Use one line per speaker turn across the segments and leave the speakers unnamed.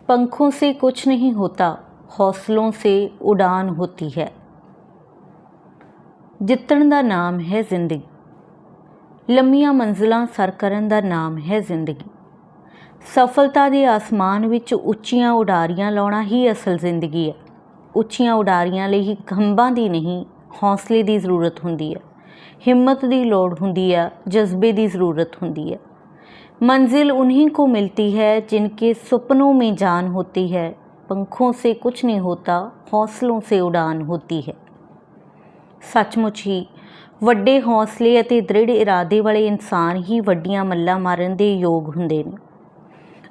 पंखों से कुछ नहीं होता, हौसलों से उड़ान होती है। जितण दा नाम है जिंदगी, लंमियां मंजिलां सर करन दा नाम है जिंदगी। सफलता दे आसमान विच उच्चियां उडारियां लाउणा ही असल जिंदगी है। उच्चियां उडारियां लई खंभां दी नहीं, हौसले की जरूरत हुंदी है, हिम्मत की लोड़ हुंदी है, जज्बे की ज़रूरत हुंदी है। मंजिल उन्हीं को मिलती है जिनके सपनों में जान होती है। पंखों से कुछ नहीं होता, हौसलों से उड़ान होती है। सचमुच ही ਵੱਡੇ हौसले ਅਤੇ दृढ़ इरादे वाले इंसान ही ਵੱਡੀਆਂ ਮੱਲਾਂ ਮਾਰਨ ਦੇ ਯੋਗ ਹੁੰਦੇ ਨੇ।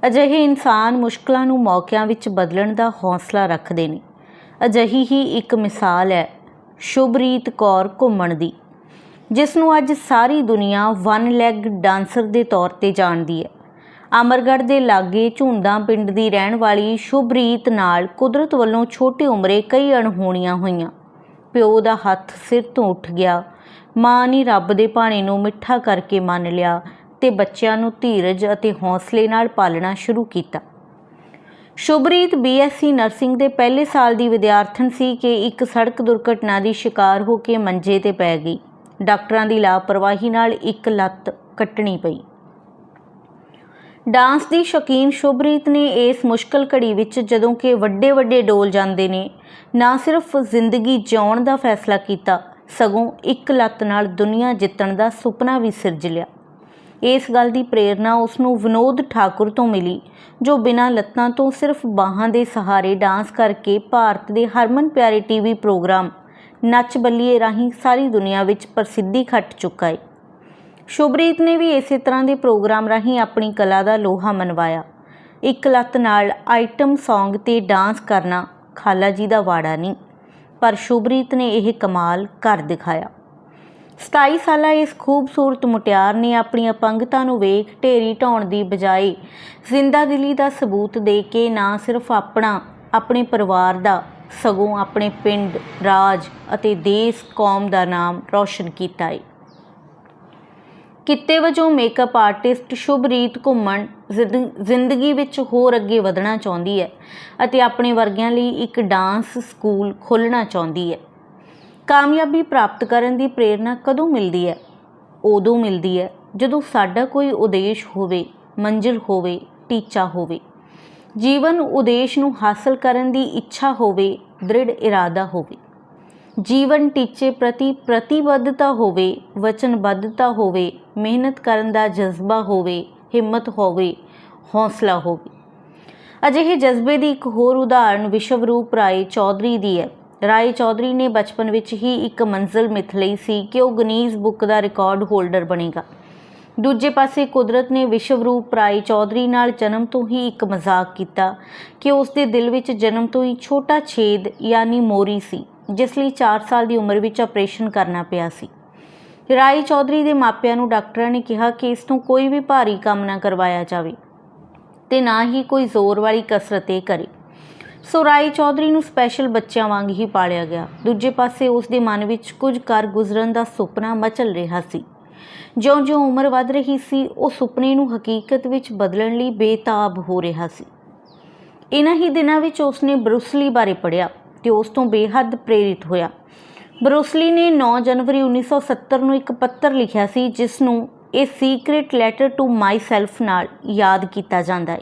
ਅਜਿਹੇ ਇਨਸਾਨ ਮੁਸ਼ਕਲਾਂ ਨੂੰ ਮੌਕਿਆਂ ਵਿੱਚ ਬਦਲਣ ਦਾ ਹੌਸਲਾ ਰੱਖਦੇ ਨੇ। ਅਜਿਹੀ ਹੀ ਇੱਕ ਮਿਸਾਲ ਹੈ ਸ਼ੁਭਰੀਤ ਕੌਰ ਘੁੰਮਣ ਦੀ, ਜਿਸ ਨੂੰ ਅੱਜ ਸਾਰੀ ਦੁਨੀਆ ਵਨ ਲੈਗ ਡਾਂਸਰ ਦੇ ਤੌਰ ਤੇ ਜਾਣਦੀ ਹੈ। ਅਮਰਗੜ੍ਹ ਦੇ ਲਾਗੇ ਝੁੰਦਾ ਪਿੰਡ ਦੀ ਰਹਿਣ ਵਾਲੀ ਸ਼ੁਭਰੀਤ ਨਾਲ ਕੁਦਰਤ ਵੱਲੋਂ ਛੋਟੀ ਉਮਰੇ ਕਈ ਅਣਹੋਣੀਆਂ ਹੋਈਆਂ। ਪਿਓ ਦਾ ਹੱਥ ਸਿਰ ਤੋਂ ਉੱਠ ਗਿਆ, ਮਾਂ ਨੇ ਰੱਬ ਦੇ ਭਾਣੇ ਨੂੰ ਮਿੱਠਾ ਕਰਕੇ ਮੰਨ ਲਿਆ ਤੇ ਬੱਚਿਆਂ ਨੂੰ ਧੀਰਜ ਅਤੇ ਹੌਸਲੇ ਨਾਲ ਪਾਲਣਾ ਸ਼ੁਰੂ ਕੀਤਾ। ਸ਼ੁਭਰੀਤ BSc ਨਰਸਿੰਗ ਦੇ ਪਹਿਲੇ ਸਾਲ ਦੀ ਵਿਦਿਆਰਥਣ ਸੀ ਕਿ ਇੱਕ ਸੜਕ ਦੁਰਘਟਨਾ ਦੀ ਸ਼ਿਕਾਰ ਹੋ ਕੇ ਮੰਜੇ ਤੇ ਪੈ ਗਈ। ਡਾਕਟਰਾਂ ਦੀ ਲਾਪਰਵਾਹੀ ਨਾਲ ਇੱਕ ਲੱਤ ਕੱਟਣੀ ਪਈ। ਡਾਂਸ ਦੀ ਸ਼ੌਕੀਨ ਸ਼ੁਭਰੀਤ ਨੇ ਇਸ ਮੁਸ਼ਕਲ ਘੜੀ ਵਿੱਚ, ਜਦੋਂ ਕਿ ਵੱਡੇ ਡੋਲ ਜਾਂਦੇ ਨੇ, ਨਾ ਸਿਰਫ ਜ਼ਿੰਦਗੀ ਜਿਉਣ ਦਾ ਫੈਸਲਾ ਕੀਤਾ, ਸਗੋਂ ਇੱਕ ਲੱਤ ਨਾਲ ਦੁਨੀਆ ਜਿੱਤਣ ਦਾ ਸੁਪਨਾ ਵੀ ਸਿਰਜ ਲਿਆ। ਇਸ ਗੱਲ ਦੀ ਪ੍ਰੇਰਨਾ ਉਸ ਨੂੰ ਵਿਨੋਦ ਠਾਕੁਰ ਤੋਂ ਮਿਲੀ, ਜੋ ਬਿਨਾਂ ਲੱਤਾਂ ਤੋਂ ਸਿਰਫ ਬਾਹਾਂ ਦੇ ਸਹਾਰੇ ਡਾਂਸ ਕਰਕੇ ਭਾਰਤ ਦੇ ਹਰਮਨ ਪਿਆਰੇ TV ਪ੍ਰੋਗਰਾਮ ਨੱਚ ਬੱਲੀਏ ਰਾਹੀਂ ਸਾਰੀ ਦੁਨੀਆ ਵਿੱਚ ਪ੍ਰਸਿੱਧੀ ਖੱਟ ਚੁੱਕਾ ਹੈ। ਸ਼ੁਭਰੀਤ ਨੇ ਵੀ ਇਸੇ ਤਰ੍ਹਾਂ ਦੇ ਪ੍ਰੋਗਰਾਮ ਰਾਹੀਂ ਆਪਣੀ ਕਲਾ ਦਾ ਲੋਹਾ ਮਨਵਾਇਆ। ਇੱਕ ਲੱਤ ਨਾਲ ਆਈਟਮ ਸੌਂਗ ਤੇ ਡਾਂਸ ਕਰਨਾ ਖਾਲਾ ਜੀ ਦਾ ਵਾੜਾ ਨਹੀਂ, ਪਰ ਸ਼ੁਭਰੀਤ ਨੇ ਇਹ ਕਮਾਲ ਕਰ ਦਿਖਾਇਆ। 27 ਸਾਲਾ ਇਸ ਖੂਬਸੂਰਤ ਮੁਟਿਆਰ ਨੇ ਆਪਣੀ ਅਪੰਗਤਾ ਨੂੰ ਵੇਖ ਢੇਰੀ ਢਾਉਣ ਦੀ ਬਜਾਏ ਜ਼ਿੰਦਾ ਦਿਲੀ ਦਾ ਸਬੂਤ ਦੇ ਕੇ ਨਾ ਸਿਰਫ ਆਪਣੇ ਪਰਿਵਾਰ ਦਾ, ਸਗੋਂ ਆਪਣੇ ਪਿੰਡ, ਰਾਜ ਅਤੇ ਦੇਸ਼ ਕੌਮ ਦਾ ਨਾਮ ਰੌਸ਼ਨ ਕੀਤਾ ਹੈ। ਕਿੱਤੇ ਵਜੋਂ ਮੇਕਅਪ ਆਰਟਿਸਟ ਸ਼ੁਭਰੀਤ ਘੁੰਮਣ ਜ਼ਿੰਦਗੀ ਵਿੱਚ ਹੋਰ ਅੱਗੇ ਵਧਣਾ ਚਾਹੁੰਦੀ ਹੈ ਅਤੇ ਆਪਣੇ ਵਰਗਿਆਂ ਲਈ ਇੱਕ ਡਾਂਸ ਸਕੂਲ ਖੋਲ੍ਹਣਾ ਚਾਹੁੰਦੀ ਹੈ। ਕਾਮਯਾਬੀ ਪ੍ਰਾਪਤ ਕਰਨ ਦੀ ਪ੍ਰੇਰਨਾ ਕਦੋਂ ਮਿਲਦੀ ਹੈ? ਉਦੋਂ ਮਿਲਦੀ ਹੈ ਜਦੋਂ ਸਾਡਾ ਕੋਈ ਉਦੇਸ਼ ਹੋਵੇ, ਮੰਜ਼ਿਲ ਹੋਵੇ, ਟੀਚਾ ਹੋਵੇ। ਜੀਵਨ ਉਦੇਸ਼ ਨੂੰ ਹਾਸਲ ਕਰਨ ਦੀ ਇੱਛਾ ਹੋਵੇ, ਦ੍ਰਿੜ ਇਰਾਦਾ ਹੋਵੇ। ਜੀਵਨ ਟੀਚੇ ਪ੍ਰਤੀ ਪ੍ਰਤੀਬੱਧਤਾ ਹੋਵੇ, ਵਚਨਬੱਧਤਾ ਹੋਵੇ, ਮਿਹਨਤ ਕਰਨ ਦਾ ਜਜ਼ਬਾ ਹੋਵੇ, ਹਿੰਮਤ ਹੋਵੇ, ਹੌਸਲਾ ਹੋਵੇ। ਅਜਿਹੇ ਜਜ਼ਬੇ ਦੀ ਇੱਕ ਹੋਰ ਉਦਾਹਰਨ ਵਿਸ਼ਵਰੂਪ ਰਾਏ ਚੌਧਰੀ ਦੀ ਹੈ। ਰਾਏ ਚੌਧਰੀ ਨੇ ਬਚਪਨ ਵਿੱਚ ਹੀ ਇੱਕ ਮੰਜ਼ਿਲ ਮਿੱਥ ਲਈ ਸੀ ਕਿ ਉਹ ਗਿਨੀਜ਼ ਬੁੱਕ ਦਾ ਰਿਕਾਰਡ ਹੋਲਡਰ ਬਣੇਗਾ। ਦੂਜੇ ਪਾਸੇ ਕੁਦਰਤ ਨੇ ਵਿਸ਼ਵਰੂਪ ਰਾਏ ਚੌਧਰੀ ਨਾਲ ਜਨਮ ਤੋਂ ਹੀ ਇੱਕ ਮਜ਼ਾਕ ਕੀਤਾ ਕਿ ਉਸ ਦੇ ਦਿਲ ਵਿੱਚ ਜਨਮ ਤੋਂ ਹੀ ਛੋਟਾ ਛੇਦ ਯਾਨੀ ਮੋਰੀ ਸੀ, ਜਿਸ ਲਈ 4 ਸਾਲ ਦੀ ਉਮਰ ਵਿੱਚ ਆਪਰੇਸ਼ਨ ਕਰਨਾ ਪਿਆ ਸੀ। ਰਾਏ ਚੌਧਰੀ ਦੇ ਮਾਪਿਆਂ ਨੂੰ ਡਾਕਟਰਾਂ ਨੇ ਕਿਹਾ ਕਿ ਇਸ ਤੋਂ ਕੋਈ ਵੀ ਭਾਰੀ ਕੰਮ ਨਾ ਕਰਵਾਇਆ ਜਾਵੇ ਤੇ ਨਾ ਹੀ ਕੋਈ ਜ਼ੋਰ ਵਾਲੀ ਕਸਰਤ ਕਰੇ। ਸੋ ਰਾਏ ਚੌਧਰੀ ਨੂੰ ਸਪੈਸ਼ਲ ਬੱਚਿਆਂ ਵਾਂਗ ਹੀ ਪਾਲਿਆ ਗਿਆ। ਦੂਜੇ ਪਾਸੇ ਉਸ ਦੇ ਮਨ ਵਿੱਚ ਕੁਝ ਕਰ ਗੁਜ਼ਰਨ ਦਾ ਸੁਪਨਾ ਮਚਲ ਰਿਹਾ ਸੀ। ਜਿਉਂ-ਜਿਉਂ ਉਮਰ ਵੱਧ ਰਹੀ ਸੀ, ਉਹ ਸੁਪਨੇ ਨੂੰ ਹਕੀਕਤ ਵਿੱਚ ਬਦਲਣ ਲਈ ਬੇਤਾਬ ਹੋ ਰਿਹਾ ਸੀ। ਇਹਨਾਂ ਹੀ ਦਿਨਾਂ ਵਿੱਚ ਉਸਨੇ ਬਰੂਸਲੀ ਬਾਰੇ ਪੜ੍ਹਿਆ ਤੇ ਉਸ ਤੋਂ ਬੇਹੱਦ ਪ੍ਰੇਰਿਤ ਹੋਇਆ। ਬਰੂਸਲੀ ਨੇ 9 ਜਨਵਰੀ 1970 ਨੂੰ ਇੱਕ ਪੱਤਰ ਲਿਖਿਆ ਸੀ, ਜਿਸ ਨੂੰ a secret letter to myself ਨਾਲ ਯਾਦ ਕੀਤਾ ਜਾਂਦਾ ਹੈ।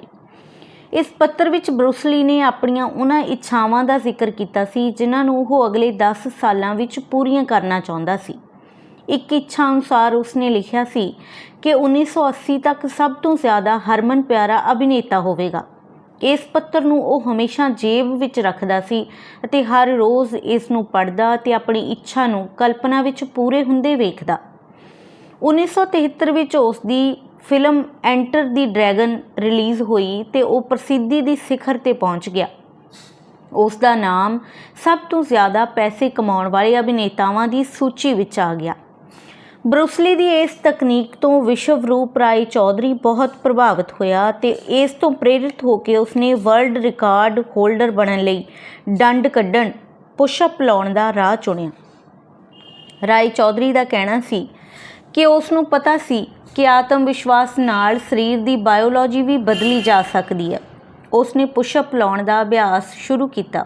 ਇਸ ਪੱਤਰ ਵਿੱਚ ਬਰੂਸਲੀ ਨੇ ਆਪਣੀਆਂ ਉਹਨਾਂ ਇੱਛਾਵਾਂ ਦਾ ਜ਼ਿਕਰ ਕੀਤਾ ਸੀ ਜਿਨ੍ਹਾਂ ਨੂੰ ਉਹ ਅਗਲੇ 10 ਸਾਲਾਂ ਵਿੱਚ ਪੂਰੀਆਂ ਕਰਨਾ ਚਾਹੁੰਦਾ ਸੀ। ਇੱਕ ਇੱਛਾ ਅਨੁਸਾਰ ਉਸਨੇ ਲਿਖਿਆ ਸੀ ਕਿ 1980 ਤੱਕ ਸਭ ਤੋਂ ਜ਼ਿਆਦਾ ਹਰਮਨ ਪਿਆਰਾ ਅਭਿਨੇਤਾ ਹੋਵੇਗਾ। ਇਸ ਪੱਤਰ ਨੂੰ ਉਹ ਹਮੇਸ਼ਾ ਜੇਬ ਵਿੱਚ ਰੱਖਦਾ ਸੀ ਅਤੇ ਹਰ ਰੋਜ਼ ਇਸ ਨੂੰ ਪੜ੍ਹਦਾ ਅਤੇ ਆਪਣੀ ਇੱਛਾ ਨੂੰ ਕਲਪਨਾ ਵਿੱਚ ਪੂਰੇ ਹੁੰਦੇ ਵੇਖਦਾ। 1973 ਵਿੱਚ ਉਸ ਦੀ film enter the dragon release ਹੋਈ ਤੇ ਉਹ ਪ੍ਰਸਿੱਧੀ ਦੀ ਸਿਖਰ ਤੇ ਪਹੁੰਚ ਗਿਆ। ਉਸ ਦਾ ਨਾਮ ਸਭ ਤੋਂ ਜ਼ਿਆਦਾ ਪੈਸੇ ਕਮਾਉਣ ਵਾਲੇ ਅਭਿਨੇਤਾਵਾਂ ਦੀ ਸੂਚੀ ਵਿੱਚ ਆ ਗਿਆ। ਬਰੂਸਲੀ ਦੀ ਇਸ ਤਕਨੀਕ ਤੋਂ ਵਿਸ਼ਵਰੂਪ ਰਾਏ ਚੌਧਰੀ ਬਹੁਤ ਪ੍ਰਭਾਵਿਤ ਹੋਇਆ ਤੇ ਇਸ ਤੋਂ ਪ੍ਰੇਰਿਤ ਹੋ ਕੇ ਉਸਨੇ ਵਰਲਡ ਰਿਕਾਰਡ ਹੋਲਡਰ ਬਣਨ ਲਈ ਡੰਡ ਕੱਢਣ, ਪੁਸ਼ਅਪ ਲਾਉਣ ਦਾ ਰਾਹ ਚੁਣਿਆ। ਰਾਏ ਚੌਧਰੀ ਦਾ ਕਹਿਣਾ ਸੀ ਕਿ ਉਸ ਨੂੰ ਪਤਾ ਸੀ ਕਿ ਆਤਮ ਵਿਸ਼ਵਾਸ ਨਾਲ ਸਰੀਰ ਦੀ ਬਾਇਓਲੋਜੀ ਵੀ ਬਦਲੀ ਜਾ ਸਕਦੀ ਹੈ। ਉਸਨੇ ਪੁਸ਼ਅਪ ਲਾਉਣ ਦਾ ਅਭਿਆਸ ਸ਼ੁਰੂ ਕੀਤਾ।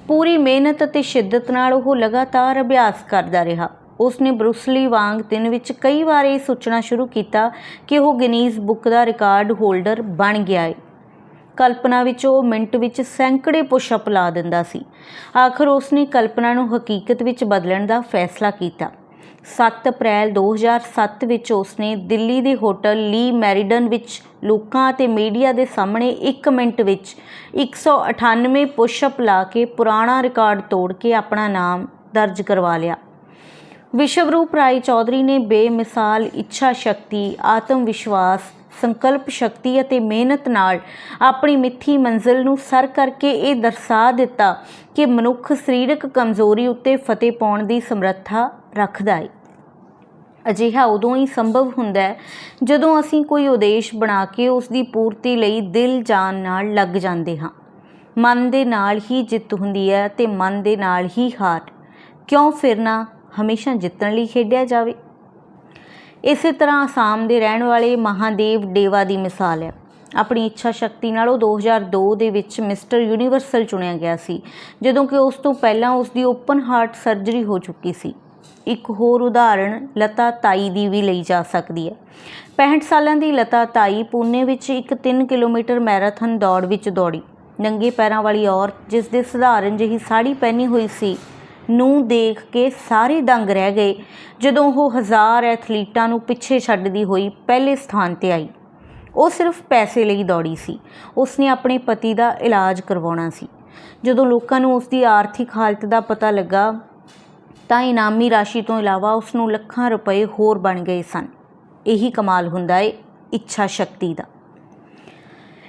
ਪੂਰੀ ਮਿਹਨਤ ਅਤੇ ਸ਼ਿੱਦਤ ਨਾਲ ਉਹ ਲਗਾਤਾਰ ਅਭਿਆਸ ਕਰਦਾ ਰਿਹਾ। ਉਸਨੇ ਬਰੂਸਲੀ ਵਾਂਗ ਦਿਨ ਵਿੱਚ ਕਈ ਵਾਰ ਇਹ ਸੋਚਣਾ ਸ਼ੁਰੂ ਕੀਤਾ ਕਿ ਉਹ ਗਿਨੀਜ਼ ਬੁੱਕ ਦਾ ਰਿਕਾਰਡ ਹੋਲਡਰ ਬਣ ਗਿਆ ਹੈ। ਕਲਪਨਾ ਵਿੱਚ ਉਹ ਮਿੰਟ ਵਿੱਚ ਸੈਂਕੜੇ ਪੁਸ਼ਅਪ ਲਾ ਦਿੰਦਾ ਸੀ। ਆਖਰ ਉਸਨੇ ਕਲਪਨਾ ਨੂੰ ਹਕੀਕਤ ਵਿੱਚ ਬਦਲਣ ਦਾ ਫੈਸਲਾ ਕੀਤਾ। 7 ਅਪ੍ਰੈਲ 2007 ਵਿੱਚ ਉਸਨੇ ਦਿੱਲੀ ਦੇ ਹੋਟਲ ਲੀ ਮੈਰੀਡਨ ਵਿੱਚ ਲੋਕਾਂ ਅਤੇ ਮੀਡੀਆ ਦੇ ਸਾਹਮਣੇ 1 ਮਿੰਟ ਵਿੱਚ 198 ਪੁਸ਼ਅਪ ਲਾ ਕੇ ਪੁਰਾਣਾ ਰਿਕਾਰਡ ਤੋੜ ਕੇ ਆਪਣਾ ਨਾਮ ਦਰਜ ਕਰਵਾ ਲਿਆ। ਵਿਸ਼ਵਰੂਪ ਰਾਏ ਚੌਧਰੀ ਨੇ ਬੇਮਿਸਾਲ ਇੱਛਾ ਸ਼ਕਤੀ, ਆਤਮ ਵਿਸ਼ਵਾਸ, ਸੰਕਲਪ ਸ਼ਕਤੀ ਅਤੇ ਮਿਹਨਤ ਨਾਲ ਆਪਣੀ ਮਿੱਥੀ ਮੰਜ਼ਿਲ ਨੂੰ ਸਰ ਕਰਕੇ ਇਹ ਦਰਸਾ ਦਿੱਤਾ ਕਿ ਮਨੁੱਖ ਸਰੀਰਕ ਕਮਜ਼ੋਰੀ ਉੱਤੇ ਫਤਿਹ ਪਾਉਣ ਦੀ ਸਮਰੱਥਾ ਰੱਖਦਾ ਹੈ। ਅਜਿਹਾ ਉਦੋਂ ਹੀ ਸੰਭਵ ਹੁੰਦਾ ਹੈ ਜਦੋਂ ਅਸੀਂ ਕੋਈ ਉਦੇਸ਼ ਬਣਾ ਕੇ ਉਸ ਦੀ ਪੂਰਤੀ ਲਈ ਦਿਲ ਜਾਨ ਨਾਲ ਲੱਗ ਜਾਂਦੇ ਹਾਂ। ਮਨ ਦੇ ਨਾਲ ਹੀ ਜਿੱਤ ਹੁੰਦੀ ਹੈ ਅਤੇ ਮਨ ਦੇ ਨਾਲ ਹੀ ਹਾਰ। ਕਿਉਂ ਫਿਰਨਾ ਹਮੇਸ਼ਾ ਜਿੱਤਣ ਲਈ ਖੇਡਿਆ ਜਾਵੇ। ਇਸੇ ਤਰ੍ਹਾਂ ਅਸਾਮ ਦੇ ਰਹਿਣ ਵਾਲੇ ਮਹਾਦੇਵ ਡੇਵਾ ਦੀ ਮਿਸਾਲ ਹੈ। ਆਪਣੀ ਇੱਛਾ ਸ਼ਕਤੀ ਨਾਲ ਉਹ 2002 ਦੇ ਵਿੱਚ ਮਿਸਟਰ ਯੂਨੀਵਰਸਲ ਚੁਣਿਆ ਗਿਆ ਸੀ, ਜਦੋਂ ਕਿ ਉਸ ਤੋਂ ਪਹਿਲਾਂ ਉਸ ਦੀ ਓਪਨ ਹਾਰਟ ਸਰਜਰੀ ਹੋ ਚੁੱਕੀ ਸੀ। ਇੱਕ ਹੋਰ ਉਦਾਹਰਣ ਲਤਾ ਤਾਈ ਦੀ ਵੀ ਲਈ ਜਾ ਸਕਦੀ ਹੈ। 65 ਸਾਲਾਂ ਦੀ ਲਤਾ ਤਾਈ ਪੂਨੇ ਵਿੱਚ ਇੱਕ 3 ਕਿਲੋਮੀਟਰ ਮੈਰਾਥਨ ਦੌੜ ਵਿੱਚ ਦੌੜੀ। ਨੰਗੇ ਪੈਰਾਂ ਵਾਲੀ ਔਰਤ, ਜਿਸ ਦੇ ਸਧਾਰਨ ਜਿਹੀ ਸਾੜੀ ਪਹਿਨੀ ਹੋਈ ਸੀ, ਨੂੰ ਦੇਖ ਕੇ ਸਾਰੇ ਦੰਗ ਰਹਿ ਗਏ ਜਦੋਂ ਉਹ 1000 ਐਥਲੀਟਾਂ ਨੂੰ ਪਿੱਛੇ ਛੱਡਦੀ ਹੋਈ ਪਹਿਲੇ ਸਥਾਨ 'ਤੇ ਆਈ। ਉਹ ਸਿਰਫ ਪੈਸੇ ਲਈ ਦੌੜੀ ਸੀ। ਉਸਨੇ ਆਪਣੇ ਪਤੀ ਦਾ ਇਲਾਜ ਕਰਵਾਉਣਾ ਸੀ। ਜਦੋਂ ਲੋਕਾਂ ਨੂੰ ਉਸਦੀ ਆਰਥਿਕ ਹਾਲਤ ਦਾ ਪਤਾ ਲੱਗਾ ਤਾਂ ਇਨਾਮੀ ਰਾਸ਼ੀ ਤੋਂ ਇਲਾਵਾ ਉਸਨੂੰ ਲੱਖਾਂ ਰੁਪਏ ਹੋਰ ਬਣ ਗਏ ਸਨ। ਇਹੀ ਕਮਾਲ ਹੁੰਦਾ ਹੈ ਇੱਛਾ ਸ਼ਕਤੀ ਦਾ।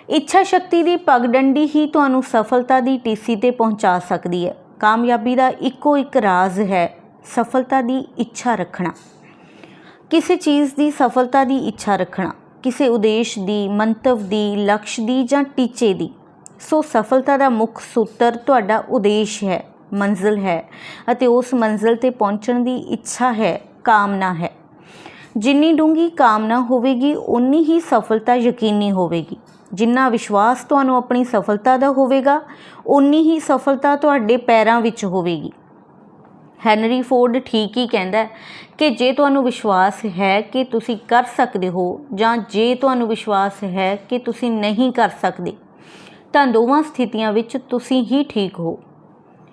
ਇੱਛਾ ਸ਼ਕਤੀ ਦੀ ਪਗਡੰਡੀ ਹੀ ਤੁਹਾਨੂੰ ਸਫਲਤਾ ਦੀ ਟੀਸੀ 'ਤੇ ਪਹੁੰਚਾ ਸਕਦੀ ਹੈ। ਕਾਮਯਾਬੀ ਦਾ ਇੱਕੋ ਇੱਕ ਰਾਜ਼ ਹੈ ਸਫਲਤਾ ਦੀ ਇੱਛਾ ਰੱਖਣਾ। ਕਿਸੇ ਚੀਜ਼ ਦੀ ਸਫਲਤਾ ਦੀ ਇੱਛਾ ਰੱਖਣਾ, ਕਿਸੇ ਉਦੇਸ਼ ਦੀ, ਮੰਤਵ ਦੀ, ਲਕਸ਼ ਦੀ ਜਾਂ ਟੀਚੇ ਦੀ। ਸੋ ਸਫਲਤਾ ਦਾ ਮੁੱਖ ਸੂਤਰ ਤੁਹਾਡਾ ਉਦੇਸ਼ ਹੈ, ਮੰਜ਼ਿਲ ਹੈ ਅਤੇ ਉਸ ਮੰਜ਼ਿਲ 'ਤੇ ਪਹੁੰਚਣ ਦੀ ਇੱਛਾ ਹੈ, ਕਾਮਨਾ ਹੈ। ਜਿੰਨੀ ਡੂੰਘੀ ਕਾਮਨਾ ਹੋਵੇਗੀ ਓਨੀ ਹੀ ਸਫਲਤਾ ਯਕੀਨੀ ਹੋਵੇਗੀ। ਜਿੰਨਾ ਵਿਸ਼ਵਾਸ ਤੁਹਾਨੂੰ ਆਪਣੀ ਸਫਲਤਾ ਦਾ ਹੋਵੇਗਾ ਓਨੀ ਹੀ ਸਫਲਤਾ ਤੁਹਾਡੇ ਪੈਰਾਂ ਵਿੱਚ ਹੋਵੇਗੀ। ਹੈਨਰੀ ਫੋਰਡ ਠੀਕ ਹੀ ਕਹਿੰਦਾ ਹੈ ਕਿ ਜੇ ਤੁਹਾਨੂੰ ਵਿਸ਼ਵਾਸ ਹੈ ਕਿ ਤੁਸੀਂ ਕਰ ਸਕਦੇ ਹੋ ਜਾਂ ਜੇ ਤੁਹਾਨੂੰ ਵਿਸ਼ਵਾਸ ਹੈ ਕਿ ਤੁਸੀਂ ਨਹੀਂ ਕਰ ਸਕਦੇ, ਤਾਂ ਦੋਵਾਂ ਸਥਿਤੀਆਂ ਵਿੱਚ ਤੁਸੀਂ ਹੀ ਠੀਕ ਹੋ।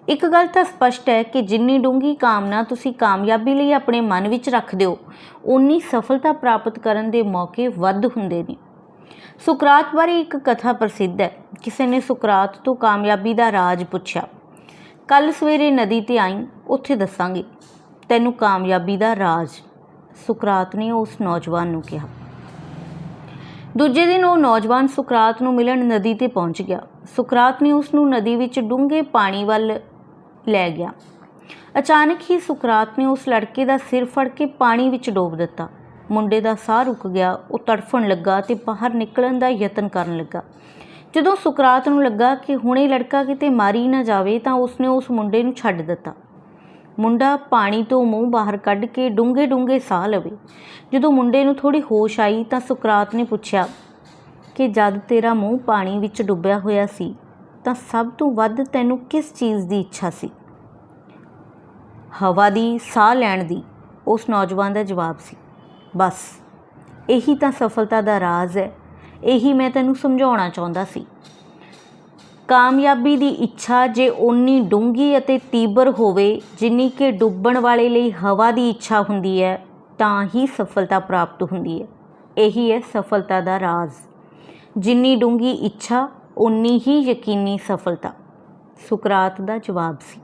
ਇੱਕ ਗੱਲ ਤਾਂ ਸਪਸ਼ਟ ਹੈ ਕਿ ਜਿੰਨੀ ਡੂੰਘੀ ਕਾਮਨਾ ਤੁਸੀਂ ਕਾਮਯਾਬੀ ਲਈ ਆਪਣੇ ਮਨ ਵਿੱਚ ਰੱਖਦੇ ਹੋ, ਓਨੀ ਸਫਲਤਾ ਪ੍ਰਾਪਤ ਕਰਨ ਦੇ ਮੌਕੇ ਵੱਧ ਹੁੰਦੇ ਨੇ। ਸੁਕਰਾਤ ਬਾਰੇ ਇੱਕ ਕਥਾ ਪ੍ਰਸਿੱਧ ਹੈ। ਕਿਸੇ ਨੇ ਸੁਕਰਾਤ ਤੋਂ ਕਾਮਯਾਬੀ ਦਾ ਰਾਜ ਪੁੱਛਿਆ। ਕੱਲ੍ਹ ਸਵੇਰੇ ਨਦੀ 'ਤੇ ਆਈ, ਉੱਥੇ ਦੱਸਾਂਗੇ ਤੈਨੂੰ ਕਾਮਯਾਬੀ ਦਾ ਰਾਜ, ਸੁਕਰਾਤ ਨੇ ਉਸ ਨੌਜਵਾਨ ਨੂੰ ਕਿਹਾ। ਦੂਜੇ ਦਿਨ ਉਹ ਨੌਜਵਾਨ ਸੁਕਰਾਤ ਨੂੰ ਮਿਲਣ ਨਦੀ 'ਤੇ ਪਹੁੰਚ ਗਿਆ। ਸੁਕਰਾਤ ਨੇ ਉਸ ਨੂੰ ਨਦੀ ਵਿੱਚ ਡੂੰਘੇ ਪਾਣੀ ਵੱਲ ਲੈ ਗਿਆ। ਅਚਾਨਕ ਹੀ ਸੁਕਰਾਤ ਨੇ ਉਸ ਲੜਕੇ ਦਾ ਸਿਰ ਫੜ ਕੇ ਪਾਣੀ ਵਿੱਚ ਡੋਬ ਦਿੱਤਾ। ਮੁੰਡੇ ਦਾ ਸਾਹ ਰੁਕ ਗਿਆ। ਉਹ ਤੜਫਣ ਲੱਗਾ ਅਤੇ ਬਾਹਰ ਨਿਕਲਣ ਦਾ ਯਤਨ ਕਰਨ ਲੱਗਾ। ਜਦੋਂ ਸੁਕਰਾਤ ਨੂੰ ਲੱਗਾ ਕਿ ਹੁਣ ਇਹ ਲੜਕਾ ਕਿਤੇ ਮਾਰੀ ਨਾ ਜਾਵੇ ਤਾਂ ਉਸਨੇ ਉਸ ਮੁੰਡੇ ਨੂੰ ਛੱਡ ਦਿੱਤਾ। ਮੁੰਡਾ ਪਾਣੀ ਤੋਂ ਮੂੰਹ ਬਾਹਰ ਕੱਢ ਕੇ ਡੂੰਘੇ ਡੂੰਘੇ ਸਾਹ ਲਵੇ। ਜਦੋਂ ਮੁੰਡੇ ਨੂੰ ਥੋੜ੍ਹੀ ਹੋਸ਼ ਆਈ ਤਾਂ ਸੁਕਰਾਤ ਨੇ ਪੁੱਛਿਆ ਕਿ ਜਦ ਤੇਰਾ ਮੂੰਹ ਪਾਣੀ ਵਿੱਚ ਡੁੱਬਿਆ ਹੋਇਆ ਸੀ ਤਾਂ ਸਭ ਤੋਂ ਵੱਧ ਤੈਨੂੰ ਕਿਸ ਚੀਜ਼ ਦੀ ਇੱਛਾ ਸੀ? ਹਵਾ ਦੀ, ਸਾਹ ਲੈਣ ਦੀ, ਉਸ ਨੌਜਵਾਨ ਦਾ ਜਵਾਬ ਸੀ। ਬਸ ਇਹੀ ਤਾਂ ਸਫਲਤਾ ਦਾ ਰਾਜ਼ ਹੈ। ਇਹੀ ਮੈਂ ਤੈਨੂੰ ਸਮਝਾਉਣਾ ਚਾਹੁੰਦਾ ਸੀ। ਕਾਮਯਾਬੀ ਦੀ ਇੱਛਾ ਜੇ ਓਨੀ ਡੂੰਘੀ ਅਤੇ ਤੀਬਰ ਹੋਵੇ ਜਿੰਨੀ ਕਿ ਡੁੱਬਣ ਵਾਲੇ ਲਈ ਹਵਾ ਦੀ ਇੱਛਾ ਹੁੰਦੀ ਹੈ, ਤਾਂ ਹੀ ਸਫਲਤਾ ਪ੍ਰਾਪਤ ਹੁੰਦੀ ਹੈ। ਇਹੀ ਹੈ ਸਫਲਤਾ ਦਾ ਰਾਜ਼। ਜਿੰਨੀ ਡੂੰਘੀ ਇੱਛਾ ਓਨੀ ਹੀ ਯਕੀਨੀ ਸਫਲਤਾ, ਸੁਕਰਾਤ ਦਾ ਜਵਾਬ ਸੀ।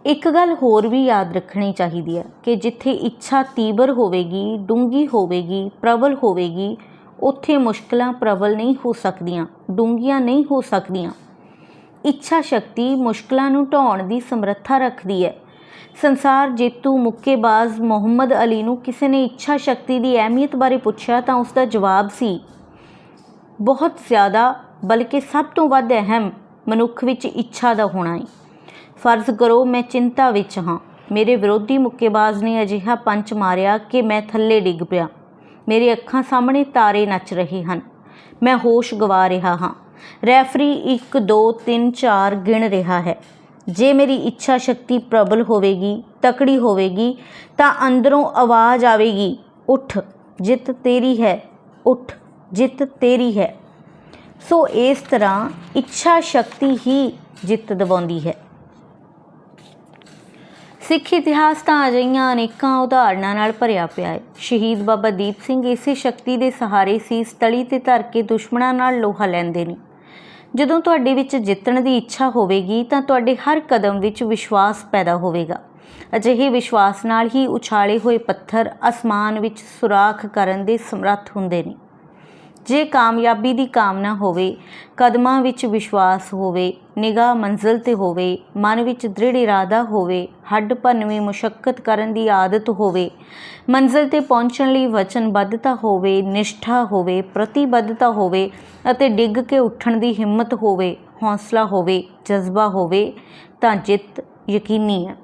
ਇੱਕ ਗੱਲ ਹੋਰ ਵੀ ਯਾਦ ਰੱਖਣੀ ਚਾਹੀਦੀ ਹੈ ਕਿ ਜਿੱਥੇ ਇੱਛਾ ਤੀਬਰ ਹੋਵੇਗੀ, ਡੂੰਘੀ ਹੋਵੇਗੀ, ਪ੍ਰਬਲ ਹੋਵੇਗੀ, ਉੱਥੇ ਮੁਸ਼ਕਲਾਂ ਪ੍ਰਬਲ ਨਹੀਂ ਹੋ ਸਕਦੀਆਂ, ਡੂੰਘੀਆਂ ਨਹੀਂ ਹੋ ਸਕਦੀਆਂ। ਇੱਛਾ ਸ਼ਕਤੀ ਮੁਸ਼ਕਲਾਂ ਨੂੰ ਢਾਉਣ ਦੀ ਸਮਰੱਥਾ ਰੱਖਦੀ ਹੈ। ਸੰਸਾਰ ਜੇਤੂ ਮੁੱਕੇਬਾਜ਼ ਮੁਹੰਮਦ ਅਲੀ ਨੂੰ ਕਿਸੇ ਨੇ ਇੱਛਾ ਸ਼ਕਤੀ ਦੀ ਅਹਿਮੀਅਤ ਬਾਰੇ ਪੁੱਛਿਆ ਤਾਂ ਉਸਦਾ ਜਵਾਬ ਸੀ, ਬਹੁਤ ਜ਼ਿਆਦਾ, ਬਲਕਿ ਸਭ ਤੋਂ ਵੱਧ ਅਹਿਮ ਮਨੁੱਖ ਵਿੱਚ ਇੱਛਾ ਦਾ ਹੋਣਾ ਹੈ। ਫਰਜ਼ ਕਰੋ ਮੈਂ ਚਿੰਤਾ ਵਿੱਚ ਹਾਂ। ਮੇਰੇ ਵਿਰੋਧੀ ਮੁੱਕੇਬਾਜ਼ ਨੇ ਅਜਿਹਾ ਪੰਚ ਮਾਰਿਆ ਕਿ ਮੈਂ ਥੱਲੇ ਡਿੱਗ ਪਿਆ। ਮੇਰੇ ਅੱਖਾਂ ਸਾਹਮਣੇ ਤਾਰੇ ਨੱਚ ਰਹੇ ਹਨ। मैं होश गवा रहा हाँ। रैफरी 1 2 3 4 गिण रहा है। जे मेरी इच्छा शक्ति प्रबल होवेगी, तकड़ी होवेगी, तां अंदरों आवाज़ आवेगी, उठ जित तेरी है, उठ जित तेरी है। सो इस तरह इच्छा शक्ति ही जित दिवाउंदी है। सिख इतिहास ਤਾਂ ਅਜਿਹੀਆਂ ਅਨੇਕਾਂ ਉਦਾਹਰਨਾਂ ਨਾਲ ਭਰਿਆ ਪਿਆ ਹੈ। ਸ਼ਹੀਦ ਬਾਬਾ ਦੀਪ ਸਿੰਘ ਇਸੇ ਸ਼ਕਤੀ ਦੇ ਸਹਾਰੇ ਸੀਸ ਤਲੀ ਤੇ ਧਰ ਕੇ ਦੁਸ਼ਮਣਾਂ ਨਾਲ ਲੋਹਾ ਲੈਂਦੇ ਨੇ। ਜਦੋਂ ਤੁਹਾਡੇ ਵਿੱਚ ਜਿੱਤਣ ਦੀ ਇੱਛਾ ਹੋਵੇਗੀ ਤਾਂ ਤੁਹਾਡੇ ਹਰ ਕਦਮ ਵਿੱਚ ਵਿਸ਼ਵਾਸ ਪੈਦਾ ਹੋਵੇਗਾ। ਅਜਿਹੇ ਵਿਸ਼ਵਾਸ ਨਾਲ ਹੀ ਉਛਾਲੇ ਹੋਏ ਪੱਥਰ ਅਸਮਾਨ ਵਿੱਚ ਸੁਰਾਖ ਕਰਨ ਦੇ ਸਮਰੱਥ ਹੁੰਦੇ ਨੇ। ਜੇ ਕਾਮਯਾਬੀ ਦੀ ਕਾਮਨਾ ਹੋਵੇ, ਕਦਮਾਂ ਵਿੱਚ ਵਿਸ਼ਵਾਸ ਹੋਵੇ, ਨਿਗਾਹ ਮੰਜ਼ਿਲ 'ਤੇ ਹੋਵੇ, ਮਨ ਵਿੱਚ ਦ੍ਰਿੜ ਇਰਾਦਾ ਹੋਵੇ, ਹੱਡ ਭੰਨਵੀਂ ਮੁਸ਼ੱਕਤ ਕਰਨ ਦੀ ਆਦਤ ਹੋਵੇ, ਮੰਜ਼ਿਲ 'ਤੇ ਪਹੁੰਚਣ ਲਈ ਵਚਨਬੱਧਤਾ ਹੋਵੇ, ਨਿਸ਼ਠਾ ਹੋਵੇ, ਪ੍ਰਤੀਬੱਧਤਾ ਹੋਵੇ ਅਤੇ ਡਿੱਗ ਕੇ ਉੱਠਣ ਦੀ ਹਿੰਮਤ ਹੋਵੇ, ਹੌਸਲਾ ਹੋਵੇ, ਜਜ਼ਬਾ ਹੋਵੇ ਤਾਂ ਜਿੱਤ ਯਕੀਨੀ ਹੈ।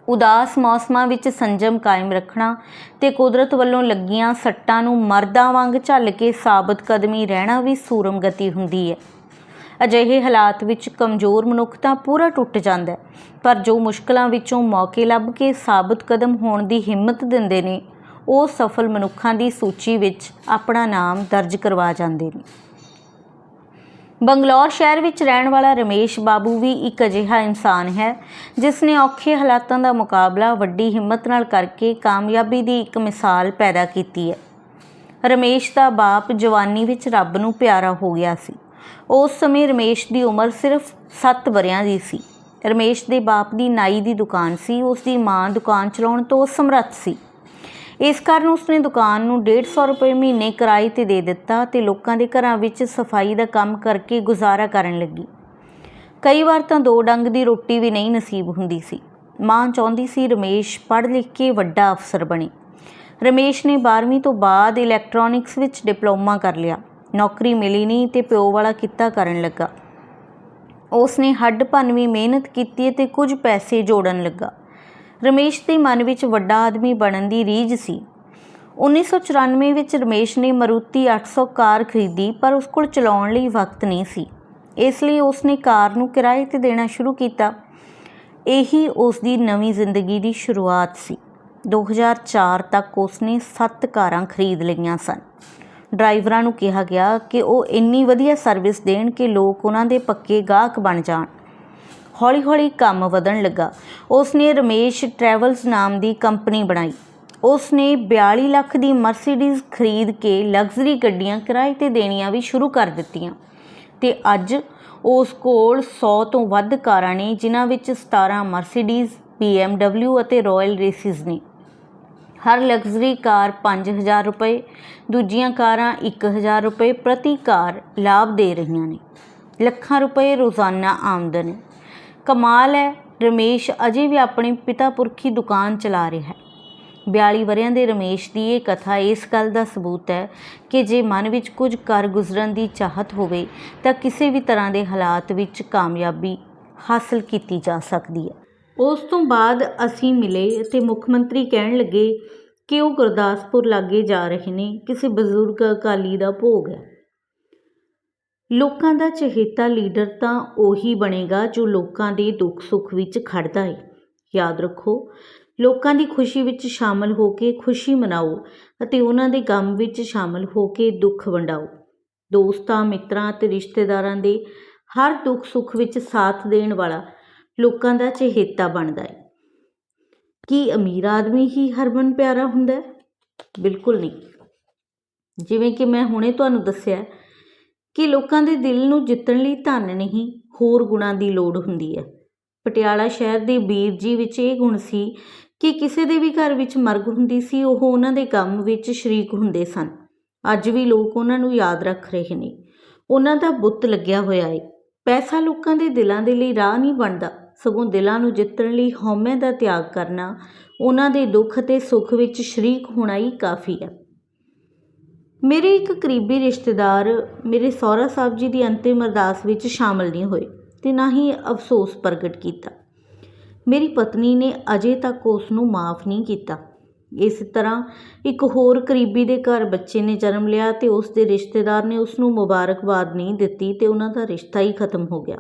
ਉਦਾਸ ਮੌਸਮਾਂ ਵਿੱਚ ਸੰਜਮ ਕਾਇਮ ਰੱਖਣਾ ਤੇ ਕੁਦਰਤ ਵੱਲੋਂ ਲੱਗੀਆਂ ਸੱਟਾਂ ਨੂੰ ਮਰਦਾਂ ਵਾਂਗ ਝੱਲ ਕੇ ਸਾਬਤ ਕਦਮੀ ਰਹਿਣਾ ਵੀ ਸੂਰਮ ਗਤੀ ਹੁੰਦੀ ਹੈ। ਅਜਿਹੇ ਹਾਲਾਤ ਵਿੱਚ ਕਮਜ਼ੋਰ ਮਨੁੱਖ ਤਾਂ ਪੂਰਾ ਟੁੱਟ ਜਾਂਦਾ ਹੈ, ਪਰ ਜੋ ਮੁਸ਼ਕਲਾਂ ਵਿੱਚੋਂ ਮੌਕੇ ਲੱਭ ਕੇ ਸਾਬਤ ਕਦਮ ਹੋਣ ਦੀ ਹਿੰਮਤ ਦਿੰਦੇ ਨੇ, ਉਹ ਸਫਲ ਮਨੁੱਖਾਂ ਦੀ ਸੂਚੀ ਵਿੱਚ ਆਪਣਾ ਨਾਮ ਦਰਜ ਕਰਵਾ ਜਾਂਦੇ ਨੇ। ਬੰਗਲੌਰ ਸ਼ਹਿਰ ਵਿੱਚ ਰਹਿਣ ਵਾਲਾ ਰਮੇਸ਼ ਬਾਬੂ ਵੀ ਇੱਕ ਅਜਿਹਾ ਇਨਸਾਨ ਹੈ ਜਿਸ ਨੇ ਔਖੇ ਹਾਲਾਤਾਂ ਦਾ ਮੁਕਾਬਲਾ ਵੱਡੀ ਹਿੰਮਤ ਨਾਲ ਕਰਕੇ ਕਾਮਯਾਬੀ ਦੀ ਇੱਕ ਮਿਸਾਲ ਪੈਦਾ ਕੀਤੀ ਹੈ। ਰਮੇਸ਼ ਦਾ ਬਾਪ ਜਵਾਨੀ ਵਿੱਚ ਰੱਬ ਨੂੰ ਪਿਆਰਾ ਹੋ ਗਿਆ ਸੀ। ਉਸ ਸਮੇਂ ਰਮੇਸ਼ ਦੀ ਉਮਰ ਸਿਰਫ 7 ਵਰ੍ਹਿਆਂ ਦੀ ਸੀ। ਰਮੇਸ਼ ਦੇ ਬਾਪ ਦੀ ਨਾਈ ਦੀ ਦੁਕਾਨ ਸੀ। ਉਸ ਦੀ ਮਾਂ ਦੁਕਾਨ ਚਲਾਉਣ ਤੋਂ ਸਮਰੱਥ ਸੀ। ਇਸ ਕਾਰਨ ਉਸਨੇ ਦੁਕਾਨ ਨੂੰ 150 ਰੁਪਏ ਮਹੀਨੇ ਕਿਰਾਏ 'ਤੇ ਦੇ ਦਿੱਤਾ ਅਤੇ ਲੋਕਾਂ ਦੇ ਘਰਾਂ ਵਿੱਚ ਸਫਾਈ ਦਾ ਕੰਮ ਕਰਕੇ ਗੁਜ਼ਾਰਾ ਕਰਨ ਲੱਗੀ। ਕਈ ਵਾਰ ਤਾਂ 2 ਡੰਗ ਦੀ ਰੋਟੀ ਵੀ ਨਹੀਂ ਨਸੀਬ ਹੁੰਦੀ ਸੀ। ਮਾਂ ਚਾਹੁੰਦੀ ਸੀ ਰਮੇਸ਼ ਪੜ੍ਹ ਲਿਖ ਕੇ ਵੱਡਾ ਅਫਸਰ ਬਣੇ। ਰਮੇਸ਼ ਨੇ 12ਵੀਂ ਤੋਂ ਬਾਅਦ ਇਲੈਕਟ੍ਰੋਨਿਕਸ ਵਿੱਚ ਡਿਪਲੋਮਾ ਕਰ ਲਿਆ। ਨੌਕਰੀ ਮਿਲੀ ਨਹੀਂ ਅਤੇ ਪਿਓ ਵਾਲਾ ਕਿੱਤਾ ਕਰਨ ਲੱਗਾ। ਉਸ ਨੇ ਹੱਡ ਭੰਨਵੀਂ ਮਿਹਨਤ ਕੀਤੀ ਅਤੇ ਕੁਝ ਪੈਸੇ ਜੋੜਨ ਲੱਗਾ। ਰਮੇਸ਼ ਦੇ ਮਨ ਵਿੱਚ ਵੱਡਾ ਆਦਮੀ ਬਣਨ ਦੀ ਰੀਝ ਸੀ। 1994 ਵਿੱਚ ਰਮੇਸ਼ ਨੇ ਮਾਰੂਤੀ 800 ਕਾਰ ਖਰੀਦੀ, ਪਰ ਉਸ ਕੋਲ ਚਲਾਉਣ ਲਈ ਵਕਤ ਨਹੀਂ ਸੀ। ਇਸ ਲਈ ਉਸ ਨੇ ਕਾਰ ਨੂੰ ਕਿਰਾਏ 'ਤੇ ਦੇਣਾ ਸ਼ੁਰੂ ਕੀਤਾ। ਇਹੀ ਉਸ ਦੀ ਨਵੀਂ ਜ਼ਿੰਦਗੀ ਦੀ ਸ਼ੁਰੂਆਤ ਸੀ। 2004 ਤੱਕ ਉਸ ਨੇ 7 ਕਾਰਾਂ ਖਰੀਦ ਲਈਆਂ ਸਨ। ਡਰਾਈਵਰਾਂ ਨੂੰ ਕਿਹਾ ਗਿਆ ਕਿ ਉਹ ਇੰਨੀ ਵਧੀਆ ਸਰਵਿਸ ਦੇਣ ਕਿ ਲੋਕ ਉਹਨਾਂ ਦੇ ਪੱਕੇ ਗਾਹਕ ਬਣ ਜਾਣ। ਹੌਲੀ ਹੌਲੀ ਕੰਮ ਵਧਣ ਲੱਗਾ। ਉਸ ਨੇ ਰਮੇਸ਼ ਟਰੈਵਲਸ ਨਾਮ ਦੀ ਕੰਪਨੀ ਬਣਾਈ। ਉਸ ਨੇ 42 ਲੱਖ ਦੀ ਮਰਸੀਡੀਜ਼ ਖਰੀਦ ਕੇ ਲਗਜ਼ਰੀ ਗੱਡੀਆਂ ਕਿਰਾਏ 'ਤੇ ਦੇਣੀਆਂ ਵੀ ਸ਼ੁਰੂ ਕਰ ਦਿੱਤੀਆਂ ਅਤੇ ਅੱਜ ਉਸ ਕੋਲ 100 ਤੋਂ ਵੱਧ ਕਾਰਾਂ ਨੇ, ਜਿਨ੍ਹਾਂ ਵਿੱਚ 17 ਮਰਸੀਡੀਜ਼, BMW ਅਤੇ ਰਾਇਲ ਰੇਸਿਸ ਨੇ। ਹਰ ਲਗਜ਼ਰੀ ਕਾਰ 5000 ਰੁਪਏ, ਦੂਜੀਆਂ ਕਾਰਾਂ 1000 ਰੁਪਏ ਪ੍ਰਤੀ ਕਾਰ ਲਾਭ ਦੇ ਰਹੀਆਂ ਨੇ। ਲੱਖਾਂ ਰੁਪਏ ਰੋਜ਼ਾਨਾ ਆਮਦਨ ਹੈ। ਕਮਾਲ ਹੈ, ਰਮੇਸ਼ ਅਜੇ ਵੀ ਆਪਣੀ ਪਿਤਾ ਪੁਰਖੀ ਦੁਕਾਨ ਚਲਾ ਰਿਹਾ ਹੈ। 42 ਵਰ੍ਹਿਆਂ ਦੇ ਰਮੇਸ਼ ਦੀ ਇਹ ਕਥਾ ਇਸ ਗੱਲ ਦਾ ਸਬੂਤ ਹੈ ਕਿ ਜੇ ਮਨ ਵਿੱਚ ਕੁਝ ਕਰ ਗੁਜ਼ਰਨ ਦੀ ਚਾਹਤ ਹੋਵੇ ਤਾਂ ਕਿਸੇ ਵੀ ਤਰ੍ਹਾਂ ਦੇ ਹਾਲਾਤ ਵਿੱਚ ਕਾਮਯਾਬੀ ਹਾਸਲ ਕੀਤੀ ਜਾ ਸਕਦੀ ਹੈ। ਉਸ ਤੋਂ ਬਾਅਦ ਅਸੀਂ ਮਿਲੇ ਅਤੇ ਮੁੱਖ ਮੰਤਰੀ ਕਹਿਣ ਲੱਗੇ ਕਿ ਉਹ ਗੁਰਦਾਸਪੁਰ ਲਾਗੇ ਜਾ ਰਹੇ ਨੇ, ਕਿਸੇ ਬਜ਼ੁਰਗ ਅਕਾਲੀ ਦਾ ਭੋਗ ਹੈ। ਲੋਕਾਂ ਦਾ ਚਹੇਤਾ ਲੀਡਰ ਤਾਂ ਉਹੀ ਬਣੇਗਾ ਜੋ ਲੋਕਾਂ ਦੇ ਦੁੱਖ ਸੁੱਖ ਵਿੱਚ ਖੜਦਾ ਹੈ। ਯਾਦ ਰੱਖੋ, ਲੋਕਾਂ ਦੀ ਖੁਸ਼ੀ ਵਿੱਚ ਸ਼ਾਮਲ ਹੋ ਕੇ ਖੁਸ਼ੀ ਮਨਾਓ ਅਤੇ ਉਹਨਾਂ ਦੇ ਗਮ ਵਿੱਚ ਸ਼ਾਮਲ ਹੋ ਕੇ ਦੁੱਖ ਵੰਡਾਓ। ਦੋਸਤਾਂ, ਮਿੱਤਰਾਂ ਅਤੇ ਰਿਸ਼ਤੇਦਾਰਾਂ ਦੇ ਹਰ ਦੁੱਖ ਸੁੱਖ ਵਿੱਚ ਸਾਥ ਦੇਣ ਵਾਲਾ ਲੋਕਾਂ ਦਾ ਚਹੇਤਾ ਬਣਦਾ ਹੈ। ਕੀ ਅਮੀਰ ਆਦਮੀ ਹੀ ਹਰਮਨ ਪਿਆਰਾ ਹੁੰਦਾ ਹੈ? ਬਿਲਕੁਲ ਨਹੀਂ। ਜਿਵੇਂ ਕਿ ਮੈਂ ਹੁਣੇ ਤੁਹਾਨੂੰ ਦੱਸਿਆ ਕਿ ਲੋਕਾਂ ਦੇ ਦਿਲ ਨੂੰ ਜਿੱਤਣ ਲਈ ਧਨ ਨਹੀਂ, ਹੋਰ ਗੁਣਾਂ ਦੀ ਲੋੜ ਹੁੰਦੀ ਹੈ। ਪਟਿਆਲਾ ਸ਼ਹਿਰ ਦੇ ਵੀਰ ਜੀ ਵਿੱਚ ਇਹ ਗੁਣ ਸੀ ਕਿ ਕਿਸੇ ਦੇ ਵੀ ਘਰ ਵਿੱਚ ਮਰਗ ਹੁੰਦੀ ਸੀ, ਉਹ ਉਹਨਾਂ ਦੇ ਗਮ ਵਿੱਚ ਸ਼ਰੀਕ ਹੁੰਦੇ ਸਨ। ਅੱਜ ਵੀ ਲੋਕ ਉਹਨਾਂ ਨੂੰ ਯਾਦ ਰੱਖ ਰਹੇ ਨੇ। ਉਹਨਾਂ ਦਾ ਬੁੱਤ ਲੱਗਿਆ ਹੋਇਆ ਹੈ। ਪੈਸਾ ਲੋਕਾਂ ਦੇ ਦਿਲਾਂ ਦੇ ਲਈ ਰਾਹ ਨਹੀਂ ਬਣਦਾ, ਸਗੋਂ ਦਿਲਾਂ ਨੂੰ ਜਿੱਤਣ ਲਈ ਹਉਮੈ ਦਾ ਤਿਆਗ ਕਰਨਾ, ਉਹਨਾਂ ਦੇ ਦੁੱਖ ਅਤੇ ਸੁੱਖ ਵਿੱਚ ਸ਼ਰੀਕ ਹੋਣਾ ਹੀ ਕਾਫੀ ਹੈ। ਮੇਰੇ ਇੱਕ ਕਰੀਬੀ ਰਿਸ਼ਤੇਦਾਰ ਮੇਰੇ ਸਹੁਰਾ ਸਾਹਿਬ ਜੀ ਦੀ ਅੰਤਿਮ ਅਰਦਾਸ ਵਿੱਚ ਸ਼ਾਮਲ ਨਹੀਂ ਹੋਏ ਅਤੇ ਨਾ ਹੀ ਅਫਸੋਸ ਪ੍ਰਗਟ ਕੀਤਾ। ਮੇਰੀ ਪਤਨੀ ਨੇ ਅਜੇ ਤੱਕ ਉਸ ਨੂੰ ਮਾफ़ ਨਹੀਂ ਕੀਤਾ। इस तरह एक होर करीबी ਦੇ ਘਰ ਬੱਚੇ ਨੇ ਜਨਮ ਲਿਆ ਤੇ ਉਸ ਦੇ ਰਿਸ਼ਤੇਦਾਰ ਨੇ ਉਸ ਨੂੰ ਮੁਬਾਰਕਬਾਦ ਨਹੀਂ ਦਿੱਤੀ ਤੇ ਉਹਨਾਂ ਦਾ ਰਿਸ਼ਤਾ ਹੀ ਖਤਮ ਹੋ ਗਿਆ।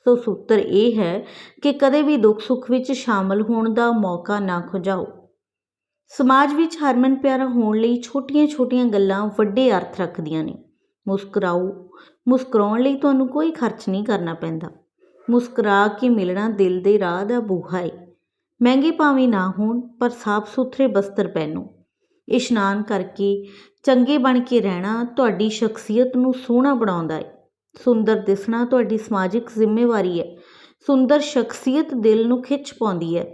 ਸੋ ਸੂਤਰ ਇਹ ਹੈ ਕਿ ਕਦੇ ਵੀ ਦੁੱਖ ਸੁੱਖ ਵਿੱਚ ਸ਼ਾਮਲ ਹੋਣ ਦਾ ਮੌਕਾ ਨਾ ਖੁੰਝਾਓ। ਸਮਾਜ ਵਿੱਚ ਹਰਮਨ ਪਿਆਰਾ ਹੋਣ ਲਈ ਛੋਟੀਆਂ-ਛੋਟੀਆਂ ਗੱਲਾਂ ਵੱਡੇ ਅਰਥ ਰੱਖਦੀਆਂ ਨੇ। ਮੁਸਕਰਾਓ, ਮੁਸਕਰਾਉਣ ਲਈ ਤੁਹਾਨੂੰ ਕੋਈ ਖਰਚ ਨਹੀਂ ਕਰਨਾ ਪੈਂਦਾ। ਮੁਸਕਰਾ ਕੇ ਮਿਲਣਾ ਦਿਲ ਦੇ ਰਾਹ ਦਾ ਬੂਹਾ ਏ। ਮਹਿੰਗੇ ਭਾਵੇਂ ਨਾ ਹੋਣ ਪਰ ਸਾਫ਼ ਸੁਥਰੇ ਬਸਤਰ ਪਹਿਨੋ। ਇਸ਼ਨਾਨ ਕਰਕੇ ਚੰਗੇ ਬਣ ਕੇ ਰਹਿਣਾ ਤੁਹਾਡੀ ਸ਼ਖਸੀਅਤ ਨੂੰ ਸੋਹਣਾ ਬਣਾਉਂਦਾ ਏ। ਸੁੰਦਰ ਦਿਸਣਾ ਤੁਹਾਡੀ ਸਮਾਜਿਕ ਜ਼ਿੰਮੇਵਾਰੀ ਹੈ। ਸੁੰਦਰ ਸ਼ਖਸੀਅਤ ਦਿਲ ਨੂੰ ਖਿੱਚ ਪਾਉਂਦੀ ਹੈ।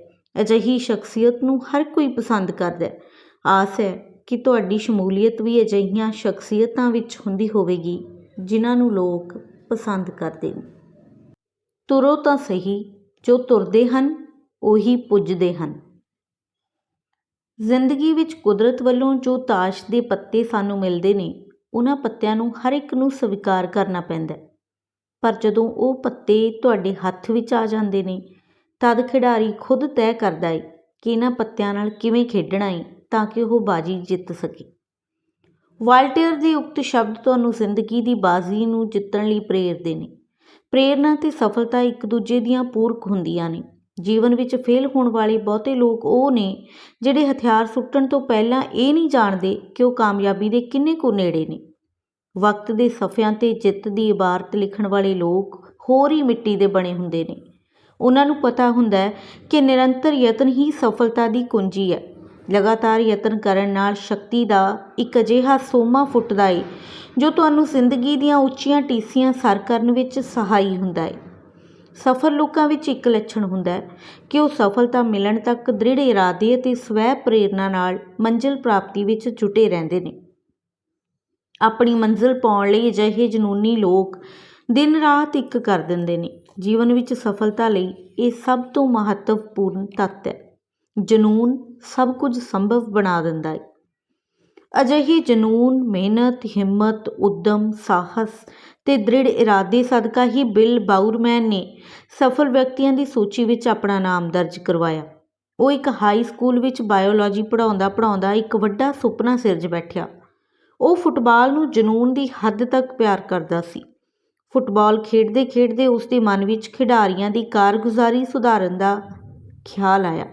ਅਜਿਹੀ ਸ਼ਖਸੀਅਤ ਨੂੰ ਹਰ ਕੋਈ ਪਸੰਦ ਕਰਦਾ ਹੈ। ਆਸ ਹੈ ਕਿ ਤੁਹਾਡੀ ਸ਼ਮੂਲੀਅਤ ਵੀ ਅਜਿਹੀਆਂ ਸ਼ਖਸੀਅਤਾਂ ਵਿੱਚ ਹੁੰਦੀ ਹੋਵੇਗੀ ਜਿਨ੍ਹਾਂ ਨੂੰ ਲੋਕ ਪਸੰਦ ਕਰਦੇ ਨੇ। ਤੁਰੋ ਤਾਂ ਸਹੀ, ਜੋ ਤੁਰਦੇ ਹਨ ਉਹੀ ਪੁੱਜਦੇ ਹਨ। ਜ਼ਿੰਦਗੀ ਵਿੱਚ ਕੁਦਰਤ ਵੱਲੋਂ ਜੋ ਤਾਸ਼ ਦੇ ਪੱਤੇ ਸਾਨੂੰ ਮਿਲਦੇ ਨੇ ਉਹਨਾਂ ਪੱਤਿਆਂ ਨੂੰ ਹਰ ਇੱਕ ਨੂੰ ਸਵੀਕਾਰ ਕਰਨਾ ਪੈਂਦਾ, ਪਰ ਜਦੋਂ ਉਹ ਪੱਤੇ ਤੁਹਾਡੇ ਹੱਥ ਵਿੱਚ ਆ ਜਾਂਦੇ ਨੇ ਤਦ ਖਿਡਾਰੀ ਖੁਦ ਤੈਅ ਕਰਦਾ ਏ ਕਿ ਇਹਨਾਂ ਪੱਤਿਆਂ ਨਾਲ ਕਿਵੇਂ ਖੇਡਣਾ ਏ ਤਾਂ ਕਿ ਉਹ ਬਾਜੀ ਜਿੱਤ ਸਕੇ। ਵਾਲਟੇਅਰ ਦੇ ਉਕਤ ਸ਼ਬਦ ਤੁਹਾਨੂੰ ਜ਼ਿੰਦਗੀ ਦੀ ਬਾਜ਼ੀ ਨੂੰ ਜਿੱਤਣ ਲਈ ਪ੍ਰੇਰਦੇ ਨੇ। ਪ੍ਰੇਰਨਾ ਤੇ ਸਫਲਤਾ ਇੱਕ ਦੂਜੇ ਦੀਆਂ ਪੂਰਕ ਹੁੰਦੀਆਂ ਨੇ। ਜੀਵਨ ਵਿੱਚ ਫੇਲ ਹੋਣ ਵਾਲੇ ਬਹੁਤੇ ਲੋਕ ਉਹ ਨੇ ਜਿਹੜੇ ਹਥਿਆਰ ਸੁੱਟਣ ਤੋਂ ਪਹਿਲਾਂ ਇਹ ਨਹੀਂ ਜਾਣਦੇ ਕਿ ਉਹ ਕਾਮਯਾਬੀ ਦੇ ਕਿੰਨੇ ਕੁ ਨੇੜੇ ਨੇ। ਵਕਤ ਦੇ ਸਫ਼ਿਆਂ 'ਤੇ ਜਿੱਤ ਦੀ ਇਬਾਰਤ ਲਿਖਣ ਵਾਲੇ ਲੋਕ ਹੋਰ ਹੀ ਮਿੱਟੀ ਦੇ ਬਣੇ ਹੁੰਦੇ ਨੇ। ਉਹਨਾਂ ਨੂੰ ਪਤਾ ਹੁੰਦਾ ਹੈ ਕਿ ਨਿਰੰਤਰ ਯਤਨ ਹੀ ਸਫਲਤਾ ਦੀ ਕੁੰਜੀ ਹੈ। ਲਗਾਤਾਰ ਯਤਨ ਕਰਨ ਨਾਲ ਸ਼ਕਤੀ ਦਾ ਇੱਕ ਅਜਿਹਾ ਸੋਮਾ ਫੁੱਟਦਾ ਏ ਜੋ ਤੁਹਾਨੂੰ ਜ਼ਿੰਦਗੀ ਦੀਆਂ ਉੱਚੀਆਂ ਟੀਸੀਆਂ ਸਰ ਕਰਨ ਵਿੱਚ ਸਹਾਈ ਹੁੰਦਾ ਏ। ਸਫਲ ਲੋਕਾਂ ਵਿੱਚ ਇੱਕ ਲੱਛਣ ਹੁੰਦਾ ਹੈ ਕਿ ਉਹ ਸਫਲਤਾ ਮਿਲਣ ਤੱਕ ਦ੍ਰਿੜ ਇਰਾਦੇ ਅਤੇ ਸਵੈ ਪ੍ਰੇਰਨਾ ਨਾਲ ਮੰਜ਼ਿਲ ਪ੍ਰਾਪਤੀ ਵਿੱਚ ਜੁਟੇ ਰਹਿੰਦੇ ਨੇ। ਆਪਣੀ ਮੰਜ਼ਿਲ ਪਾਉਣ ਲਈ ਅਜਿਹੇ ਜਨੂੰਨੀ ਲੋਕ ਦਿਨ ਰਾਤ ਇੱਕ ਕਰ ਦਿੰਦੇ ਨੇ। ਜੀਵਨ ਵਿੱਚ ਸਫਲਤਾ ਲਈ ਇਹ ਸਭ ਤੋਂ ਮਹੱਤਵਪੂਰਨ ਤੱਤ ਹੈ। ਜਨੂੰਨ ਸਭ ਕੁਝ ਸੰਭਵ ਬਣਾ ਦਿੰਦਾ ਹੈ। ਅਜਿਹੇ ਜਨੂੰਨ, ਮਿਹਨਤ, ਹਿੰਮਤ, ਉੱਦਮ, ਸਾਹਸ ਤੇ ਦ੍ਰਿੜ ਇਰਾਦੇ ਸਦਕਾ ਹੀ ਬਿਲ ਬਾਊਰਮੈਨ ਨੇ ਸਫਲ ਵਿਅਕਤੀਆਂ ਦੀ ਸੂਚੀ ਵਿੱਚ ਆਪਣਾ ਨਾਮ ਦਰਜ ਕਰਵਾਇਆ। ਉਹ ਇੱਕ ਹਾਈ ਸਕੂਲ ਵਿੱਚ ਬਾਇਓਲੋਜੀ ਪੜ੍ਹਾਉਂਦਾ ਇੱਕ ਵੱਡਾ ਸੁਪਨਾ ਸਿਰਜ ਬੈਠਿਆ। ਉਹ ਫੁੱਟਬਾਲ ਨੂੰ ਜਨੂੰਨ ਦੀ ਹੱਦ ਤੱਕ ਪਿਆਰ ਕਰਦਾ ਸੀ। ਫੁੱਟਬਾਲ ਖੇਡਦੇ ਖੇਡਦੇ ਉਸ ਦੇ ਮਨ ਵਿੱਚ ਖਿਡਾਰੀਆਂ ਦੀ ਕਾਰਗੁਜ਼ਾਰੀ ਸੁਧਾਰਨ ਦਾ ਖਿਆਲ ਆਇਆ।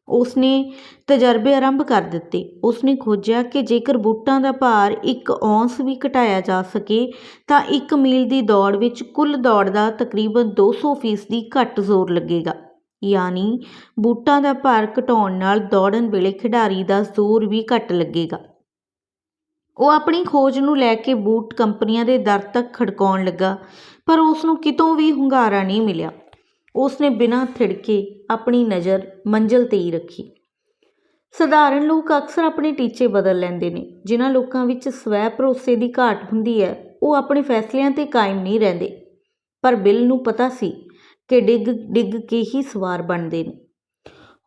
ਉਸ ਨੇ ਤਜਰਬੇ ਆਰੰਭ ਕਰ ਦਿੱਤੇ। ਉਸ ਨੇ ਖੋਜਿਆ ਕਿ ਜੇਕਰ ਬੂਟਾਂ ਦਾ ਭਾਰ 1 ਔਂਸ ਵੀ ਘਟਾਇਆ ਜਾ ਸਕੇ ਤਾਂ 1 ਮੀਲ ਦੀ ਦੌੜ ਵਿੱਚ ਕੁੱਲ ਦੌੜ ਦਾ ਤਕਰੀਬਨ 200% ਘੱਟ ਜ਼ੋਰ ਲੱਗੇਗਾ। ਯਾਨੀ ਬੂਟਾਂ ਦਾ ਭਾਰ ਘਟਾਉਣ ਨਾਲ ਦੌੜਨ ਵੇਲੇ ਖਿਡਾਰੀ ਦਾ ਜ਼ੋਰ ਵੀ ਘੱਟ ਲੱਗੇਗਾ। ਉਹ ਆਪਣੀ ਖੋਜ ਨੂੰ ਲੈ ਕੇ ਬੂਟ ਕੰਪਨੀਆਂ ਦੇ ਦਰ ਤੱਕ ਖੜਕਾਉਣ ਲੱਗਾ, ਪਰ ਉਸ ਨੂੰ ਕਿਤੋਂ ਵੀ ਹੁੰਗਾਰਾ ਨਹੀਂ ਮਿਲਿਆ। ਉਸ ਨੇ ਬਿਨਾਂ ਥਿੜਕੇ ਆਪਣੀ ਨਜ਼ਰ ਮੰਜ਼ਿਲ 'ਤੇ ਹੀ ਰੱਖੀ। ਸਧਾਰਨ ਲੋਕ ਅਕਸਰ ਆਪਣੇ ਟੀਚੇ ਬਦਲ ਲੈਂਦੇ ਨੇ। ਜਿਨ੍ਹਾਂ ਲੋਕਾਂ ਵਿੱਚ ਸਵੈ ਭਰੋਸੇ ਦੀ ਘਾਟ ਹੁੰਦੀ ਹੈ ਉਹ ਆਪਣੇ ਫੈਸਲਿਆਂ 'ਤੇ ਕਾਇਮ ਨਹੀਂ ਰਹਿੰਦੇ। ਪਰ ਬਿਲ ਨੂੰ ਪਤਾ ਸੀ ਕਿ ਡਿੱਗ ਡਿੱਗ ਕੇ ਹੀ ਸਵਾਰ ਬਣਦੇ ਨੇ।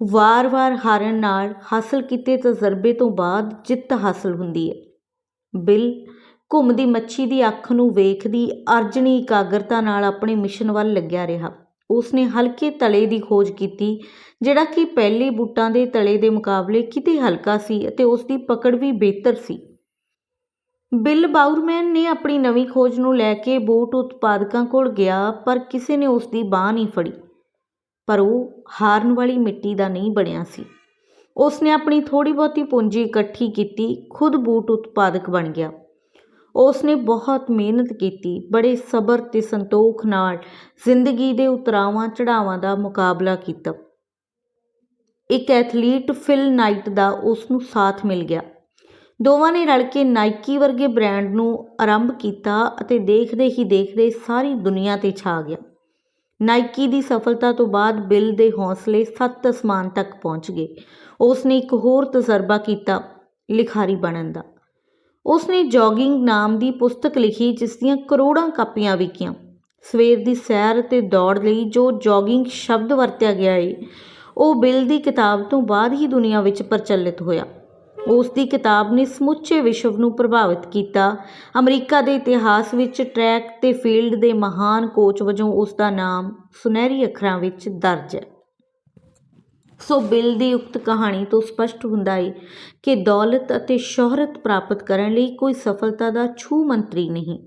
ਵਾਰ-ਵਾਰ ਹਾਰਨ ਨਾਲ ਹਾਸਲ ਕੀਤੇ ਤਜਰਬੇ ਤੋਂ ਬਾਅਦ ਜਿੱਤ ਹਾਸਲ ਹੁੰਦੀ ਹੈ। ਬਿਲ ਘੁੰਮਦੀ ਮੱਛੀ ਦੀ ਅੱਖ ਨੂੰ ਵੇਖਦੀ ਅਰਜਣੀ ਇਕਾਗਰਤਾ ਨਾਲ ਆਪਣੇ ਮਿਸ਼ਨ ਵੱਲ ਲੱਗਿਆ ਰਿਹਾ। ਉਸ ਨੇ ਹਲਕੇ ਤਲੇ ਦੀ ਖੋਜ ਕੀਤੀ ਜਿਹੜਾ ਕਿ ਪਹਿਲੇ ਬੂਟਾਂ ਦੇ ਤਲੇ ਦੇ ਮੁਕਾਬਲੇ ਕਿਤੇ ਹਲਕਾ ਸੀ ਅਤੇ ਉਸ ਦੀ ਪਕੜ ਵੀ ਬਿਹਤਰ ਸੀ। ਬਿਲ ਬਾਊਰਮੈਨ ਨੇ ਆਪਣੀ ਨਵੀਂ ਖੋਜ ਨੂੰ ਲੈ ਕੇ ਬੂਟ ਉਤਪਾਦਕਾਂ ਕੋਲ ਗਿਆ, ਪਰ ਕਿਸੇ ਨੇ ਉਸ ਦੀ ਬਾਂਹ ਨਹੀਂ ਫੜੀ। ਪਰ ਉਹ ਹਾਰਨ ਵਾਲੀ ਮਿੱਟੀ ਦਾ ਨਹੀਂ ਬਣਿਆ ਸੀ। ਉਸ ਨੇ ਆਪਣੀ ਥੋੜ੍ਹੀ ਬਹੁਤੀ ਪੂੰਜੀ ਇਕੱਠੀ ਕੀਤੀ, ਖੁਦ ਬੂਟ ਉਤਪਾਦਕ ਬਣ ਗਿਆ। ਉਸ ਨੇ ਬਹੁਤ ਮਿਹਨਤ ਕੀਤੀ, ਬੜੇ ਸਬਰ ਤੇ ਸੰਤੋਖ ਨਾਲ ਜ਼ਿੰਦਗੀ ਦੇ ਉਤਰਾਵਾਂ ਚੜ੍ਹਾਵਾਂ ਦਾ ਮੁਕਾਬਲਾ ਕੀਤਾ। ਇੱਕ ਐਥਲੀਟ ਫਿਲ ਨਾਈਟ ਦਾ ਉਸ ਨੂੰ ਸਾਥ ਮਿਲ ਗਿਆ। ਦੋਵਾਂ ਨੇ ਰਲ ਕੇ ਨਾਈਕੀ ਵਰਗੇ ਬ੍ਰਾਂਡ ਨੂੰ ਆਰੰਭ ਕੀਤਾ ਅਤੇ ਦੇਖਦੇ ਹੀ ਦੇਖਦੇ ਸਾਰੀ ਦੁਨੀਆ 'ਤੇ ਛਾ ਗਿਆ। ਨਾਈਕੀ ਦੀ ਸਫਲਤਾ ਤੋਂ ਬਾਅਦ ਬਿਲ ਦੇ ਹੌਸਲੇ 7 ਅਸਮਾਨ ਤੱਕ ਪਹੁੰਚ ਗਏ। ਉਸ ਨੇ ਇੱਕ ਹੋਰ ਤਜਰਬਾ ਕੀਤਾ, ਲਿਖਾਰੀ ਬਣਨ ਦਾ। ਉਸ ਨੇ ਜੌਗਿੰਗ ਨਾਮ ਦੀ ਪੁਸਤਕ ਲਿਖੀ ਜਿਸ ਦੀਆਂ ਕਰੋੜਾਂ ਕਾਪੀਆਂ ਵਿਕੀਆਂ। ਸਵੇਰ ਦੀ ਸੈਰ ਅਤੇ ਦੌੜ ਲਈ ਜੋ ਜੌਗਿੰਗ ਸ਼ਬਦ ਵਰਤਿਆ ਗਿਆ ਏ ਉਹ ਬਿਲ ਦੀ ਕਿਤਾਬ ਤੋਂ ਬਾਅਦ ਹੀ ਦੁਨੀਆ ਵਿੱਚ ਪ੍ਰਚਲਿਤ ਹੋਇਆ। ਉਸ ਦੀ ਕਿਤਾਬ ਨੇ ਸਮੁੱਚੇ ਵਿਸ਼ਵ ਨੂੰ ਪ੍ਰਭਾਵਿਤ ਕੀਤਾ। ਅਮਰੀਕਾ ਦੇ ਇਤਿਹਾਸ ਵਿੱਚ ਟਰੈਕ ਤੇ ਫੀਲਡ ਦੇ ਮਹਾਨ ਕੋਚ ਵਜੋਂ ਉਸ ਦਾ ਨਾਮ ਸੁਨਹਿਰੀ ਅੱਖਰਾਂ ਵਿੱਚ ਦਰਜ ਹੈ। ਸੋ ਬਿਲ ਦੀ ਉਕਤ ਕਹਾਣੀ ਤੋਂ ਸਪਸ਼ਟ ਹੁੰਦਾ ਹੈ ਕਿ ਦੌਲਤ ਅਤੇ ਸ਼ੋਹਰਤ ਪ੍ਰਾਪਤ ਕਰਨ ਲਈ ਕੋਈ ਸਫਲਤਾ ਦਾ ਛੂ ਮੰਤਰੀ ਨਹੀਂ,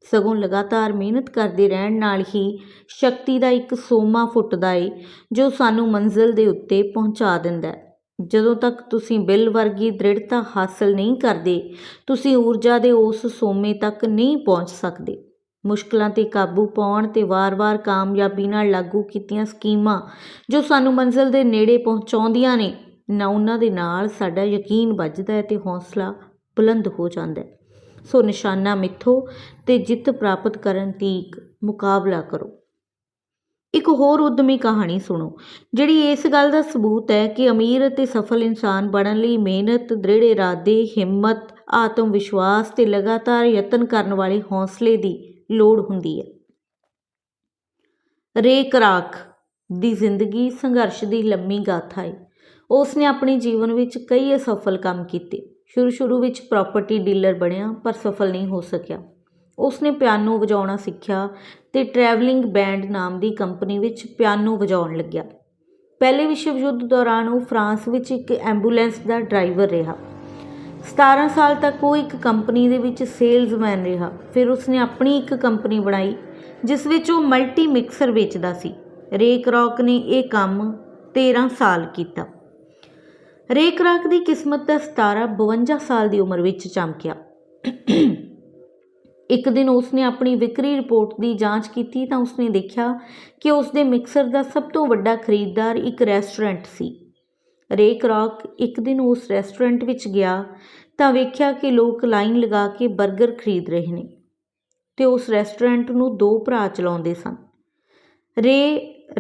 ਸਗੋਂ ਲਗਾਤਾਰ ਮਿਹਨਤ ਕਰਦੇ ਰਹਿਣ ਨਾਲ ਹੀ ਸ਼ਕਤੀ ਦਾ ਇੱਕ ਸੋਮਾ ਫੁੱਟਦਾ ਏ ਜੋ ਸਾਨੂੰ ਮੰਜ਼ਿਲ ਦੇ ਉੱਤੇ ਪਹੁੰਚਾ ਦਿੰਦਾ ਹੈ। ਜਦੋਂ ਤੱਕ ਤੁਸੀਂ ਬਿਲ ਵਰਗੀ ਦ੍ਰਿੜਤਾ ਹਾਸਲ ਨਹੀਂ ਕਰਦੇ, ਤੁਸੀਂ ਊਰਜਾ ਦੇ ਉਸ ਸੋਮੇ ਤੱਕ ਨਹੀਂ ਪਹੁੰਚ ਸਕਦੇ। ਮੁਸ਼ਕਲਾਂ 'ਤੇ ਕਾਬੂ ਪਾਉਣ ਅਤੇ ਵਾਰ-ਵਾਰ ਕਾਮਯਾਬੀ ਨਾਲ ਲਾਗੂ ਕੀਤੀਆਂ ਸਕੀਮਾਂ ਜੋ ਸਾਨੂੰ ਮੰਜ਼ਿਲ ਦੇ ਨੇੜੇ ਪਹੁੰਚਾਉਂਦੀਆਂ ਨੇ, ਨਾ ਉਹਨਾਂ ਦੇ ਨਾਲ ਸਾਡਾ ਯਕੀਨ ਵੱਜਦਾ ਹੈ ਅਤੇ ਹੌਸਲਾ ਬੁਲੰਦ ਹੋ ਜਾਂਦਾ ਹੈ। ਸੋ ਨਿਸ਼ਾਨਾ ਮਿੱਥੋ ਅਤੇ ਜਿੱਤ ਪ੍ਰਾਪਤ ਕਰਨ ਤੀਕ ਮੁਕਾਬਲਾ ਕਰੋ। ਇੱਕ ਹੋਰ ਉੱਦਮੀ ਕਹਾਣੀ ਸੁਣੋ ਜਿਹੜੀ ਇਸ ਗੱਲ ਦਾ ਸਬੂਤ ਹੈ ਕਿ ਅਮੀਰ ਅਤੇ ਸਫਲ ਇਨਸਾਨ ਬਣਨ ਲਈ ਮਿਹਨਤ, ਦ੍ਰਿੜ ਇਰਾਦੇ, ਹਿੰਮਤ, ਆਤਮ ਵਿਸ਼ਵਾਸ ਅਤੇ ਲਗਾਤਾਰ ਯਤਨ ਕਰਨ ਵਾਲੇ ਹੌਸਲੇ ਦੀ ਲੋੜ ਹੁੰਦੀ ਹੈ। ਰੇ ਕਰਾਕ ਦੀ ਜ਼ਿੰਦਗੀ ਸੰਘਰਸ਼ ਦੀ ਲੰਮੀ ਗਾਥਾ ਹੈ। ਉਸ ਨੇ ਆਪਣੇ ਜੀਵਨ ਵਿੱਚ ਕਈ ਅਸਫਲ ਕੰਮ ਕੀਤੇ। ਸ਼ੁਰੂ ਵਿੱਚ ਪ੍ਰਾਪਰਟੀ ਡੀਲਰ ਬਣਿਆ ਪਰ ਸਫਲ ਨਹੀਂ ਹੋ ਸਕਿਆ। ਉਸ ਨੇ ਪਿਆਨੋ ਵਜਾਉਣਾ ਸਿੱਖਿਆ ਅਤੇ ਟਰੈਵਲਿੰਗ ਬੈਂਡ ਨਾਮ ਦੀ ਕੰਪਨੀ ਵਿੱਚ ਪਿਆਨੋ ਵਜਾਉਣ ਲੱਗਿਆ। ਪਹਿਲੇ ਵਿਸ਼ਵ ਯੁੱਧ ਦੌਰਾਨ ਉਹ ਫਰਾਂਸ ਵਿੱਚ ਇੱਕ ਐਂਬੂਲੈਂਸ ਦਾ ਡਰਾਈਵਰ ਰਿਹਾ। 17 ਸਾਲ ਤੱਕ ਉਹ ਇੱਕ ਕੰਪਨੀ ਦੇ ਵਿੱਚ ਸੇਲਜ਼ਮੈਨ ਰਿਹਾ। ਫਿਰ ਉਸਨੇ ਆਪਣੀ ਇੱਕ ਕੰਪਨੀ ਬਣਾਈ ਜਿਸ ਵਿੱਚ ਉਹ ਮਲਟੀ ਮਿਕਸਰ ਵੇਚਦਾ ਸੀ। ਰੇ ਕਰਾਕ ਨੇ ਇਹ ਕੰਮ 13 ਸਾਲ ਕੀਤਾ। ਰੇ ਕਰਾਕ ਦੀ ਕਿਸਮਤ ਦਾ ਸਿਤਾਰਾ 52 ਸਾਲ ਦੀ ਉਮਰ ਵਿੱਚ ਚਮਕਿਆ। ਇੱਕ ਦਿਨ ਉਸਨੇ ਆਪਣੀ ਵਿਕਰੀ ਰਿਪੋਰਟ ਦੀ ਜਾਂਚ ਕੀਤੀ ਤਾਂ ਉਸਨੇ ਦੇਖਿਆ ਕਿ ਉਸਦੇ ਮਿਕਸਰ ਦਾ ਸਭ ਤੋਂ ਵੱਡਾ ਖਰੀਦਦਾਰ ਇੱਕ ਰੈਸਟੋਰੈਂਟ ਸੀ। ਰੇ ਕਰਾਕ ਇੱਕ ਦਿਨ ਉਸ ਰੈਸਟੋਰੈਂਟ ਵਿੱਚ ਗਿਆ ਤਾਂ ਵੇਖਿਆ ਕਿ ਲੋਕ ਲਾਈਨ ਲਗਾ ਕੇ ਬਰਗਰ ਖਰੀਦ ਰਹੇ ਨੇ ਅਤੇ ਉਸ ਰੈਸਟੋਰੈਂਟ ਨੂੰ 2 ਭਰਾ ਚਲਾਉਂਦੇ ਸਨ। ਰੇ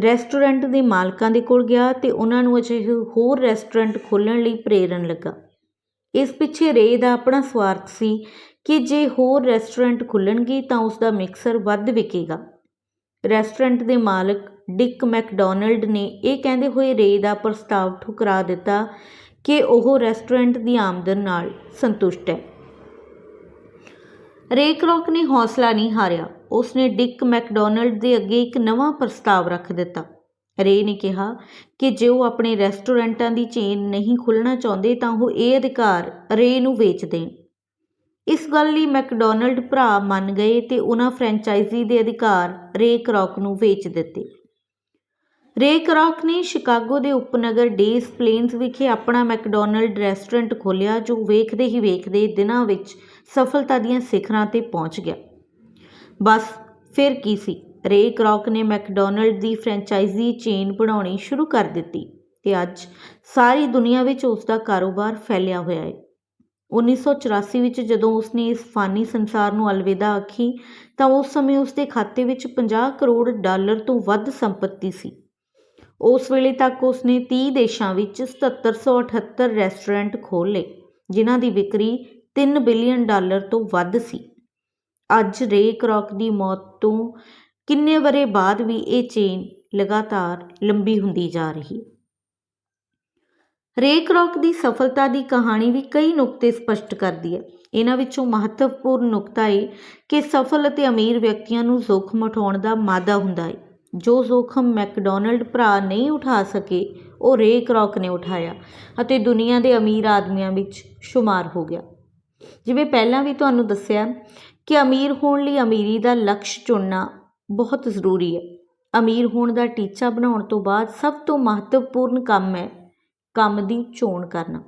ਰੈਸਟੋਰੈਂਟ ਦੇ ਮਾਲਕਾਂ ਦੇ ਕੋਲ ਗਿਆ ਅਤੇ ਉਹਨਾਂ ਨੂੰ ਅਜਿਹੇ ਹੋਰ ਰੈਸਟੋਰੈਂਟ ਖੋਲ੍ਹਣ ਲਈ ਪ੍ਰੇਰਨ ਲੱਗਾ। ਇਸ ਪਿੱਛੇ ਰੇ ਦਾ ਆਪਣਾ ਸਵਾਰਥ ਸੀ ਕਿ ਜੇ ਹੋਰ ਰੈਸਟੋਰੈਂਟ ਖੁੱਲ੍ਹਣਗੇ ਤਾਂ ਉਸ ਦਾ ਮਿਕਸਰ ਵੱਧ ਵਿਕੇਗਾ। ਰੈਸਟੋਰੈਂਟ ਦੇ ਮਾਲਕ ਡਿਕ ਮੈਕਡੋਨਲਡ ਨੇ ਇਹ ਕਹਿੰਦੇ ਹੋਏ ਰੇ ਦਾ ਪ੍ਰਸਤਾਵ ਠੁਕਰਾ ਦਿੱਤਾ ਕਿ ਉਹ ਰੈਸਟੋਰੈਂਟ ਦੀ ਆਮਦਨ ਨਾਲ ਸੰਤੁਸ਼ਟ ਹੈ। ਰੇ ਕਰਾਕ ਨੇ ਹੌਸਲਾ ਨਹੀਂ ਹਾਰਿਆ। ਉਸਨੇ ਡਿਕ ਮੈਕਡੋਨਲਡ ਦੇ ਅੱਗੇ ਇੱਕ ਨਵਾਂ ਪ੍ਰਸਤਾਵ ਰੱਖ ਦਿੱਤਾ। ਰੇ ਨੇ ਕਿਹਾ ਕਿ ਜੇ ਉਹ ਆਪਣੇ ਰੈਸਟੋਰੈਂਟਾਂ ਦੀ ਚੇਨ ਨਹੀਂ ਖੋਲ੍ਹਣਾ ਚਾਹੁੰਦੇ ਤਾਂ ਉਹ ਇਹ ਅਧਿਕਾਰ ਰੇ ਨੂੰ ਵੇਚ ਦੇਣ। ਇਸ ਗੱਲ ਲਈ ਮੈਕਡੋਨਲਡ ਭਰਾ ਮੰਨ ਗਏ ਅਤੇ ਉਹਨਾਂ ਫਰੈਂਚਾਈਜ਼ੀ ਦੇ ਅਧਿਕਾਰ ਰੇ ਕਰਾਕ ਨੂੰ ਵੇਚ ਦਿੱਤੇ। ਰੇ ਕਰਾਕ ਨੇ ਸ਼ਿਕਾਗੋ ਦੇ ਉਪਨਗਰ ਡੇਸ ਪਲੇਨਸ ਵਿਖੇ ਆਪਣਾ ਮੈਕਡੋਨਲਡ ਰੈਸਟੋਰੈਂਟ ਖੋਲ੍ਹਿਆ ਜੋ ਵੇਖਦੇ ਹੀ ਵੇਖਦੇ ਦਿਨਾਂ ਵਿੱਚ ਸਫਲਤਾ ਦੀਆਂ ਸਿਖਰਾਂ 'ਤੇ ਪਹੁੰਚ ਗਿਆ। ਬਸ ਫਿਰ ਕੀ ਸੀ, ਰੇ ਕਰਾਕ ਨੇ ਮੈਕਡੋਨਲਡ ਦੀ ਫਰੈਂਚਾਈਜ਼ੀ ਚੇਨ ਬਣਾਉਣੀ ਸ਼ੁਰੂ ਕਰ ਦਿੱਤੀ ਅਤੇ ਅੱਜ ਸਾਰੀ ਦੁਨੀਆ ਵਿੱਚ ਉਸ ਦਾ ਕਾਰੋਬਾਰ ਫੈਲਿਆ ਹੋਇਆ ਹੈ। 1984 ਵਿੱਚ ਜਦੋਂ ਉਸਨੇ ਇਸ ਫਾਨੀ ਸੰਸਾਰ ਨੂੰ ਅਲਵਿਦਾ ਆਖੀ ਤਾਂ ਉਸ ਸਮੇਂ ਉਸਦੇ ਖਾਤੇ ਵਿੱਚ $50 ਕਰੋੜ ਤੋਂ ਵੱਧ ਸੰਪਤੀ ਸੀ। ਉਸ ਵੇਲੇ ਤੱਕ ਉਸਨੇ 30 ਦੇਸ਼ਾਂ ਵਿੱਚ 7778 ਰੈਸਟੋਰੈਂਟ ਖੋਲ੍ਹ ਲਏ ਜਿਨ੍ਹਾਂ ਦੀ ਵਿਕਰੀ $3 ਬਿਲੀਅਨ ਤੋਂ ਵੱਧ ਸੀ। ਅੱਜ ਰੇ ਕਰਾਕ ਦੀ ਮੌਤ ਤੋਂ ਕਿੰਨੇ ਵਰ੍ਹੇ ਬਾਅਦ ਵੀ ਇਹ ਚੇਨ ਲਗਾਤਾਰ ਲੰਬੀ ਹੁੰਦੀ ਜਾ ਰਹੀ। ਰੇ ਕਰਾਕ ਦੀ ਸਫਲਤਾ ਦੀ ਕਹਾਣੀ ਵੀ ਕਈ ਨੁਕਤੇ ਸਪਸ਼ਟ ਕਰਦੀ ਹੈ। ਇਹਨਾਂ ਵਿੱਚੋਂ ਮਹੱਤਵਪੂਰਨ ਨੁਕਤਾ ਹੈ ਕਿ ਸਫਲ ਅਤੇ ਅਮੀਰ ਵਿਅਕਤੀਆਂ ਨੂੰ ਜ਼ੋਖਮ ਉਠਾਉਣ ਦਾ ਮਾਦਾ ਹੁੰਦਾ ਹੈ। ਜੋ ਜ਼ੋਖਮ ਮੈਕਡੋਨਲਡ ਭਰਾ ਨਹੀਂ ਉਠਾ ਸਕੇ ਉਹ ਰੇ ਕਰਾਕ ਨੇ ਉਠਾਇਆ ਅਤੇ ਦੁਨੀਆ ਦੇ ਅਮੀਰ ਆਦਮੀਆਂ ਵਿੱਚ ਸ਼ੁਮਾਰ ਹੋ ਗਿਆ। ਜਿਵੇਂ ਪਹਿਲਾਂ ਵੀ ਤੁਹਾਨੂੰ ਦੱਸਿਆ ਕਿ ਅਮੀਰ ਹੋਣ ਲਈ ਅਮੀਰੀ ਦਾ ਲਕਸ਼ ਚੁਣਨਾ ਬਹੁਤ ਜ਼ਰੂਰੀ ਹੈ। ਅਮੀਰ ਹੋਣ ਦਾ ਟੀਚਾ ਬਣਾਉਣ ਤੋਂ ਬਾਅਦ ਸਭ ਤੋਂ ਮਹੱਤਵਪੂਰਨ ਕੰਮ ਹੈ ਕੰਮ ਦੀ ਚੋਣ ਕਰਨਾ।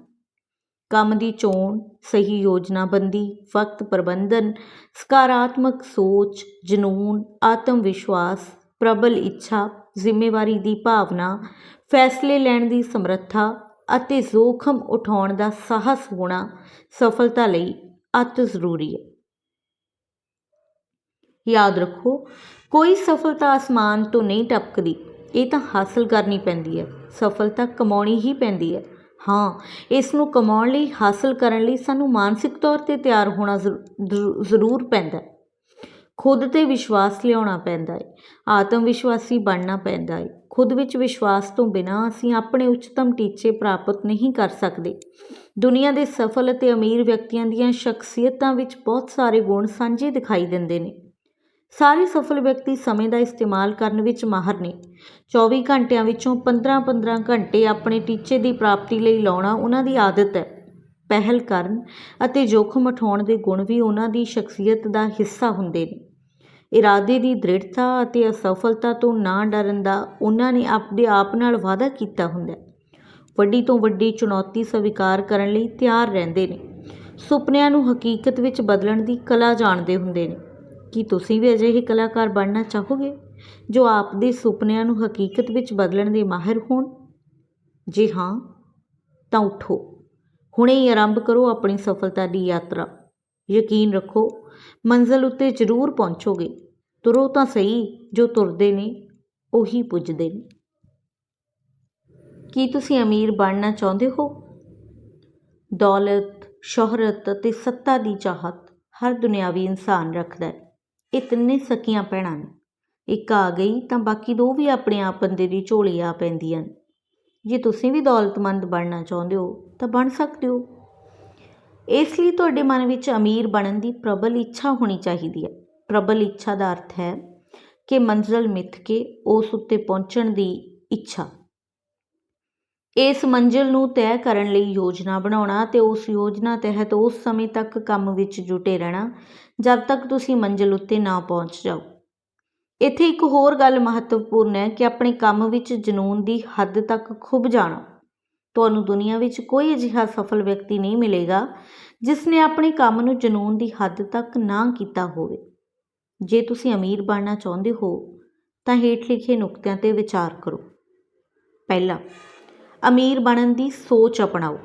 ਕੰਮ ਦੀ ਚੋਣ, ਸਹੀ ਯੋਜਨਾਬੰਦੀ, ਵਕਤ ਪ੍ਰਬੰਧਨ, ਸਕਾਰਾਤਮਕ ਸੋਚ, ਜਨੂੰਨ, ਆਤਮ ਵਿਸ਼ਵਾਸ, ਪ੍ਰਬਲ ਇੱਛਾ, ਜ਼ਿੰਮੇਵਾਰੀ ਦੀ ਭਾਵਨਾ, ਫੈਸਲੇ ਲੈਣ ਦੀ ਸਮਰੱਥਾ ਅਤੇ ਜ਼ੋਖਮ ਉਠਾਉਣ ਦਾ ਸਾਹਸ ਹੋਣਾ ਸਫਲਤਾ ਲਈ ਅਤਿ ਜ਼ਰੂਰੀ ਹੈ। ਯਾਦ ਰੱਖੋ, ਕੋਈ ਸਫਲਤਾ ਅਸਮਾਨ ਤੋਂ ਨਹੀਂ ਟਪਕਦੀ, ਇਹ ਤਾਂ ਹਾਸਲ ਕਰਨੀ ਪੈਂਦੀ ਹੈ। ਸਫਲਤਾ ਕਮਾਉਣੀ ਹੀ ਪੈਂਦੀ ਹੈ। ਹਾਂ, ਇਸ ਨੂੰ ਕਮਾਉਣ ਲਈ, ਹਾਸਲ ਕਰਨ ਲਈ ਸਾਨੂੰ ਮਾਨਸਿਕ ਤੌਰ 'ਤੇ ਤਿਆਰ ਹੋਣਾ ਜ਼ਰੂਰ ਪੈਂਦਾ ਹੈ। ਖੁਦ 'ਤੇ ਵਿਸ਼ਵਾਸ ਲਿਆਉਣਾ ਪੈਂਦਾ ਹੈ, ਆਤਮ ਵਿਸ਼ਵਾਸੀ ਬਣਨਾ ਪੈਂਦਾ ਹੈ। ਖੁਦ ਵਿੱਚ ਵਿਸ਼ਵਾਸ ਤੋਂ ਬਿਨਾਂ ਅਸੀਂ ਆਪਣੇ ਉੱਚਤਮ ਟੀਚੇ ਪ੍ਰਾਪਤ ਨਹੀਂ ਕਰ ਸਕਦੇ। ਦੁਨੀਆ ਦੇ ਸਫਲ ਅਤੇ ਅਮੀਰ ਵਿਅਕਤੀਆਂ ਦੀਆਂ ਸ਼ਖਸੀਅਤਾਂ ਵਿੱਚ ਬਹੁਤ ਸਾਰੇ ਗੁਣ ਸਾਂਝੇ ਦਿਖਾਈ ਦਿੰਦੇ ਨੇ। ਸਾਰੇ ਸਫਲ ਵਿਅਕਤੀ ਸਮੇਂ ਦਾ ਇਸਤੇਮਾਲ ਕਰਨ ਵਿੱਚ ਮਾਹਰ ਨੇ। 24 ਘੰਟਿਆਂ ਵਿੱਚੋਂ 15-15 ਘੰਟੇ ਆਪਣੇ ਟੀਚੇ ਦੀ ਪ੍ਰਾਪਤੀ ਲਈ ਲਾਉਣਾ ਉਹਨਾਂ ਦੀ ਆਦਤ ਹੈ। ਪਹਿਲ ਕਰਨ ਅਤੇ ਜੋਖਮ ਉਠਾਉਣ ਦੇ ਗੁਣ ਵੀ ਉਹਨਾਂ ਦੀ ਸ਼ਖਸੀਅਤ ਦਾ ਹਿੱਸਾ ਹੁੰਦੇ ਨੇ। ਇਰਾਦੇ ਦੀ ਦ੍ਰਿੜਤਾ ਅਤੇ ਅਸਫਲਤਾ ਤੋਂ ਨਾ ਡਰਨ ਦਾ ਉਹਨਾਂ ਨੇ ਆਪਣੇ ਆਪ ਨਾਲ ਵਾਅਦਾ ਕੀਤਾ ਹੁੰਦਾ। ਵੱਡੀ ਤੋਂ ਵੱਡੀ ਚੁਣੌਤੀ ਸਵੀਕਾਰ ਕਰਨ ਲਈ ਤਿਆਰ ਰਹਿੰਦੇ ਨੇ। ਸੁਪਨਿਆਂ ਨੂੰ ਹਕੀਕਤ ਵਿੱਚ ਬਦਲਣ ਦੀ ਕਲਾ ਜਾਣਦੇ ਹੁੰਦੇ ਨੇ। ਕੀ ਤੁਸੀਂ ਵੀ ਅਜਿਹੇ ਕਲਾਕਾਰ ਬਣਨਾ ਚਾਹੋਗੇ ਜੋ ਆਪ ਦੇ ਸੁਪਨਿਆਂ ਨੂੰ ਹਕੀਕਤ ਵਿੱਚ ਬਦਲਣ ਦੇ ਮਾਹਿਰ ਹੋਣ? ਜੇ ਹਾਂ ਤਾਂ ਉੱਠੋ, ਹੁਣੇ ਹੀ ਆਰੰਭ ਕਰੋ ਆਪਣੀ ਸਫਲਤਾ ਦੀ ਯਾਤਰਾ। ਯਕੀਨ ਰੱਖੋ, ਮੰਜ਼ਿਲ ਉੱਤੇ ਜ਼ਰੂਰ ਪਹੁੰਚੋਗੇ। ਤੁਰੋ ਤਾਂ ਸਹੀ, ਜੋ ਤੁਰਦੇ ਨੇ ਉਹੀ ਪੁੱਜਦੇ ਨੇ। ਕੀ ਤੁਸੀਂ ਅਮੀਰ ਬਣਨਾ ਚਾਹੁੰਦੇ ਹੋ? ਦੌਲਤ, ਸ਼ੋਹਰਤ ਅਤੇ ਸੱਤਾ ਦੀ ਚਾਹਤ ਹਰ ਦੁਨਿਆਵੀ ਇਨਸਾਨ ਰੱਖਦਾ ਹੈ। ਇਹ ਤਿੰਨੇ ਸਕੀਆਂ ਭੈਣਾਂ ਨੇ। ਇੱਕ ਆ ਗਈ ਤਾਂ ਬਾਕੀ ਦੋ ਵੀ ਆਪਣੇ ਆਪ ਬੰਦੇ ਦੀ ਝੋਲੀ ਆ ਪੈਂਦੀਆਂ ਨੇ। ਜੇ ਤੁਸੀਂ ਵੀ ਦੌਲਤਮੰਦ ਬਣਨਾ ਚਾਹੁੰਦੇ ਹੋ ਤਾਂ ਬਣ ਸਕਦੇ ਹੋ। ਇਸ ਲਈ ਤੁਹਾਡੇ ਮਨ ਵਿੱਚ ਅਮੀਰ ਬਣਨ ਦੀ ਪ੍ਰਬਲ ਇੱਛਾ ਹੋਣੀ ਚਾਹੀਦੀ ਹੈ। ਪ੍ਰਬਲ ਇੱਛਾ ਦਾ ਅਰਥ ਹੈ ਕਿ ਮੰਜ਼ਿਲ ਮਿੱਥ ਕੇ ਉਸ ਉੱਤੇ ਪਹੁੰਚਣ ਦੀ ਇੱਛਾ। ਇਸ ਮੰਜ਼ਿਲ ਨੂੰ ਤੈਅ ਕਰਨ ਲਈ ਯੋਜਨਾ ਬਣਾਉਣਾ ਅਤੇ ਉਸ ਯੋਜਨਾ ਤਹਿਤ ਉਸ ਸਮੇਂ ਤੱਕ ਕੰਮ ਵਿੱਚ ਜੁਟੇ ਰਹਿਣਾ ਜਦ ਤੱਕ ਤੁਸੀਂ ਮੰਜ਼ਿਲ ਉੱਤੇ ਨਾ ਪਹੁੰਚ ਜਾਓ। ਇੱਥੇ ਇੱਕ ਹੋਰ ਗੱਲ ਮਹੱਤਵਪੂਰਨ ਹੈ ਕਿ ਆਪਣੇ ਕੰਮ ਵਿੱਚ ਜਨੂੰਨ ਦੀ ਹੱਦ ਤੱਕ ਖੁੱਭ ਜਾਣਾ। ਤੁਹਾਨੂੰ ਦੁਨੀਆ ਵਿੱਚ ਕੋਈ ਅਜਿਹਾ ਸਫਲ ਵਿਅਕਤੀ ਨਹੀਂ ਮਿਲੇਗਾ ਜਿਸ ਨੇ ਆਪਣੇ ਕੰਮ ਨੂੰ ਜਨੂੰਨ ਦੀ ਹੱਦ ਤੱਕ ਨਾ ਕੀਤਾ ਹੋਵੇ। ਜੇ ਤੁਸੀਂ ਅਮੀਰ ਬਣਨਾ ਚਾਹੁੰਦੇ ਹੋ ਤਾਂ ਹੇਠ ਲਿਖੇ ਨੁਕਤਿਆਂ 'ਤੇ ਵਿਚਾਰ ਕਰੋ। ਪਹਿਲਾ, ਅਮੀਰ ਬਣਨ ਦੀ ਸੋਚ ਅਪਣਾਓ।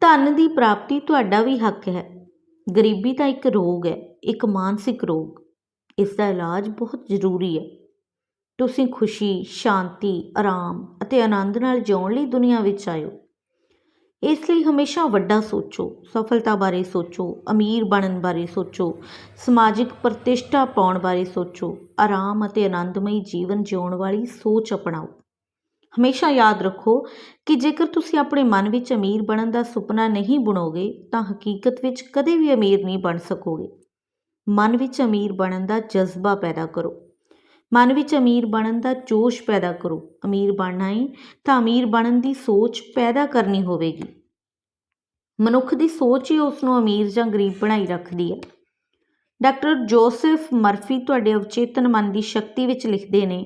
ਧਨ ਦੀ ਪ੍ਰਾਪਤੀ ਤੁਹਾਡਾ ਵੀ ਹੱਕ ਹੈ। ਗਰੀਬੀ ਤਾਂ ਇੱਕ ਰੋਗ ਹੈ, ਇੱਕ ਮਾਨਸਿਕ ਰੋਗ। ਇਸ ਦਾ ਇਲਾਜ ਬਹੁਤ ਜ਼ਰੂਰੀ ਹੈ। ਤੁਸੀਂ ਖੁਸ਼ੀ, ਸ਼ਾਂਤੀ, ਆਰਾਮ ਅਤੇ ਆਨੰਦ ਨਾਲ ਜਿਉਣ ਲਈ ਦੁਨੀਆ ਵਿੱਚ ਆਏ ਹੋ। ਇਸ ਲਈ ਹਮੇਸ਼ਾ ਵੱਡਾ ਸੋਚੋ, ਸਫਲਤਾ ਬਾਰੇ ਸੋਚੋ, ਅਮੀਰ ਬਣਨ ਬਾਰੇ ਸੋਚੋ, ਸਮਾਜਿਕ ਪ੍ਰਤਿਸ਼ਠਾ ਪਾਉਣ ਬਾਰੇ ਸੋਚੋ। ਆਰਾਮ ਅਤੇ ਆਨੰਦਮਈ ਜੀਵਨ ਜਿਉਣ ਵਾਲੀ ਸੋਚ ਅਪਣਾਓ। ਹਮੇਸ਼ਾ ਯਾਦ ਰੱਖੋ ਕਿ ਜੇਕਰ ਤੁਸੀਂ ਆਪਣੇ ਮਨ ਵਿੱਚ ਅਮੀਰ ਬਣਨ ਦਾ ਸੁਪਨਾ ਨਹੀਂ ਬੁਣੋਗੇ ਤਾਂ ਹਕੀਕਤ ਵਿੱਚ ਕਦੇ ਵੀ ਅਮੀਰ ਨਹੀਂ ਬਣ ਸਕੋਗੇ। ਮਨ ਵਿੱਚ ਅਮੀਰ ਬਣਨ ਦਾ ਜਜ਼ਬਾ ਪੈਦਾ ਕਰੋ। ਮਨ ਵਿੱਚ ਅਮੀਰ ਬਣਨ ਦਾ ਜੋਸ਼ ਪੈਦਾ ਕਰੋ। ਅਮੀਰ ਬਣਨਾ ਹੈ ਤਾਂ ਅਮੀਰ ਬਣਨ ਦੀ ਸੋਚ ਪੈਦਾ ਕਰਨੀ ਹੋਵੇਗੀ। ਮਨੁੱਖ ਦੀ ਸੋਚ ਹੀ ਉਸ ਨੂੰ ਅਮੀਰ ਜਾਂ ਗਰੀਬ ਬਣਾਈ ਰੱਖਦੀ ਹੈ। ਡਾਕਟਰ ਜੋਸੇਫ ਮਰਫੀ ਤੁਹਾਡੇ ਅਵਚੇਤਨ ਮਨ ਦੀ ਸ਼ਕਤੀ ਵਿੱਚ ਲਿਖਦੇ ਨੇ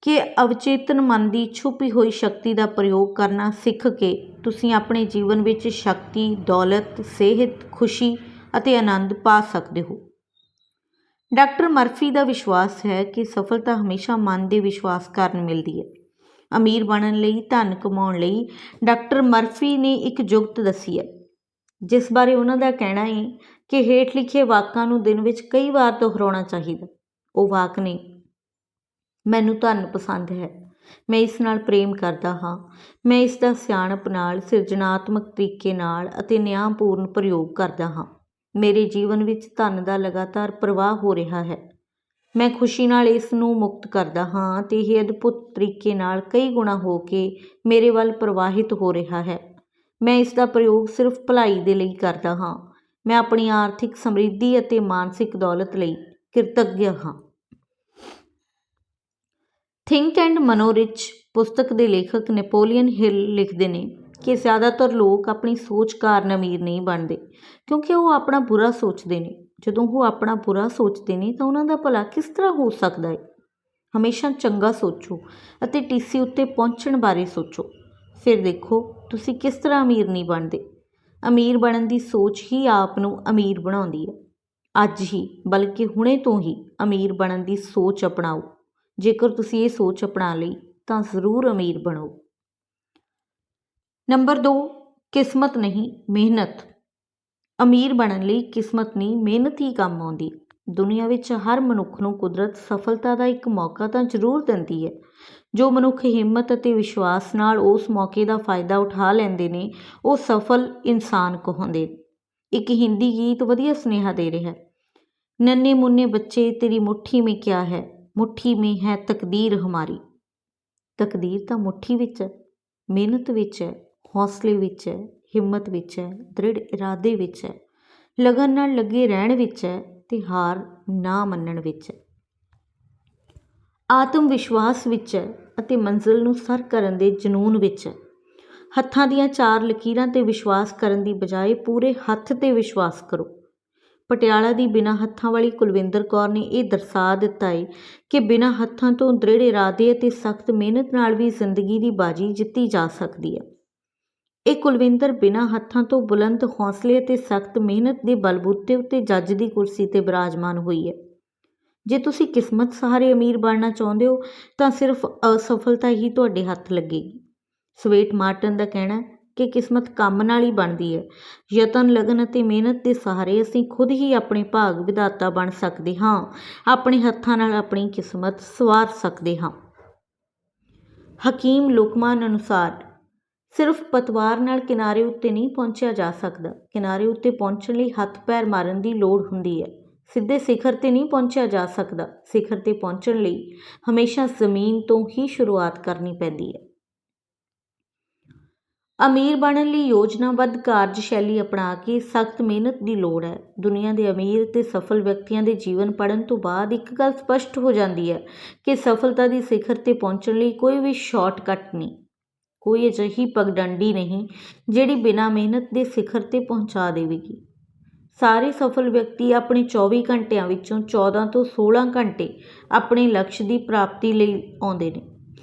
ਕਿ ਅਵਚੇਤਨ ਮਨ ਦੀ ਛੁਪੀ ਹੋਈ ਸ਼ਕਤੀ ਦਾ ਪ੍ਰਯੋਗ ਕਰਨਾ ਸਿੱਖ ਕੇ ਤੁਸੀਂ ਆਪਣੇ ਜੀਵਨ ਵਿੱਚ ਸ਼ਕਤੀ, ਦੌਲਤ, ਸਿਹਤ, ਖੁਸ਼ੀ ਅਤੇ ਆਨੰਦ ਪਾ ਸਕਦੇ ਹੋ। ਡਾਕਟਰ ਮਰਫੀ ਦਾ ਵਿਸ਼ਵਾਸ ਹੈ ਕਿ ਸਫਲਤਾ ਹਮੇਸ਼ਾ ਮਨ ਦੇ ਵਿਸ਼ਵਾਸ ਕਾਰਨ ਮਿਲਦੀ ਹੈ। ਅਮੀਰ ਬਣਨ ਲਈ, ਧਨ ਕਮਾਉਣ ਲਈ ਡਾਕਟਰ ਮਰਫੀ ਨੇ ਇੱਕ ਜੁਗਤ ਦੱਸੀ ਹੈ ਜਿਸ ਬਾਰੇ ਉਹਨਾਂ ਦਾ ਕਹਿਣਾ ਹੈ ਕਿ ਹੇਠ ਲਿਖੇ ਵਾਕਾਂ ਨੂੰ ਦਿਨ ਵਿੱਚ ਕਈ ਵਾਰ ਦੁਹਰਾਉਣਾ ਚਾਹੀਦਾ। ਉਹ ਵਾਕ ਨੇ, ਮੈਨੂੰ ਧਨ ਪਸੰਦ ਹੈ, ਮੈਂ ਇਸ ਨਾਲ ਪ੍ਰੇਮ ਕਰਦਾ ਹਾਂ, ਮੈਂ ਇਸ ਦਾ ਸਿਆਣਪ ਨਾਲ, ਸਿਰਜਣਾਤਮਕ ਤਰੀਕੇ ਨਾਲ ਅਤੇ ਨਿਆਂਪੂਰਨ ਪ੍ਰਯੋਗ ਕਰਦਾ ਹਾਂ। ਮੇਰੇ ਜੀਵਨ ਵਿੱਚ ਧਨ ਦਾ ਲਗਾਤਾਰ ਪ੍ਰਵਾਹ ਹੋ ਰਿਹਾ ਹੈ। ਮੈਂ ਖੁਸ਼ੀ ਨਾਲ ਇਸ ਨੂੰ ਮੁਕਤ ਕਰਦਾ ਹਾਂ ਅਤੇ ਇਹ ਅਦਭੁਤ ਤਰੀਕੇ ਨਾਲ ਕਈ ਗੁਣਾ ਹੋ ਕੇ ਮੇਰੇ ਵੱਲ ਪ੍ਰਵਾਹਿਤ ਹੋ ਰਿਹਾ ਹੈ। ਮੈਂ ਇਸ ਦਾ ਪ੍ਰਯੋਗ ਸਿਰਫ ਭਲਾਈ ਦੇ ਲਈ ਕਰਦਾ ਹਾਂ। ਮੈਂ ਆਪਣੀ ਆਰਥਿਕ ਸਮਰਿੱਧੀ ਅਤੇ ਮਾਨਸਿਕ ਦੌਲਤ ਲਈ ਕਿਰਤੱਗ ਹਾਂ। ਥਿੰਕ ਐਂਡ ਮਨੋ ਰਿਚ ਪੁਸਤਕ ਦੇ ਲੇਖਕ ਨੈਪੋਲੀਅਨ ਹਿਲ ਲਿਖਦੇ ਨੇ ਕਿ ਜ਼ਿਆਦਾਤਰ ਲੋਕ ਆਪਣੀ ਸੋਚ ਕਾਰਨ ਅਮੀਰ ਨਹੀਂ ਬਣਦੇ ਕਿਉਂਕਿ ਉਹ ਆਪਣਾ ਬੁਰਾ ਸੋਚਦੇ ਨੇ। ਜਦੋਂ ਉਹ ਆਪਣਾ ਬੁਰਾ ਸੋਚਦੇ ਨੇ ਤਾਂ ਉਹਨਾਂ ਦਾ ਭਲਾ ਕਿਸ ਤਰ੍ਹਾਂ ਹੋ ਸਕਦਾ ਹੈ? ਹਮੇਸ਼ਾ ਚੰਗਾ ਸੋਚੋ ਅਤੇ ਟੀਸੀ ਉੱਤੇ ਪਹੁੰਚਣ ਬਾਰੇ ਸੋਚੋ। ਫਿਰ ਦੇਖੋ ਤੁਸੀਂ ਕਿਸ ਤਰ੍ਹਾਂ ਅਮੀਰ ਨਹੀਂ ਬਣਦੇ। ਅਮੀਰ ਬਣਨ ਦੀ ਸੋਚ ਹੀ ਆਪ ਨੂੰ ਅਮੀਰ ਬਣਾਉਂਦੀ ਹੈ। ਅੱਜ ਹੀ, ਬਲਕਿ ਹੁਣੇ ਤੋਂ ਹੀ ਅਮੀਰ ਬਣਨ ਦੀ ਸੋਚ ਅਪਣਾਓ। ਜੇਕਰ ਤੁਸੀਂ ਇਹ ਸੋਚ ਅਪਣਾ ਲਈ ਤਾਂ ਜ਼ਰੂਰ ਅਮੀਰ ਬਣੋ। ਨੰਬਰ 2, ਕਿਸਮਤ ਨਹੀਂ, ਮਿਹਨਤ। ਅਮੀਰ ਬਣਨ ਲਈ ਕਿਸਮਤ ਨਹੀਂ, ਮਿਹਨਤ ਹੀ ਕੰਮ ਆਉਂਦੀ। ਦੁਨੀਆ ਵਿੱਚ ਹਰ ਮਨੁੱਖ ਨੂੰ ਕੁਦਰਤ ਸਫਲਤਾ ਦਾ ਇੱਕ ਮੌਕਾ ਤਾਂ ਜ਼ਰੂਰ ਦਿੰਦੀ ਹੈ। ਜੋ ਮਨੁੱਖ ਹਿੰਮਤ ਅਤੇ ਵਿਸ਼ਵਾਸ ਨਾਲ ਉਸ ਮੌਕੇ ਦਾ ਫਾਇਦਾ ਉਠਾ ਲੈਂਦੇ ਨੇ ਉਹ ਸਫਲ ਇਨਸਾਨ ਕਹਾਉਂਦੇ ਨੇ। ਇੱਕ ਹਿੰਦੀ ਗੀਤ ਵਧੀਆ ਸੁਨੇਹਾ ਦੇ ਰਿਹਾ ਹੈ, ਨੰਨੇ ਮੁੰਨੇ ਬੱਚੇ ਤੇਰੀ ਮੁੱਠੀ ਮੇਂ ਕਿਆ ਹੈ, ਮੁੱਠੀ ਮੇਂ ਹੈ ਤਕਦੀਰ ਹਮਾਰੀ। ਤਕਦੀਰ ਤਾਂ ਮੁੱਠੀ ਵਿੱਚ ਹੈ, ਮਿਹਨਤ ਵਿੱਚ ਹੈ, ਹੌਸਲੇ ਵਿੱਚ ਹੈ, ਹਿੰਮਤ ਵਿੱਚ ਹੈ, ਦ੍ਰਿੜ ਇਰਾਦੇ ਵਿੱਚ ਹੈ, ਲਗਨ ਨਾਲ ਲੱਗੇ ਰਹਿਣ ਵਿੱਚ ਹੈ, ਤੇ ਹਾਰ ਨਾ ਮੰਨਣ ਵਿੱਚ ਹੈ। ਆਤਮ ਵਿਸ਼ਵਾਸ ਵਿੱਚ ਹੈ ਅਤੇ ਮੰਜ਼ਿਲ ਨੂੰ ਸਰ ਕਰਨ ਦੇ ਜਨੂੰਨ ਵਿੱਚ ਹੈ। ਹੱਥਾਂ ਦੀਆਂ 4 ਲਕੀਰਾਂ 'ਤੇ ਵਿਸ਼ਵਾਸ ਕਰਨ ਦੀ ਬਜਾਏ ਪੂਰੇ ਹੱਥ 'ਤੇ ਵਿਸ਼ਵਾਸ ਕਰੋ। ਪਟਿਆਲਾ ਦੀ ਬਿਨਾਂ ਹੱਥਾਂ ਵਾਲੀ ਕੁਲਵਿੰਦਰ ਕੌਰ ਨੇ ਇਹ ਦਰਸਾ ਦਿੱਤਾ ਹੈ ਕਿ ਬਿਨਾਂ ਹੱਥਾਂ ਤੋਂ ਦ੍ਰਿੜ ਇਰਾਦੇ ਅਤੇ ਸਖਤ ਮਿਹਨਤ ਨਾਲ ਵੀ ਜ਼ਿੰਦਗੀ ਦੀ ਬਾਜੀ ਜਿੱਤੀ ਜਾ ਸਕਦੀ ਹੈ। ਇਹ ਕੁਲਵਿੰਦਰ ਬਿਨਾਂ ਹੱਥਾਂ ਤੋਂ ਬੁਲੰਦ ਹੌਸਲੇ ਅਤੇ ਸਖਤ ਮਿਹਨਤ ਦੇ ਬਲਬੂਤੇ ਉੱਤੇ ਜੱਜ ਦੀ ਕੁਰਸੀ 'ਤੇ ਬਿਰਾਜਮਾਨ ਹੋਈ ਹੈ। ਜੇ ਤੁਸੀਂ ਕਿਸਮਤ ਸਹਾਰੇ ਅਮੀਰ ਬਣਨਾ ਚਾਹੁੰਦੇ ਹੋ ਤਾਂ ਸਿਰਫ ਅਸਫਲਤਾ ਹੀ ਤੁਹਾਡੇ ਹੱਥ ਲੱਗੇਗੀ। ਸਵੇਟ ਮਾਰਟਨ ਦਾ ਕਹਿਣਾ ਹੈ ਕਿ ਕਿਸਮਤ ਕੰਮ ਨਾਲ ਹੀ ਬਣਦੀ ਹੈ। ਯਤਨ, ਲਗਨ ਅਤੇ ਮਿਹਨਤ ਦੇ ਸਹਾਰੇ ਅਸੀਂ ਖੁਦ ਹੀ ਆਪਣੇ ਭਾਗ ਵਿਧਾਤਾ ਬਣ ਸਕਦੇ ਹਾਂ। ਆਪਣੇ ਹੱਥਾਂ ਨਾਲ ਆਪਣੀ ਕਿਸਮਤ ਸਵਾਰ ਸਕਦੇ ਹਾਂ। ਹਕੀਮ ਲੁਕਮਾਨ ਅਨੁਸਾਰ ਸਿਰਫ ਪਤਵਾਰ ਨਾਲ ਕਿਨਾਰੇ ਉੱਤੇ ਨਹੀਂ ਪਹੁੰਚਿਆ ਜਾ ਸਕਦਾ। ਕਿਨਾਰੇ ਉੱਤੇ ਪਹੁੰਚਣ ਲਈ ਹੱਥ ਪੈਰ ਮਾਰਨ ਦੀ ਲੋੜ ਹੁੰਦੀ ਹੈ। ਸਿੱਧੇ ਸਿਖਰ 'ਤੇ ਨਹੀਂ ਪਹੁੰਚਿਆ ਜਾ ਸਕਦਾ। ਸਿਖਰ 'ਤੇ ਪਹੁੰਚਣ ਲਈ ਹਮੇਸ਼ਾ ਜ਼ਮੀਨ ਤੋਂ ਹੀ ਸ਼ੁਰੂਆਤ ਕਰਨੀ ਪੈਂਦੀ ਹੈ। ਅਮੀਰ ਬਣਨ ਲਈ ਯੋਜਨਾਬੱਧ ਕਾਰਜਸ਼ੈਲੀ ਅਪਣਾ ਕੇ ਸਖਤ ਮਿਹਨਤ ਦੀ ਲੋੜ ਹੈ। ਦੁਨੀਆ ਦੇ ਅਮੀਰ ਤੇ ਸਫਲ ਵਿਅਕਤੀਆਂ ਦੇ ਜੀਵਨ ਪੜ੍ਹਨ ਤੋਂ ਬਾਅਦ ਇੱਕ ਗੱਲ ਸਪਸ਼ਟ ਹੋ ਜਾਂਦੀ ਹੈ ਕਿ ਸਫਲਤਾ ਦੀ ਸਿਖਰ 'ਤੇ ਪਹੁੰਚਣ ਲਈ ਕੋਈ ਵੀ ਸ਼ਾਰਟਕੱਟ ਨਹੀਂ, ਕੋਈ ਅਜਿਹੀ ਪਗਡੰਡੀ ਨਹੀਂ ਜਿਹੜੀ ਬਿਨਾਂ ਮਿਹਨਤ ਦੇ ਸਿਖਰ 'ਤੇ ਪਹੁੰਚਾ ਦੇਵੇਗੀ। ਸਾਰੇ ਸਫਲ ਵਿਅਕਤੀ ਆਪਣੇ 24 ਘੰਟਿਆਂ ਵਿੱਚੋਂ 14 ਤੋਂ 16 ਘੰਟੇ ਆਪਣੇ ਲਕਸ਼ ਦੀ ਪ੍ਰਾਪਤੀ ਲਈ ਆਉਂਦੇ ਨੇ।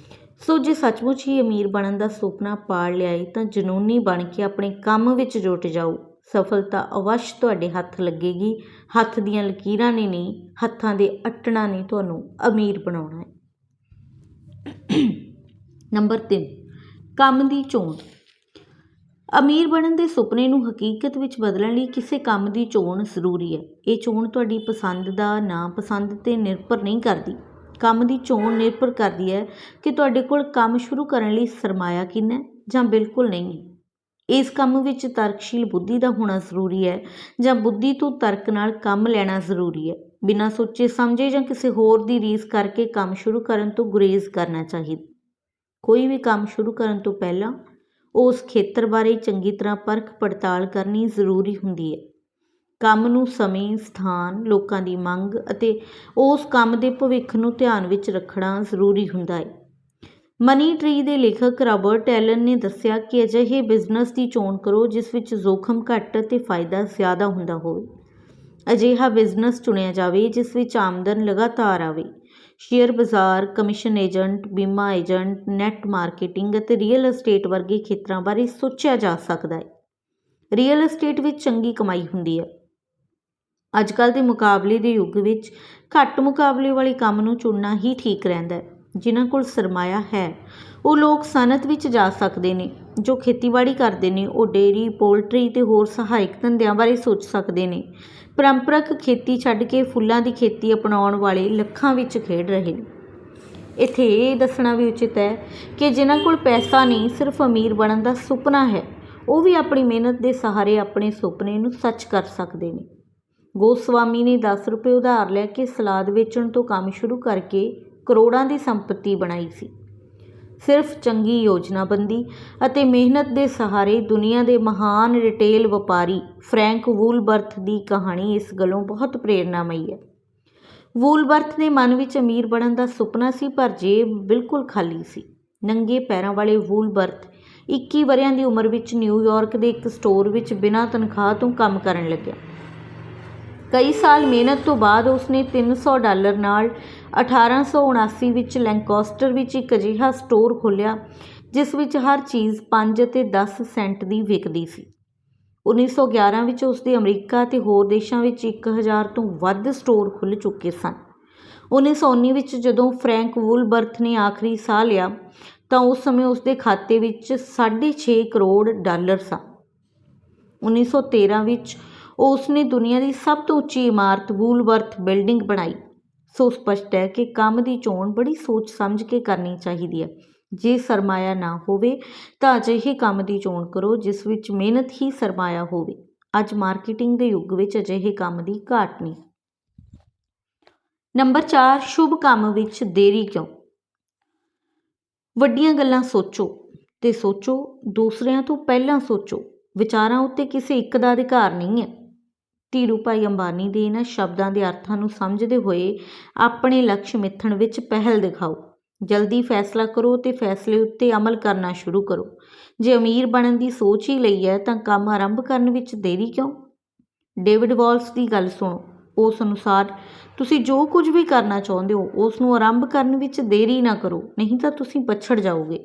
ਸੋ ਜੇ ਸੱਚਮੁੱਚ ਹੀ ਅਮੀਰ ਬਣਨ ਦਾ ਸੁਪਨਾ ਪਾਲ ਲਿਆ ਏ ਤਾਂ ਜਨੂੰਨੀ ਬਣ ਕੇ ਆਪਣੇ ਕੰਮ ਵਿੱਚ ਜੁਟ ਜਾਓ। ਸਫਲਤਾ ਅਵੱਸ਼ ਤੁਹਾਡੇ ਹੱਥ ਲੱਗੇਗੀ। ਹੱਥ ਦੀਆਂ ਲਕੀਰਾਂ ਨੇ ਨਹੀਂ, ਹੱਥਾਂ ਦੇ ਅੱਟਣਾ ਨੇ ਤੁਹਾਨੂੰ ਅਮੀਰ ਬਣਾਉਣਾ ਹੈ। ਨੰਬਰ 3, ਕੰਮ ਦੀ ਚੋਣ। ਅਮੀਰ ਬਣਨ ਦੇ ਸੁਪਨੇ ਨੂੰ ਹਕੀਕਤ ਵਿੱਚ ਬਦਲਣ ਲਈ ਕਿਸੇ ਕੰਮ ਦੀ ਚੋਣ ਜ਼ਰੂਰੀ ਹੈ। ਇਹ ਚੋਣ ਤੁਹਾਡੀ ਪਸੰਦ ਦਾ ਨਾਪਸੰਦ 'ਤੇ ਨਿਰਭਰ ਨਹੀਂ ਕਰਦੀ। ਕੰਮ ਦੀ ਚੋਣ ਨਿਰਭਰ ਕਰਦੀ ਹੈ ਕਿ ਤੁਹਾਡੇ ਕੋਲ ਕੰਮ ਸ਼ੁਰੂ ਕਰਨ ਲਈ ਸਰਮਾਇਆ ਕਿੰਨਾ ਜਾਂ ਬਿਲਕੁਲ ਨਹੀਂ ਹੈ। ਇਸ ਕੰਮ ਵਿੱਚ ਤਰਕਸ਼ੀਲ ਬੁੱਧੀ ਦਾ ਹੋਣਾ ਜ਼ਰੂਰੀ ਹੈ ਜਾਂ ਬੁੱਧੀ ਤੋਂ ਤਰਕ ਨਾਲ ਕੰਮ ਲੈਣਾ ਜ਼ਰੂਰੀ ਹੈ। ਬਿਨਾਂ ਸੋਚੇ ਸਮਝੇ ਜਾਂ ਕਿਸੇ ਹੋਰ ਦੀ ਰੀਸ ਕਰਕੇ ਕੰਮ ਸ਼ੁਰੂ ਕਰਨ ਤੋਂ ਗੁਰੇਜ਼ ਕਰਨਾ ਚਾਹੀਦਾ। ਕੋਈ ਵੀ ਕੰਮ ਸ਼ੁਰੂ ਕਰਨ ਤੋਂ ਪਹਿਲਾਂ ਉਸ ਖੇਤਰ ਬਾਰੇ ਚੰਗੀ ਤਰ੍ਹਾਂ ਪਰਖ ਪੜਤਾਲ ਕਰਨੀ ਜ਼ਰੂਰੀ ਹੁੰਦੀ ਹੈ। ਕੰਮ ਨੂੰ ਸਮੇਂ, ਸਥਾਨ, ਲੋਕਾਂ ਦੀ ਮੰਗ ਅਤੇ ਉਸ ਕੰਮ ਦੇ ਭਵਿੱਖ ਨੂੰ ਧਿਆਨ ਵਿੱਚ ਰੱਖਣਾ ਜ਼ਰੂਰੀ ਹੁੰਦਾ ਹੈ। ਮਨੀ ਟਰੀ ਦੇ ਲੇਖਕ ਰਾਬਰਟ ਐਲਨ ਨੇ ਦੱਸਿਆ ਕਿ ਅਜਿਹੇ ਬਿਜ਼ਨਸ ਦੀ ਚੋਣ ਕਰੋ ਜਿਸ ਵਿੱਚ ਜੋਖਮ ਘੱਟ ਅਤੇ ਫਾਇਦਾ ਜ਼ਿਆਦਾ ਹੁੰਦਾ ਹੋਵੇ। ਅਜਿਹਾ ਬਿਜ਼ਨਸ ਚੁਣਿਆ ਜਾਵੇ ਜਿਸ ਵਿੱਚ ਆਮਦਨ ਲਗਾਤਾਰ ਆਵੇ। ਸ਼ੇਅਰ ਬਾਜ਼ਾਰ, ਕਮਿਸ਼ਨ ਏਜੰਟ, ਬੀਮਾ ਏਜੰਟ, ਨੈੱਟ ਮਾਰਕੀਟਿੰਗ ਅਤੇ ਰੀਅਲ ਅਸਟੇਟ ਵਰਗੇ ਖੇਤਰਾਂ ਬਾਰੇ ਸੋਚਿਆ ਜਾ ਸਕਦਾ ਹੈ। ਰੀਅਲ ਅਸਟੇਟ ਵਿੱਚ ਚੰਗੀ ਕਮਾਈ ਹੁੰਦੀ ਹੈ। ਅੱਜ ਕੱਲ੍ਹ ਦੇ ਮੁਕਾਬਲੇ ਦੇ ਯੁੱਗ ਵਿੱਚ ਘੱਟ ਮੁਕਾਬਲੇ ਵਾਲੇ ਕੰਮ ਨੂੰ ਚੁਣਨਾ ਹੀ ਠੀਕ ਰਹਿੰਦਾ ਹੈ। ਜਿਨ੍ਹਾਂ ਕੋਲ ਸਰਮਾਇਆ ਹੈ ਉਹ ਲੋਕ ਸਨਅਤ ਵਿੱਚ ਜਾ ਸਕਦੇ ਨੇ। ਜੋ ਖੇਤੀਬਾੜੀ ਕਰਦੇ ਨੇ ਉਹ ਡੇਅਰੀ, ਪੋਲਟਰੀ ਅਤੇ ਹੋਰ ਸਹਾਇਕ ਧੰਦਿਆਂ ਬਾਰੇ ਸੋਚ ਸਕਦੇ ਨੇ। ਪਰੰਪਰਕ ਖੇਤੀ ਛੱਡ ਕੇ ਫੁੱਲਾਂ ਦੀ ਖੇਤੀ ਅਪਣਾਉਣ ਵਾਲੇ ਲੱਖਾਂ ਵਿੱਚ ਖੇਡ ਰਹੇ ਨੇ। ਇੱਥੇ ਇਹ ਦੱਸਣਾ ਵੀ ਉਚਿਤ ਹੈ ਕਿ ਜਿਨ੍ਹਾਂ ਕੋਲ ਪੈਸਾ ਨਹੀਂ, ਸਿਰਫ ਅਮੀਰ ਬਣਨ ਦਾ ਸੁਪਨਾ ਹੈ, ਉਹ ਵੀ ਆਪਣੀ ਮਿਹਨਤ ਦੇ ਸਹਾਰੇ ਆਪਣੇ ਸੁਪਨੇ ਨੂੰ ਸੱਚ ਕਰ ਸਕਦੇ ਨੇ। ਗੋਸਵਾਮੀ ਨੇ 10 ਰੁਪਏ ਉਧਾਰ ਲੈ ਕੇ ਸਲਾਦ ਵੇਚਣ ਤੋਂ ਕੰਮ ਸ਼ੁਰੂ ਕਰਕੇ ਕਰੋੜਾਂ ਦੀ ਸੰਪਤੀ ਬਣਾਈ ਸੀ। ਸਿਰਫ ਚੰਗੀ ਯੋਜਨਾਬੰਦੀ ਅਤੇ ਮਿਹਨਤ ਦੇ ਸਹਾਰੇ ਦੁਨੀਆ ਦੇ ਮਹਾਨ ਰਿਟੇਲ ਵਪਾਰੀ ਫਰੈਂਕ ਵੂਲਬਰਥ ਦੀ ਕਹਾਣੀ ਇਸ ਗੱਲੋਂ ਬਹੁਤ ਪ੍ਰੇਰਨਾਮਈ ਹੈ। ਵੂਲਬਰਥ ਦੇ ਮਨ ਵਿੱਚ ਅਮੀਰ ਬਣਨ ਦਾ ਸੁਪਨਾ ਸੀ ਪਰ ਜੇਬ ਬਿਲਕੁਲ ਖਾਲੀ ਸੀ। ਨੰਗੇ ਪੈਰਾਂ ਵਾਲੇ ਵੂਲਬਰਥ 21 ਵਰ੍ਹਿਆਂ ਦੀ ਉਮਰ ਵਿੱਚ ਨਿਊਯਾਰਕ ਦੇ ਇੱਕ ਸਟੋਰ ਵਿੱਚ ਬਿਨਾਂ ਤਨਖਾਹ ਤੋਂ ਕੰਮ ਕਰਨ ਲੱਗਿਆ। ਕਈ ਸਾਲ ਮਿਹਨਤ ਤੋਂ ਬਾਅਦ ਉਸਨੇ $300 ਨਾਲ 1879 ਵਿੱਚ ਲੈਂਕਾਸਟਰ ਵਿੱਚ ਇੱਕ ਅਜਿਹਾ ਸਟੋਰ ਖੋਲ੍ਹਿਆ ਜਿਸ ਵਿੱਚ ਹਰ ਚੀਜ਼ 5 ਅਤੇ 10 ਸੈਂਟ ਦੀ ਵਿਕਦੀ ਸੀ। 1911 ਵਿੱਚ ਉਸਦੇ ਅਮਰੀਕਾ ਅਤੇ ਹੋਰ ਦੇਸ਼ਾਂ ਵਿੱਚ 1000 ਤੋਂ ਵੱਧ ਸਟੋਰ ਖੁੱਲ੍ਹ ਚੁੱਕੇ ਸਨ। 1919 ਵਿੱਚ ਜਦੋਂ ਫਰੈਂਕ ਵੂਲਬਰਥ ਨੇ ਆਖਰੀ ਸਾਹ ਲਿਆ ਤਾਂ ਉਸ ਸਮੇਂ ਉਸਦੇ ਖਾਤੇ ਵਿੱਚ $6.5 ਕਰੋੜ ਸਨ। 1913 ਵਿੱਚ ਉਸਨੇ ਦੁਨੀਆ ਦੀ ਸਭ ਤੋਂ ਉੱਚੀ ਇਮਾਰਤ ਵੂਲਵਰਥ ਬਿਲਡਿੰਗ ਬਣਾਈ। ਸੋ ਸਪਸ਼ਟ ਹੈ ਕਿ ਕੰਮ ਦੀ ਚੋਣ ਬੜੀ ਸੋਚ ਸਮਝ ਕੇ ਕਰਨੀ ਚਾਹੀਦੀ ਹੈ। ਜੇ ਸਰਮਾਇਆ ਨਾ ਹੋਵੇ ਤਾਂ ਅਜਿਹੇ ਕੰਮ ਦੀ ਚੋਣ ਕਰੋ ਜਿਸ ਵਿੱਚ ਮਿਹਨਤ ਹੀ ਸਰਮਾਇਆ ਹੋਵੇ। ਅੱਜ ਮਾਰਕੀਟਿੰਗ ਦੇ ਯੁੱਗ ਵਿੱਚ ਅਜਿਹੇ ਕੰਮ ਦੀ ਘਾਟ ਨਹੀਂ। ਨੰਬਰ 4, ਸ਼ੁਭ ਕੰਮ ਵਿੱਚ ਦੇਰੀ ਕਿਉਂ? ਵੱਡੀਆਂ ਗੱਲਾਂ ਸੋਚੋ ਤੇ ਸੋਚੋ, ਦੂਸਰਿਆਂ ਤੋਂ ਪਹਿਲਾਂ ਸੋਚੋ। ਵਿਚਾਰਾਂ ਉੱਤੇ ਕਿਸੇ ਇੱਕ ਦਾ ਅਧਿਕਾਰ ਨਹੀਂ ਹੈ। ਧੀਰੂ ਭਾਈ ਅੰਬਾਨੀ ਦੇ ਇਹਨਾਂ ਸ਼ਬਦਾਂ ਦੇ ਅਰਥਾਂ ਨੂੰ ਸਮਝਦੇ ਹੋਏ ਆਪਣੇ ਲਕਸ਼ ਮਿੱਥਣ ਵਿੱਚ ਪਹਿਲ ਦਿਖਾਓ। ਜਲਦੀ ਫੈਸਲਾ ਕਰੋ ਅਤੇ ਫੈਸਲੇ ਉੱਤੇ ਅਮਲ ਕਰਨਾ ਸ਼ੁਰੂ ਕਰੋ। ਜੇ ਅਮੀਰ ਬਣਨ ਦੀ ਸੋਚ ਹੀ ਲਈ ਹੈ ਤਾਂ ਕੰਮ ਆਰੰਭ ਕਰਨ ਵਿੱਚ ਦੇਰੀ ਕਿਉਂ? ਡੇਵਿਡ ਵਾਲਸ ਦੀ ਗੱਲ ਸੁਣੋ। ਉਸ ਅਨੁਸਾਰ ਤੁਸੀਂ ਜੋ ਕੁਝ ਵੀ ਕਰਨਾ ਚਾਹੁੰਦੇ ਹੋ ਉਸ ਨੂੰ ਆਰੰਭ ਕਰਨ ਵਿੱਚ ਦੇਰੀ ਨਾ ਕਰੋ, ਨਹੀਂ ਤਾਂ ਤੁਸੀਂ ਪਛੜ ਜਾਓਗੇ।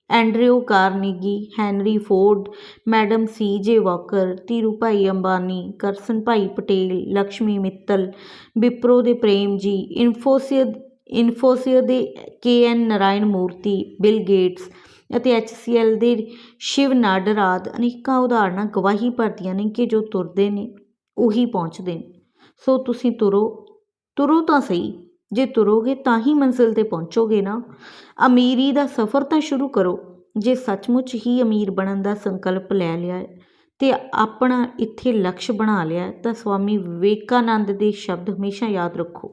Andrew Carnegie, Henry Ford, madam C.J. Walker, Dhirubhai Ambani, ਕਰਸਨ ਭਾਈ ਪਟੇਲ, ਲਕਸ਼ਮੀ ਮਿੱਤਲ, ਵਿਪਰੋ ਦੇ ਪ੍ਰੇਮ ਜੀ, ਇਨਫੋਸਿਸ ਦੇ K.N. ਨਾਰਾਇਣ ਮੂਰਤੀ, ਬਿਲ ਗੇਟਸ ਅਤੇ HCL ਦੇ ਸ਼ਿਵ ਨਾਡਰ ਆਦਿ ਅਨੇਕਾਂ ਉਦਾਹਰਣਾਂ ਗਵਾਹੀ ਭਰਦੀਆਂ ਨੇ ਕਿ ਜੋ ਤੁਰਦੇ ਨੇ ਉਹੀ ਪਹੁੰਚਦੇ ਨੇ। ਸੋ ਤੁਸੀਂ ਤੁਰੋ ਤਾਂ ਸਹੀ। ਜੇ ਤੁਰੋਗੇ ਤਾਂ ਹੀ ਮੰਜ਼ਿਲ 'ਤੇ ਪਹੁੰਚੋਗੇ ਨਾ। ਅਮੀਰੀ ਦਾ ਸਫ਼ਰ ਤਾਂ ਸ਼ੁਰੂ ਕਰੋ। ਜੇ ਸੱਚਮੁੱਚ ਹੀ ਅਮੀਰ ਬਣਨ ਦਾ ਸੰਕਲਪ ਲੈ ਲਿਆ ਹੈ ਅਤੇ ਆਪਣਾ ਇੱਥੇ ਲਕਸ਼ ਬਣਾ ਲਿਆ ਤਾਂ ਸਵਾਮੀ ਵਿਵੇਕਾਨੰਦ ਦੇ ਸ਼ਬਦ ਹਮੇਸ਼ਾ ਯਾਦ ਰੱਖੋ।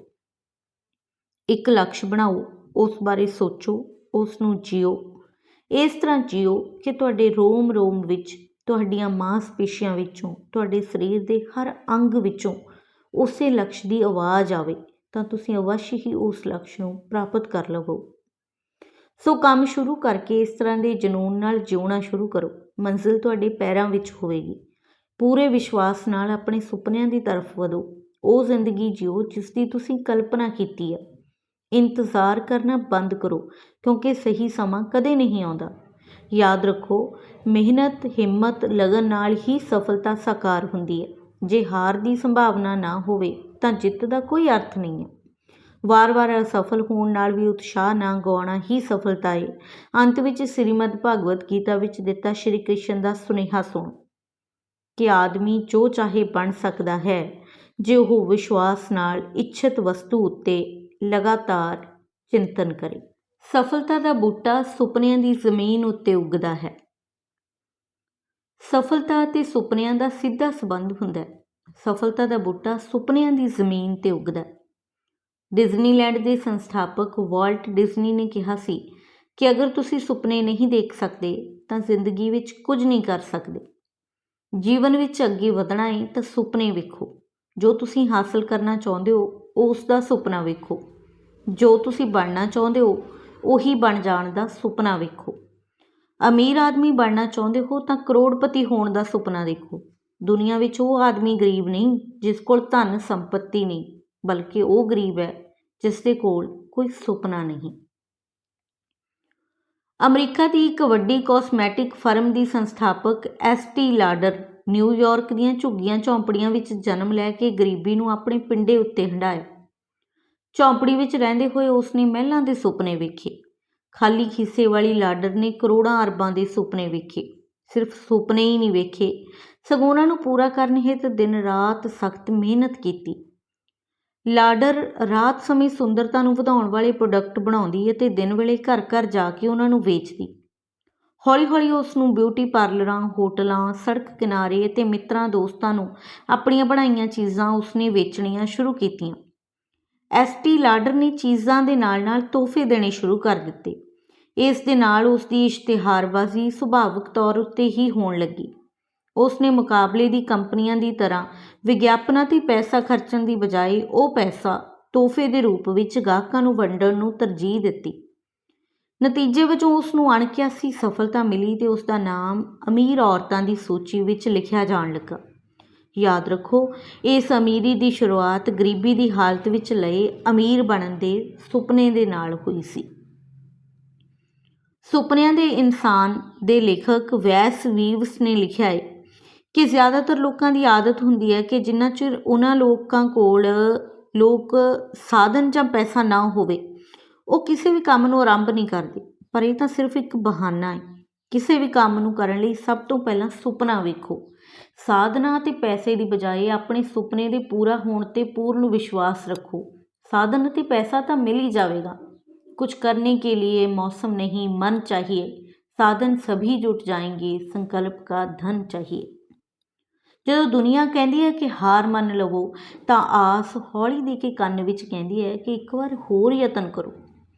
ਇੱਕ ਲਕਸ਼ ਬਣਾਓ, ਉਸ ਬਾਰੇ ਸੋਚੋ, ਉਸ ਨੂੰ ਜੀਓ। ਇਸ ਤਰ੍ਹਾਂ ਜੀਓ ਕਿ ਤੁਹਾਡੇ ਰੋਮ ਰੋਮ ਵਿੱਚ, ਤੁਹਾਡੀਆਂ ਮਾਸਪੇਸ਼ੀਆਂ ਵਿੱਚੋਂ, ਤੁਹਾਡੇ ਸਰੀਰ ਦੇ ਹਰ ਅੰਗ ਵਿੱਚੋਂ ਉਸੇ ਲਕਸ਼ ਦੀ ਆਵਾਜ਼ ਆਵੇ ਤਾਂ ਤੁਸੀਂ ਅਵੱਸ਼ ਹੀ ਉਸ ਲਕਸ਼ ਨੂੰ ਪ੍ਰਾਪਤ ਕਰ ਲਵੋ। ਸੋ ਕੰਮ ਸ਼ੁਰੂ ਕਰਕੇ ਇਸ ਤਰ੍ਹਾਂ ਦੇ ਜਨੂੰਨ ਨਾਲ ਜਿਉਣਾ ਸ਼ੁਰੂ ਕਰੋ। ਮੰਜ਼ਿਲ ਤੁਹਾਡੇ ਪੈਰਾਂ ਵਿੱਚ ਹੋਵੇਗੀ। ਪੂਰੇ ਵਿਸ਼ਵਾਸ ਨਾਲ ਆਪਣੇ ਸੁਪਨਿਆਂ ਦੀ ਤਰਫ ਵਧੋ। ਉਹ ਜ਼ਿੰਦਗੀ ਜਿਓ ਜਿਸ ਦੀ ਤੁਸੀਂ ਕਲਪਨਾ ਕੀਤੀ ਹੈ। ਇੰਤਜ਼ਾਰ ਕਰਨਾ ਬੰਦ ਕਰੋ ਕਿਉਂਕਿ ਸਹੀ ਸਮਾਂ ਕਦੇ ਨਹੀਂ ਆਉਂਦਾ। ਯਾਦ ਰੱਖੋ, ਮਿਹਨਤ, ਹਿੰਮਤ, ਲਗਨ ਨਾਲ ਹੀ ਸਫਲਤਾ ਸਾਕਾਰ ਹੁੰਦੀ ਹੈ। ਜੇ ਹਾਰ ਦੀ ਸੰਭਾਵਨਾ ਨਾ ਹੋਵੇ ਤਾਂ ਜਿੱਤ ਦਾ ਕੋਈ ਅਰਥ ਨਹੀਂ ਹੈ। ਵਾਰ-ਵਾਰ ਅਸਫਲ ਹੋਣ ਨਾਲ ਵੀ ਉਤਸ਼ਾਹ ਨਾ ਗਵਾਉਣਾ ਹੀ ਸਫਲਤਾ ਹੈ। ਅੰਤ ਵਿੱਚ ਸ੍ਰੀਮਦ ਭਗਵਦ ਗੀਤਾ ਵਿੱਚ ਦਿੱਤਾ ਸ਼੍ਰੀ ਕ੍ਰਿਸ਼ਨ ਦਾ ਸੁਨੇਹਾ ਸੁਣੋ ਕਿ ਆਦਮੀ ਜੋ ਚਾਹੇ ਬਣ ਸਕਦਾ ਹੈ ਜੇ ਉਹ ਵਿਸ਼ਵਾਸ ਨਾਲ ਇੱਛਤ ਵਸਤੂ ਉੱਤੇ ਲਗਾਤਾਰ ਚਿੰਤਨ ਕਰੇ। ਸਫਲਤਾ ਦਾ ਬੂਟਾ ਸੁਪਨਿਆਂ ਦੀ ਜ਼ਮੀਨ ਉੱਤੇ ਉੱਗਦਾ ਹੈ। ਸਫਲਤਾ ਅਤੇ ਸੁਪਨਿਆਂ ਦਾ ਸਿੱਧਾ ਸੰਬੰਧ ਹੁੰਦਾ ਹੈ। ਸਫਲਤਾ ਦਾ ਬੂਟਾ ਸੁਪਨਿਆਂ ਦੀ ਜ਼ਮੀਨ 'ਤੇ ਉੱਗਦਾ ਹੈ। ਡਿਜ਼ਨੀਲੈਂਡ ਦੇ ਸੰਸਥਾਪਕ ਵਾਲਟ ਡਿਜ਼ਨੀ ਨੇ ਕਿਹਾ ਸੀ ਕਿ ਅਗਰ ਤੁਸੀਂ ਸੁਪਨੇ ਨਹੀਂ ਦੇਖ ਸਕਦੇ ਤਾਂ ਜ਼ਿੰਦਗੀ ਵਿੱਚ ਕੁਝ ਨਹੀਂ ਕਰ ਸਕਦੇ। ਜੀਵਨ ਵਿੱਚ ਅੱਗੇ ਵਧਣਾ ਹੈ ਤਾਂ ਸੁਪਨੇ ਵੇਖੋ। ਜੋ ਤੁਸੀਂ ਹਾਸਲ ਕਰਨਾ ਚਾਹੁੰਦੇ ਹੋ ਉਸ ਦਾ ਸੁਪਨਾ ਵੇਖੋ। ਜੋ ਤੁਸੀਂ ਬਣਨਾ ਚਾਹੁੰਦੇ ਹੋ ਉਹੀ ਬਣ ਜਾਣ ਦਾ ਸੁਪਨਾ ਵੇਖੋ। ਅਮੀਰ ਆਦਮੀ ਬਣਨਾ ਚਾਹੁੰਦੇ ਹੋ ਤਾਂ ਕਰੋੜਪਤੀ ਹੋਣ ਦਾ ਸੁਪਨਾ ਦੇਖੋ। ਦੁਨੀਆ ਵਿੱਚ ਉਹ ਆਦਮੀ ਗਰੀਬ ਨਹੀਂ ਜਿਸ ਕੋਲ ਧਨ ਸੰਪੱਤੀ ਨਹੀਂ, ਬਲਕਿ ਉਹ ਗਰੀਬ ਹੈ ਜਿਸ ਦੇ ਕੋਲ ਕੋਈ ਸੁਪਨਾ ਨਹੀਂ। ਅਮਰੀਕਾ ਦੀ ਇੱਕ ਵੱਡੀ ਕਾਸਮੈਟਿਕ ਫਰਮ ਦੀ ਸੰਸਥਾਪਕ ਐਸਟੀ ਲਾਡਰ ਨਿਊਯਾਰਕ ਦੀਆਂ ਝੁੱਗੀਆਂ ਝੌਂਪੜੀਆਂ ਵਿੱਚ ਜਨਮ ਲੈ ਕੇ ਗਰੀਬੀ ਨੂੰ ਆਪਣੇ ਪਿੰਡੇ ਉੱਤੇ ਹੰਢਾਇਆ। ਝੌਂਪੜੀ ਵਿੱਚ ਰਹਿੰਦੇ ਹੋਏ ਉਸਨੇ ਮਹਿਲਾਂ ਦੇ ਸੁਪਨੇ ਵੇਖੇ। ਖਾਲੀ ਖਿੱਸੇ ਵਾਲੀ ਲਾਡਰ ਨੇ ਕਰੋੜਾਂ ਅਰਬਾਂ ਦੇ ਸੁਪਨੇ ਵੇਖੇ। ਸਿਰਫ ਸੁਪਨੇ ਹੀ ਨਹੀਂ ਵੇਖੇ, ਸਗੋਂ ਉਹਨਾਂ ਨੂੰ ਪੂਰਾ ਕਰਨ ਹਿੱਤ ਦਿਨ ਰਾਤ ਸਖਤ ਮਿਹਨਤ ਕੀਤੀ। ਲਾਡਰ ਰਾਤ ਸਮੇਂ ਸੁੰਦਰਤਾ ਨੂੰ ਵਧਾਉਣ ਵਾਲੇ ਪ੍ਰੋਡਕਟ ਬਣਾਉਂਦੀ ਅਤੇ ਦਿਨ ਵੇਲੇ ਘਰ ਘਰ ਜਾ ਕੇ ਉਹਨਾਂ ਨੂੰ ਵੇਚਦੀ। ਹੌਲੀ ਹੌਲੀ ਉਸ ਨੂੰ ਬਿਊਟੀ ਪਾਰਲਰਾਂ, ਹੋਟਲਾਂ, ਸੜਕ ਕਿਨਾਰੇ ਅਤੇ ਮਿੱਤਰਾਂ ਦੋਸਤਾਂ ਨੂੰ ਆਪਣੀਆਂ ਬਣਾਈਆਂ ਚੀਜ਼ਾਂ ਉਸਨੇ ਵੇਚਣੀਆਂ ਸ਼ੁਰੂ ਕੀਤੀਆਂ। ਐਸਟੀ ਲਾਡਰ ਨੇ ਚੀਜ਼ਾਂ ਦੇ ਨਾਲ ਨਾਲ ਤੋਹਫੇ ਦੇਣੇ ਸ਼ੁਰੂ ਕਰ ਦਿੱਤੇ। ਇਸ ਦੇ ਨਾਲ ਉਸ ਦੀ ਇਸ਼ਤਿਹਾਰਬਾਜ਼ੀ ਸੁਭਾਵਿਕ ਤੌਰ ਉੱਤੇ ਹੀ ਹੋਣ ਲੱਗੀ। ਉਸ ਨੇ ਮੁਕਾਬਲੇ ਦੀ ਕੰਪਨੀਆਂ ਦੀ ਤਰ੍ਹਾਂ ਵਿਗਿਆਪਨਾਂ 'ਤੇ ਪੈਸਾ ਖਰਚਣ ਦੀ ਬਜਾਏ ਉਹ ਪੈਸਾ ਤੋਹਫੇ ਦੇ ਰੂਪ ਵਿੱਚ ਗਾਹਕਾਂ ਨੂੰ ਵੰਡਣ ਨੂੰ ਤਰਜੀਹ ਦਿੱਤੀ। ਨਤੀਜੇ ਵਜੋਂ ਉਸ ਨੂੰ ਅਣਕਿਆਸੀ ਸਫਲਤਾ ਮਿਲੀ ਅਤੇ ਉਸ ਦਾ ਨਾਮ ਅਮੀਰ ਔਰਤਾਂ ਦੀ ਸੂਚੀ ਵਿੱਚ ਲਿਖਿਆ ਜਾਣ ਲੱਗਾ। ਯਾਦ ਰੱਖੋ, ਇਸ ਅਮੀਰੀ ਦੀ ਸ਼ੁਰੂਆਤ ਗਰੀਬੀ ਦੀ ਹਾਲਤ ਵਿੱਚ ਲਏ ਅਮੀਰ ਬਣਨ ਦੇ ਸੁਪਨੇ ਦੇ ਨਾਲ ਹੋਈ ਸੀ। ਸੁਪਨਿਆਂ ਦੇ ਇਨਸਾਨ ਦੇ ਲੇਖਕ ਵੈਸ ਵੀਵਸ ਨੇ ਲਿਖਿਆ ਹੈ ਕਿ ਜ਼ਿਆਦਾਤਰ ਲੋਕਾਂ ਦੀ ਆਦਤ ਹੁੰਦੀ ਹੈ ਕਿ ਜਿੰਨਾ ਚਿਰ ਉਹਨਾਂ ਲੋਕਾਂ ਕੋਲ ਸਾਧਨ ਜਾਂ ਪੈਸਾ ਨਾ ਹੋਵੇ ਉਹ ਕਿਸੇ ਵੀ ਕੰਮ ਨੂੰ ਆਰੰਭ ਨਹੀਂ ਕਰਦੇ। ਪਰ ਇਹ ਤਾਂ ਸਿਰਫ ਇੱਕ ਬਹਾਨਾ ਹੈ। ਕਿਸੇ ਵੀ ਕੰਮ ਨੂੰ ਕਰਨ ਲਈ ਸਭ ਤੋਂ ਪਹਿਲਾਂ ਸੁਪਨਾ ਵੇਖੋ। ਸਾਧਨਾ ਅਤੇ ਪੈਸੇ ਦੀ ਬਜਾਏ ਆਪਣੇ ਸੁਪਨੇ ਦੇ ਪੂਰਾ ਹੋਣ 'ਤੇ ਪੂਰਨ ਵਿਸ਼ਵਾਸ ਰੱਖੋ। ਸਾਧਨ ਅਤੇ ਪੈਸਾ ਤਾਂ ਮਿਲ ਹੀ ਜਾਵੇਗਾ। कुछ करने के लिए मौसम नहीं, मन चाहिए। साधन सभी जुट जाएंगे, संकल्प का धन चाहिए। ਜਦੋਂ ਦੁਨੀਆ ਕਹਿੰਦੀ ਹੈ ਕਿ ਹਾਰ ਮੰਨ ਲਵੋ ਤਾਂ ਆਸ ਹੌਲੀ ਦੇ ਕੇ ਕੰਨ ਵਿੱਚ ਕਹਿੰਦੀ ਹੈ ਕਿ ਇੱਕ ਵਾਰ ਹੋਰ ਯਤਨ ਕਰੋ।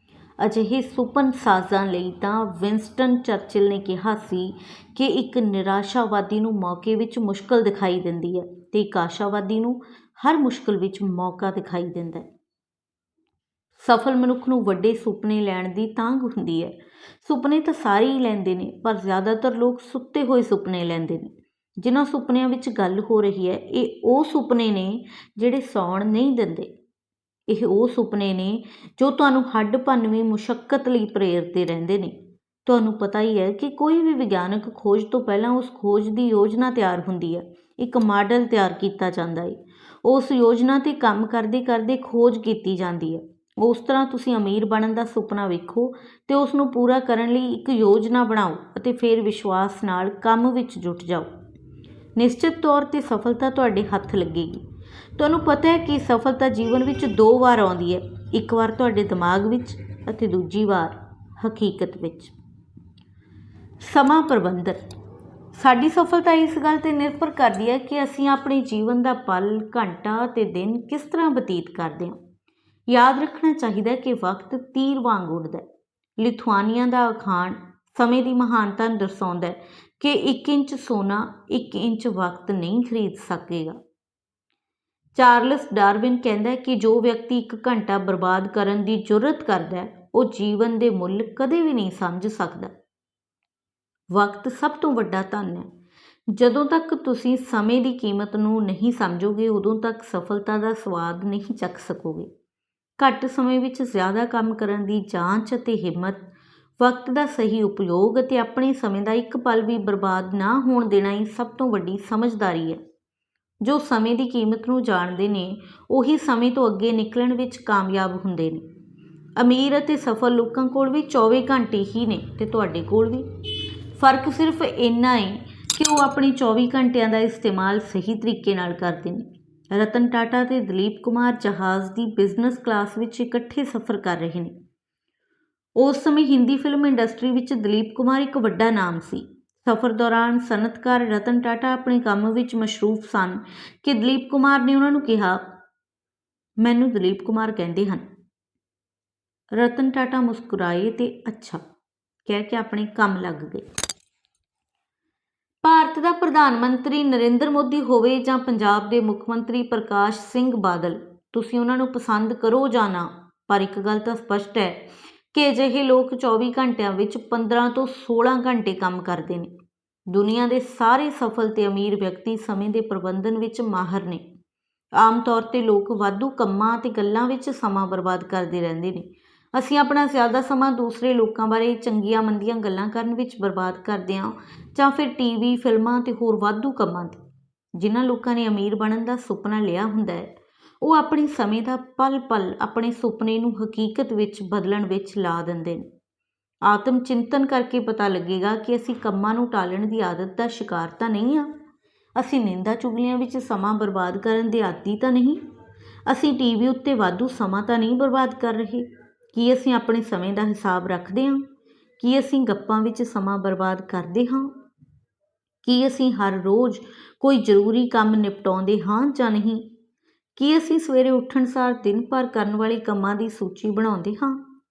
ਅਜਿਹੇ ਸੁਪਨ ਸਾਜ਼ਾਂ ਲਈ ਤਾਂ ਵਿੰਸਟਨ ਚਰਚਿਲ ਨੇ ਕਿਹਾ ਸੀ ਕਿ ਇੱਕ ਨਿਰਾਸ਼ਾਵਾਦੀ ਨੂੰ ਮੌਕੇ ਵਿੱਚ ਮੁਸ਼ਕਲ ਦਿਖਾਈ ਦਿੰਦੀ ਹੈ ਤੇ ਇੱਕ ਆਸ਼ਾਵਾਦੀ ਨੂੰ ਹਰ ਮੁਸ਼ਕਲ ਵਿੱਚ ਮੌਕਾ ਦਿਖਾਈ ਦਿੰਦਾ ਹੈ। ਸਫਲ ਮਨੁੱਖ ਨੂੰ ਵੱਡੇ ਸੁਪਨੇ ਲੈਣ ਦੀ ਤਾਂਘ ਹੁੰਦੀ ਹੈ। ਸੁਪਨੇ ਤਾਂ ਸਾਰੇ ਹੀ ਲੈਂਦੇ ਨੇ, ਪਰ ਜ਼ਿਆਦਾਤਰ ਲੋਕ ਸੁੱਤੇ ਹੋਏ ਸੁਪਨੇ ਲੈਂਦੇ ਨੇ। ਜਿਨ੍ਹਾਂ ਸੁਪਨਿਆਂ ਵਿੱਚ ਗੱਲ ਹੋ ਰਹੀ ਹੈ, ਇਹ ਉਹ ਸੁਪਨੇ ਨੇ ਜਿਹੜੇ ਸੌਣ ਨਹੀਂ ਦਿੰਦੇ। ਇਹ ਉਹ ਸੁਪਨੇ ਨੇ ਜੋ ਤੁਹਾਨੂੰ ਹੱਡ ਭੰਨਵੀਂ ਮੁਸ਼ੱਕਤ ਲਈ ਪ੍ਰੇਰਦੇ ਰਹਿੰਦੇ ਨੇ। ਤੁਹਾਨੂੰ ਪਤਾ ਹੀ ਹੈ ਕਿ ਕੋਈ ਵੀ ਵਿਗਿਆਨਕ ਖੋਜ ਤੋਂ ਪਹਿਲਾਂ ਉਸ ਖੋਜ ਦੀ ਯੋਜਨਾ ਤਿਆਰ ਹੁੰਦੀ ਹੈ, ਇੱਕ ਮਾਡਲ ਤਿਆਰ ਕੀਤਾ ਜਾਂਦਾ ਹੈ। ਉਸ ਯੋਜਨਾ 'ਤੇ ਕੰਮ ਕਰਦੇ ਕਰਦੇ ਖੋਜ ਕੀਤੀ ਜਾਂਦੀ ਹੈ। ਉਸ ਤਰ੍ਹਾਂ ਤੁਸੀਂ ਅਮੀਰ ਬਣਨ ਦਾ ਸੁਪਨਾ ਵੇਖੋ ਅਤੇ ਉਸ ਨੂੰ ਪੂਰਾ ਕਰਨ ਲਈ ਇੱਕ ਯੋਜਨਾ ਬਣਾਓ ਅਤੇ ਫਿਰ ਵਿਸ਼ਵਾਸ ਨਾਲ ਕੰਮ ਵਿੱਚ ਜੁਟ ਜਾਓ। ਨਿਸ਼ਚਿਤ ਤੌਰ 'ਤੇ ਸਫਲਤਾ ਤੁਹਾਡੇ ਹੱਥ ਲੱਗੇਗੀ। ਤੁਹਾਨੂੰ ਪਤਾ ਹੈ ਕਿ ਸਫਲਤਾ ਜੀਵਨ ਵਿੱਚ 2 ਵਾਰ ਆਉਂਦੀ ਹੈ, ਇੱਕ ਵਾਰ ਤੁਹਾਡੇ ਦਿਮਾਗ ਵਿੱਚ ਅਤੇ ਦੂਜੀ ਵਾਰ ਹਕੀਕਤ ਵਿੱਚ। ਸਮਾਂ ਪ੍ਰਬੰਧਨ। ਸਾਡੀ ਸਫਲਤਾ ਇਸ ਗੱਲ 'ਤੇ ਨਿਰਭਰ ਕਰਦੀ ਹੈ ਕਿ ਅਸੀਂ ਆਪਣੇ ਜੀਵਨ ਦਾ ਪਲ, ਘੰਟਾ ਅਤੇ ਦਿਨ ਕਿਸ ਤਰ੍ਹਾਂ ਬਤੀਤ ਕਰਦੇ ਹਾਂ। ਯਾਦ ਰੱਖਣਾ ਚਾਹੀਦਾ ਕਿ ਵਕਤ ਤੀਰ ਵਾਂਗ ਉੱਡਦਾ ਹੈ। ਲਿਥੁਆਨੀਆ ਦਾ ਅਖਾਣ ਸਮੇਂ ਦੀ ਮਹਾਨਤਾ ਨੂੰ ਦਰਸਾਉਂਦਾ ਹੈ ਕਿ 1 ਇੰਚ ਸੋਨਾ 1 ਇੰਚ ਵਕਤ ਨਹੀਂ ਖਰੀਦ ਸਕੇਗਾ। ਚਾਰਲਸ ਡਾਰਵਿਨ ਕਹਿੰਦਾ ਹੈ ਕਿ ਜੋ ਵਿਅਕਤੀ 1 ਘੰਟਾ ਬਰਬਾਦ ਕਰਨ ਦੀ ਜੁਰਅਤ ਕਰਦਾ ਹੈ, ਉਹ ਜੀਵਨ ਦੇ ਮੁੱਲ ਕਦੇ ਵੀ ਨਹੀਂ ਸਮਝ ਸਕਦਾ। ਵਕਤ ਸਭ ਤੋਂ ਵੱਡਾ ਧਨ ਹੈ। ਜਦੋਂ ਤੱਕ ਤੁਸੀਂ ਸਮੇਂ ਦੀ ਕੀਮਤ ਨੂੰ ਨਹੀਂ ਸਮਝੋਗੇ, ਉਦੋਂ ਤੱਕ ਸਫਲਤਾ ਦਾ ਸਵਾਦ ਨਹੀਂ ਚੱਖ ਸਕੋਗੇ। ਘੱਟ ਸਮੇਂ ਵਿੱਚ ਜ਼ਿਆਦਾ ਕੰਮ ਕਰਨ ਦੀ ਜਾਂਚ ਅਤੇ ਹਿੰਮਤ, ਵਕਤ ਦਾ ਸਹੀ ਉਪਯੋਗ ਅਤੇ ਆਪਣੇ ਸਮੇਂ ਦਾ ਇੱਕ ਪਲ ਵੀ ਬਰਬਾਦ ਨਾ ਹੋਣ ਦੇਣਾ ਹੀ ਸਭ ਤੋਂ ਵੱਡੀ ਸਮਝਦਾਰੀ ਹੈ। ਜੋ ਸਮੇਂ ਦੀ ਕੀਮਤ ਨੂੰ ਜਾਣਦੇ ਨੇ, ਉਹੀ ਸਮੇਂ ਤੋਂ ਅੱਗੇ ਨਿਕਲਣ ਵਿੱਚ ਕਾਮਯਾਬ ਹੁੰਦੇ ਨੇ। ਅਮੀਰ ਅਤੇ ਸਫਲ ਲੋਕਾਂ ਕੋਲ ਵੀ 24 ਘੰਟੇ ਹੀ ਨੇ ਅਤੇ ਤੁਹਾਡੇ ਕੋਲ ਵੀ। ਫਰਕ ਸਿਰਫ ਇੰਨਾ ਹੈ ਕਿ ਉਹ ਆਪਣੀ 24 ਘੰਟਿਆਂ ਦਾ ਇਸਤੇਮਾਲ ਸਹੀ ਤਰੀਕੇ ਨਾਲ ਕਰਦੇ ਨੇ। ਰਤਨ ਟਾਟਾ ਅਤੇ ਦਲੀਪ ਕੁਮਾਰ ਜਹਾਜ਼ ਦੀ ਬਿਜ਼ਨਸ ਕਲਾਸ ਵਿੱਚ ਇਕੱਠੇ ਸਫ਼ਰ ਕਰ ਰਹੇ ਨੇ। ਉਸ ਸਮੇਂ ਹਿੰਦੀ ਫਿਲਮ ਇੰਡਸਟਰੀ ਵਿੱਚ ਦਲੀਪ ਕੁਮਾਰ ਇੱਕ ਵੱਡਾ ਨਾਮ ਸੀ। ਸਫ਼ਰ ਦੌਰਾਨ ਸਨਅਤਕਾਰ ਰਤਨ ਟਾਟਾ ਆਪਣੇ ਕੰਮ ਵਿੱਚ ਮਸ਼ਰੂਫ ਸਨ ਕਿ ਦਲੀਪ ਕੁਮਾਰ ਨੇ ਉਹਨਾਂ ਨੂੰ ਕਿਹਾ, "ਮੈਨੂੰ ਦਲੀਪ ਕੁਮਾਰ ਕਹਿੰਦੇ ਹਨ।" ਰਤਨ ਟਾਟਾ ਮੁਸਕਰਾਏ ਅਤੇ "ਅੱਛਾ" ਕਹਿ ਕੇ ਆਪਣੇ ਕੰਮ ਲੱਗ ਗਏ। ਭਾਰਤ ਦਾ ਪ੍ਰਧਾਨ ਮੰਤਰੀ ਨਰਿੰਦਰ ਮੋਦੀ ਹੋਵੇ ਜਾਂ ਪੰਜਾਬ ਦੇ ਮੁੱਖ ਮੰਤਰੀ ਪ੍ਰਕਾਸ਼ ਸਿੰਘ ਬਾਦਲ, ਤੁਸੀਂ ਉਹਨਾਂ ਨੂੰ ਪਸੰਦ ਕਰੋ ਜਾਂ ਨਾ, ਪਰ ਇੱਕ ਗੱਲ ਤਾਂ ਸਪਸ਼ਟ ਹੈ ਕਿ ਅਜਿਹੇ ਲੋਕ 24 ਘੰਟਿਆਂ ਵਿੱਚ 15 ਤੋਂ 16 ਘੰਟੇ ਕੰਮ ਕਰਦੇ ਨੇ। ਦੁਨੀਆ ਦੇ ਸਾਰੇ ਸਫਲ ਤੇ ਅਮੀਰ ਵਿਅਕਤੀ ਸਮੇਂ ਦੇ ਪ੍ਰਬੰਧਨ ਵਿੱਚ ਮਾਹਰ ਨੇ। ਆਮ ਤੌਰ 'ਤੇ ਲੋਕ ਵਾਧੂ ਕੰਮਾਂ ਅਤੇ ਗੱਲਾਂ ਵਿੱਚ ਸਮਾਂ ਬਰਬਾਦ ਕਰਦੇ ਰਹਿੰਦੇ ਨੇ। ਅਸੀਂ ਆਪਣਾ ਜ਼ਿਆਦਾ ਸਮਾਂ ਦੂਸਰੇ ਲੋਕਾਂ ਬਾਰੇ ਚੰਗੀਆਂ ਮੰਦੀਆਂ ਗੱਲਾਂ ਕਰਨ ਵਿੱਚ ਬਰਬਾਦ ਕਰਦੇ ਹਾਂ ਜਾਂ ਫਿਰ ਟੀਵੀ, ਫਿਲਮਾਂ ਅਤੇ ਹੋਰ ਵਾਧੂ ਕੰਮਾਂ 'ਤੇ। ਜਿਨ੍ਹਾਂ ਲੋਕਾਂ ਨੇ ਅਮੀਰ ਬਣਨ ਦਾ ਸੁਪਨਾ ਲਿਆ ਹੁੰਦਾ ਹੈ, ਉਹ ਆਪਣੇ ਸਮੇਂ ਦਾ ਪਲ ਪਲ ਆਪਣੇ ਸੁਪਨੇ ਨੂੰ ਹਕੀਕਤ ਵਿੱਚ ਬਦਲਣ ਵਿੱਚ ਲਾ ਦਿੰਦੇ ਨੇ। ਆਤਮ ਚਿੰਤਨ ਕਰਕੇ ਪਤਾ ਲੱਗੇਗਾ ਕਿ ਅਸੀਂ ਕੰਮਾਂ ਨੂੰ ਟਾਲਣ ਦੀ ਆਦਤ ਦਾ ਸ਼ਿਕਾਰ ਤਾਂ ਨਹੀਂ ਹਾਂ। ਅਸੀਂ ਨਿੰਦਾ ਚੁਗਲੀਆਂ ਵਿੱਚ ਸਮਾਂ ਬਰਬਾਦ ਕਰਨ ਦੇ ਆਦੀ ਤਾਂ ਨਹੀਂ। ਅਸੀਂ ਟੀਵੀ ਉੱਤੇ ਵਾਧੂ ਸਮਾਂ ਤਾਂ ਨਹੀਂ ਬਰਬਾਦ ਕਰ ਰਹੇ। ਕੀ ਅਸੀਂ ਆਪਣੇ ਸਮੇਂ ਦਾ ਹਿਸਾਬ ਰੱਖਦੇ ਹਾਂ? ਕੀ ਅਸੀਂ ਗੱਪਾਂ ਵਿੱਚ ਸਮਾਂ ਬਰਬਾਦ ਕਰਦੇ ਹਾਂ? ਕੀ ਅਸੀਂ ਹਰ ਰੋਜ਼ ਕੋਈ ਜ਼ਰੂਰੀ ਕੰਮ ਨਿਪਟਾਉਂਦੇ ਹਾਂ ਜਾਂ ਨਹੀਂ? ਕੀ ਅਸੀਂ ਸਵੇਰੇ ਉੱਠਣ ਸਾਰ ਦਿਨ ਭਰ ਕਰਨ ਵਾਲੇ ਕੰਮਾਂ ਦੀ ਸੂਚੀ ਬਣਾਉਂਦੇ ਹਾਂ?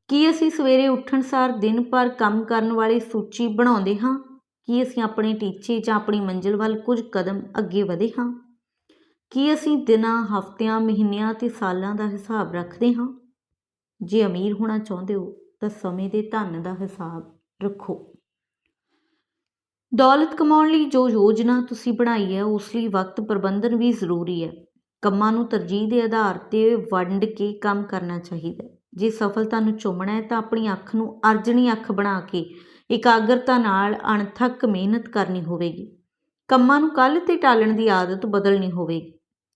ਕੀ ਅਸੀਂ ਸਵੇਰੇ ਉੱਠਣ ਸਾਰ ਦਿਨ ਭਰ ਕੰਮ ਕਰਨ ਵਾਲੀ ਸੂਚੀ ਬਣਾਉਂਦੇ ਹਾਂ? ਕੀ ਅਸੀਂ ਆਪਣੇ ਟੀਚੇ ਜਾਂ ਆਪਣੀ ਮੰਜ਼ਿਲ ਵੱਲ ਕੁਝ ਕਦਮ ਅੱਗੇ ਵਧੇ ਹਾਂ? ਕੀ ਅਸੀਂ ਦਿਨਾਂ, ਹਫ਼ਤਿਆਂ, ਮਹੀਨਿਆਂ ਅਤੇ ਸਾਲਾਂ ਦਾ ਹਿਸਾਬ ਰੱਖਦੇ ਹਾਂ? ਜੇ ਅਮੀਰ ਹੋਣਾ ਚਾਹੁੰਦੇ ਹੋ ਤਾਂ ਸਮੇਂ ਦੇ ਧਨ ਦਾ ਹਿਸਾਬ ਰੱਖੋ। ਦੌਲਤ ਕਮਾਉਣ ਲਈ ਜੋ ਯੋਜਨਾ ਤੁਸੀਂ ਬਣਾਈ ਹੈ, ਉਸ ਲਈ ਵਕਤ ਪ੍ਰਬੰਧਨ ਵੀ ਜ਼ਰੂਰੀ ਹੈ। ਕੰਮਾਂ ਨੂੰ ਤਰਜੀਹ ਦੇ ਆਧਾਰ 'ਤੇ ਵੰਡ ਕੇ ਕੰਮ ਕਰਨਾ ਚਾਹੀਦਾ ਹੈ। ਜੇ ਸਫਲਤਾ ਨੂੰ ਚੁੰਮਣਾ ਹੈ ਤਾਂ ਆਪਣੀ ਅੱਖ ਨੂੰ ਅਰਜਣੀ ਅੱਖ ਬਣਾ ਕੇ ਇਕਾਗਰਤਾ ਨਾਲ ਅਣਥੱਕ ਮਿਹਨਤ ਕਰਨੀ ਹੋਵੇਗੀ। ਕੰਮਾਂ ਨੂੰ ਕੱਲ੍ਹ 'ਤੇ ਟਾਲਣ ਦੀ ਆਦਤ ਬਦਲਣੀ ਹੋਵੇਗੀ।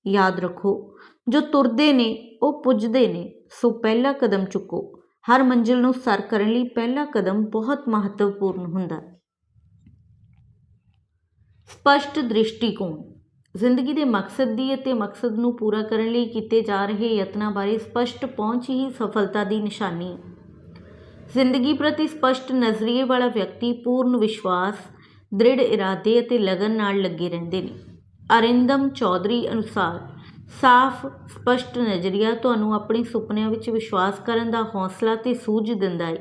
ਯਾਦ ਰੱਖੋ, ਜੋ ਤੁਰਦੇ ਨੇ ਉਹ ਪੁੱਜਦੇ ਨੇ, ਸੋ ਪਹਿਲਾ ਕਦਮ ਚੁੱਕੋ। ਹਰ ਮੰਜ਼ਿਲ ਨੂੰ ਸਰ ਕਰਨ ਲਈ ਪਹਿਲਾ ਕਦਮ ਬਹੁਤ ਮਹੱਤਵਪੂਰਨ ਹੁੰਦਾ ਹੈ। ਸਪਸ਼ਟ ਦ੍ਰਿਸ਼ਟੀਕੋਣ। ਜ਼ਿੰਦਗੀ ਦੇ ਮਕਸਦ ਦੀ ਅਤੇ ਮਕਸਦ ਨੂੰ ਪੂਰਾ ਕਰਨ ਲਈ ਕੀਤੇ ਜਾ ਰਹੇ ਯਤਨਾਂ ਬਾਰੇ ਸਪਸ਼ਟ ਪਹੁੰਚ ਹੀ ਸਫਲਤਾ ਦੀ ਨਿਸ਼ਾਨੀ ਹੈ। ਜ਼ਿੰਦਗੀ ਪ੍ਰਤੀ ਸਪਸ਼ਟ ਨਜ਼ਰੀਏ ਵਾਲਾ ਵਿਅਕਤੀ ਪੂਰਨ ਵਿਸ਼ਵਾਸ, ਦ੍ਰਿੜ ਇਰਾਦੇ ਅਤੇ ਲਗਨ ਨਾਲ ਲੱਗੇ ਰਹਿੰਦੇ ਨੇ। ਅਰਿੰਦਮ ਚੌਧਰੀ ਅਨੁਸਾਰ ਸਾਫ਼ ਸਪਸ਼ਟ ਨਜ਼ਰੀਆ ਤੁਹਾਨੂੰ ਆਪਣੇ ਸੁਪਨਿਆਂ ਵਿੱਚ ਵਿਸ਼ਵਾਸ ਕਰਨ ਦਾ ਹੌਸਲਾ ਤੇ ਸੂਝ ਦਿੰਦਾ ਹੈ।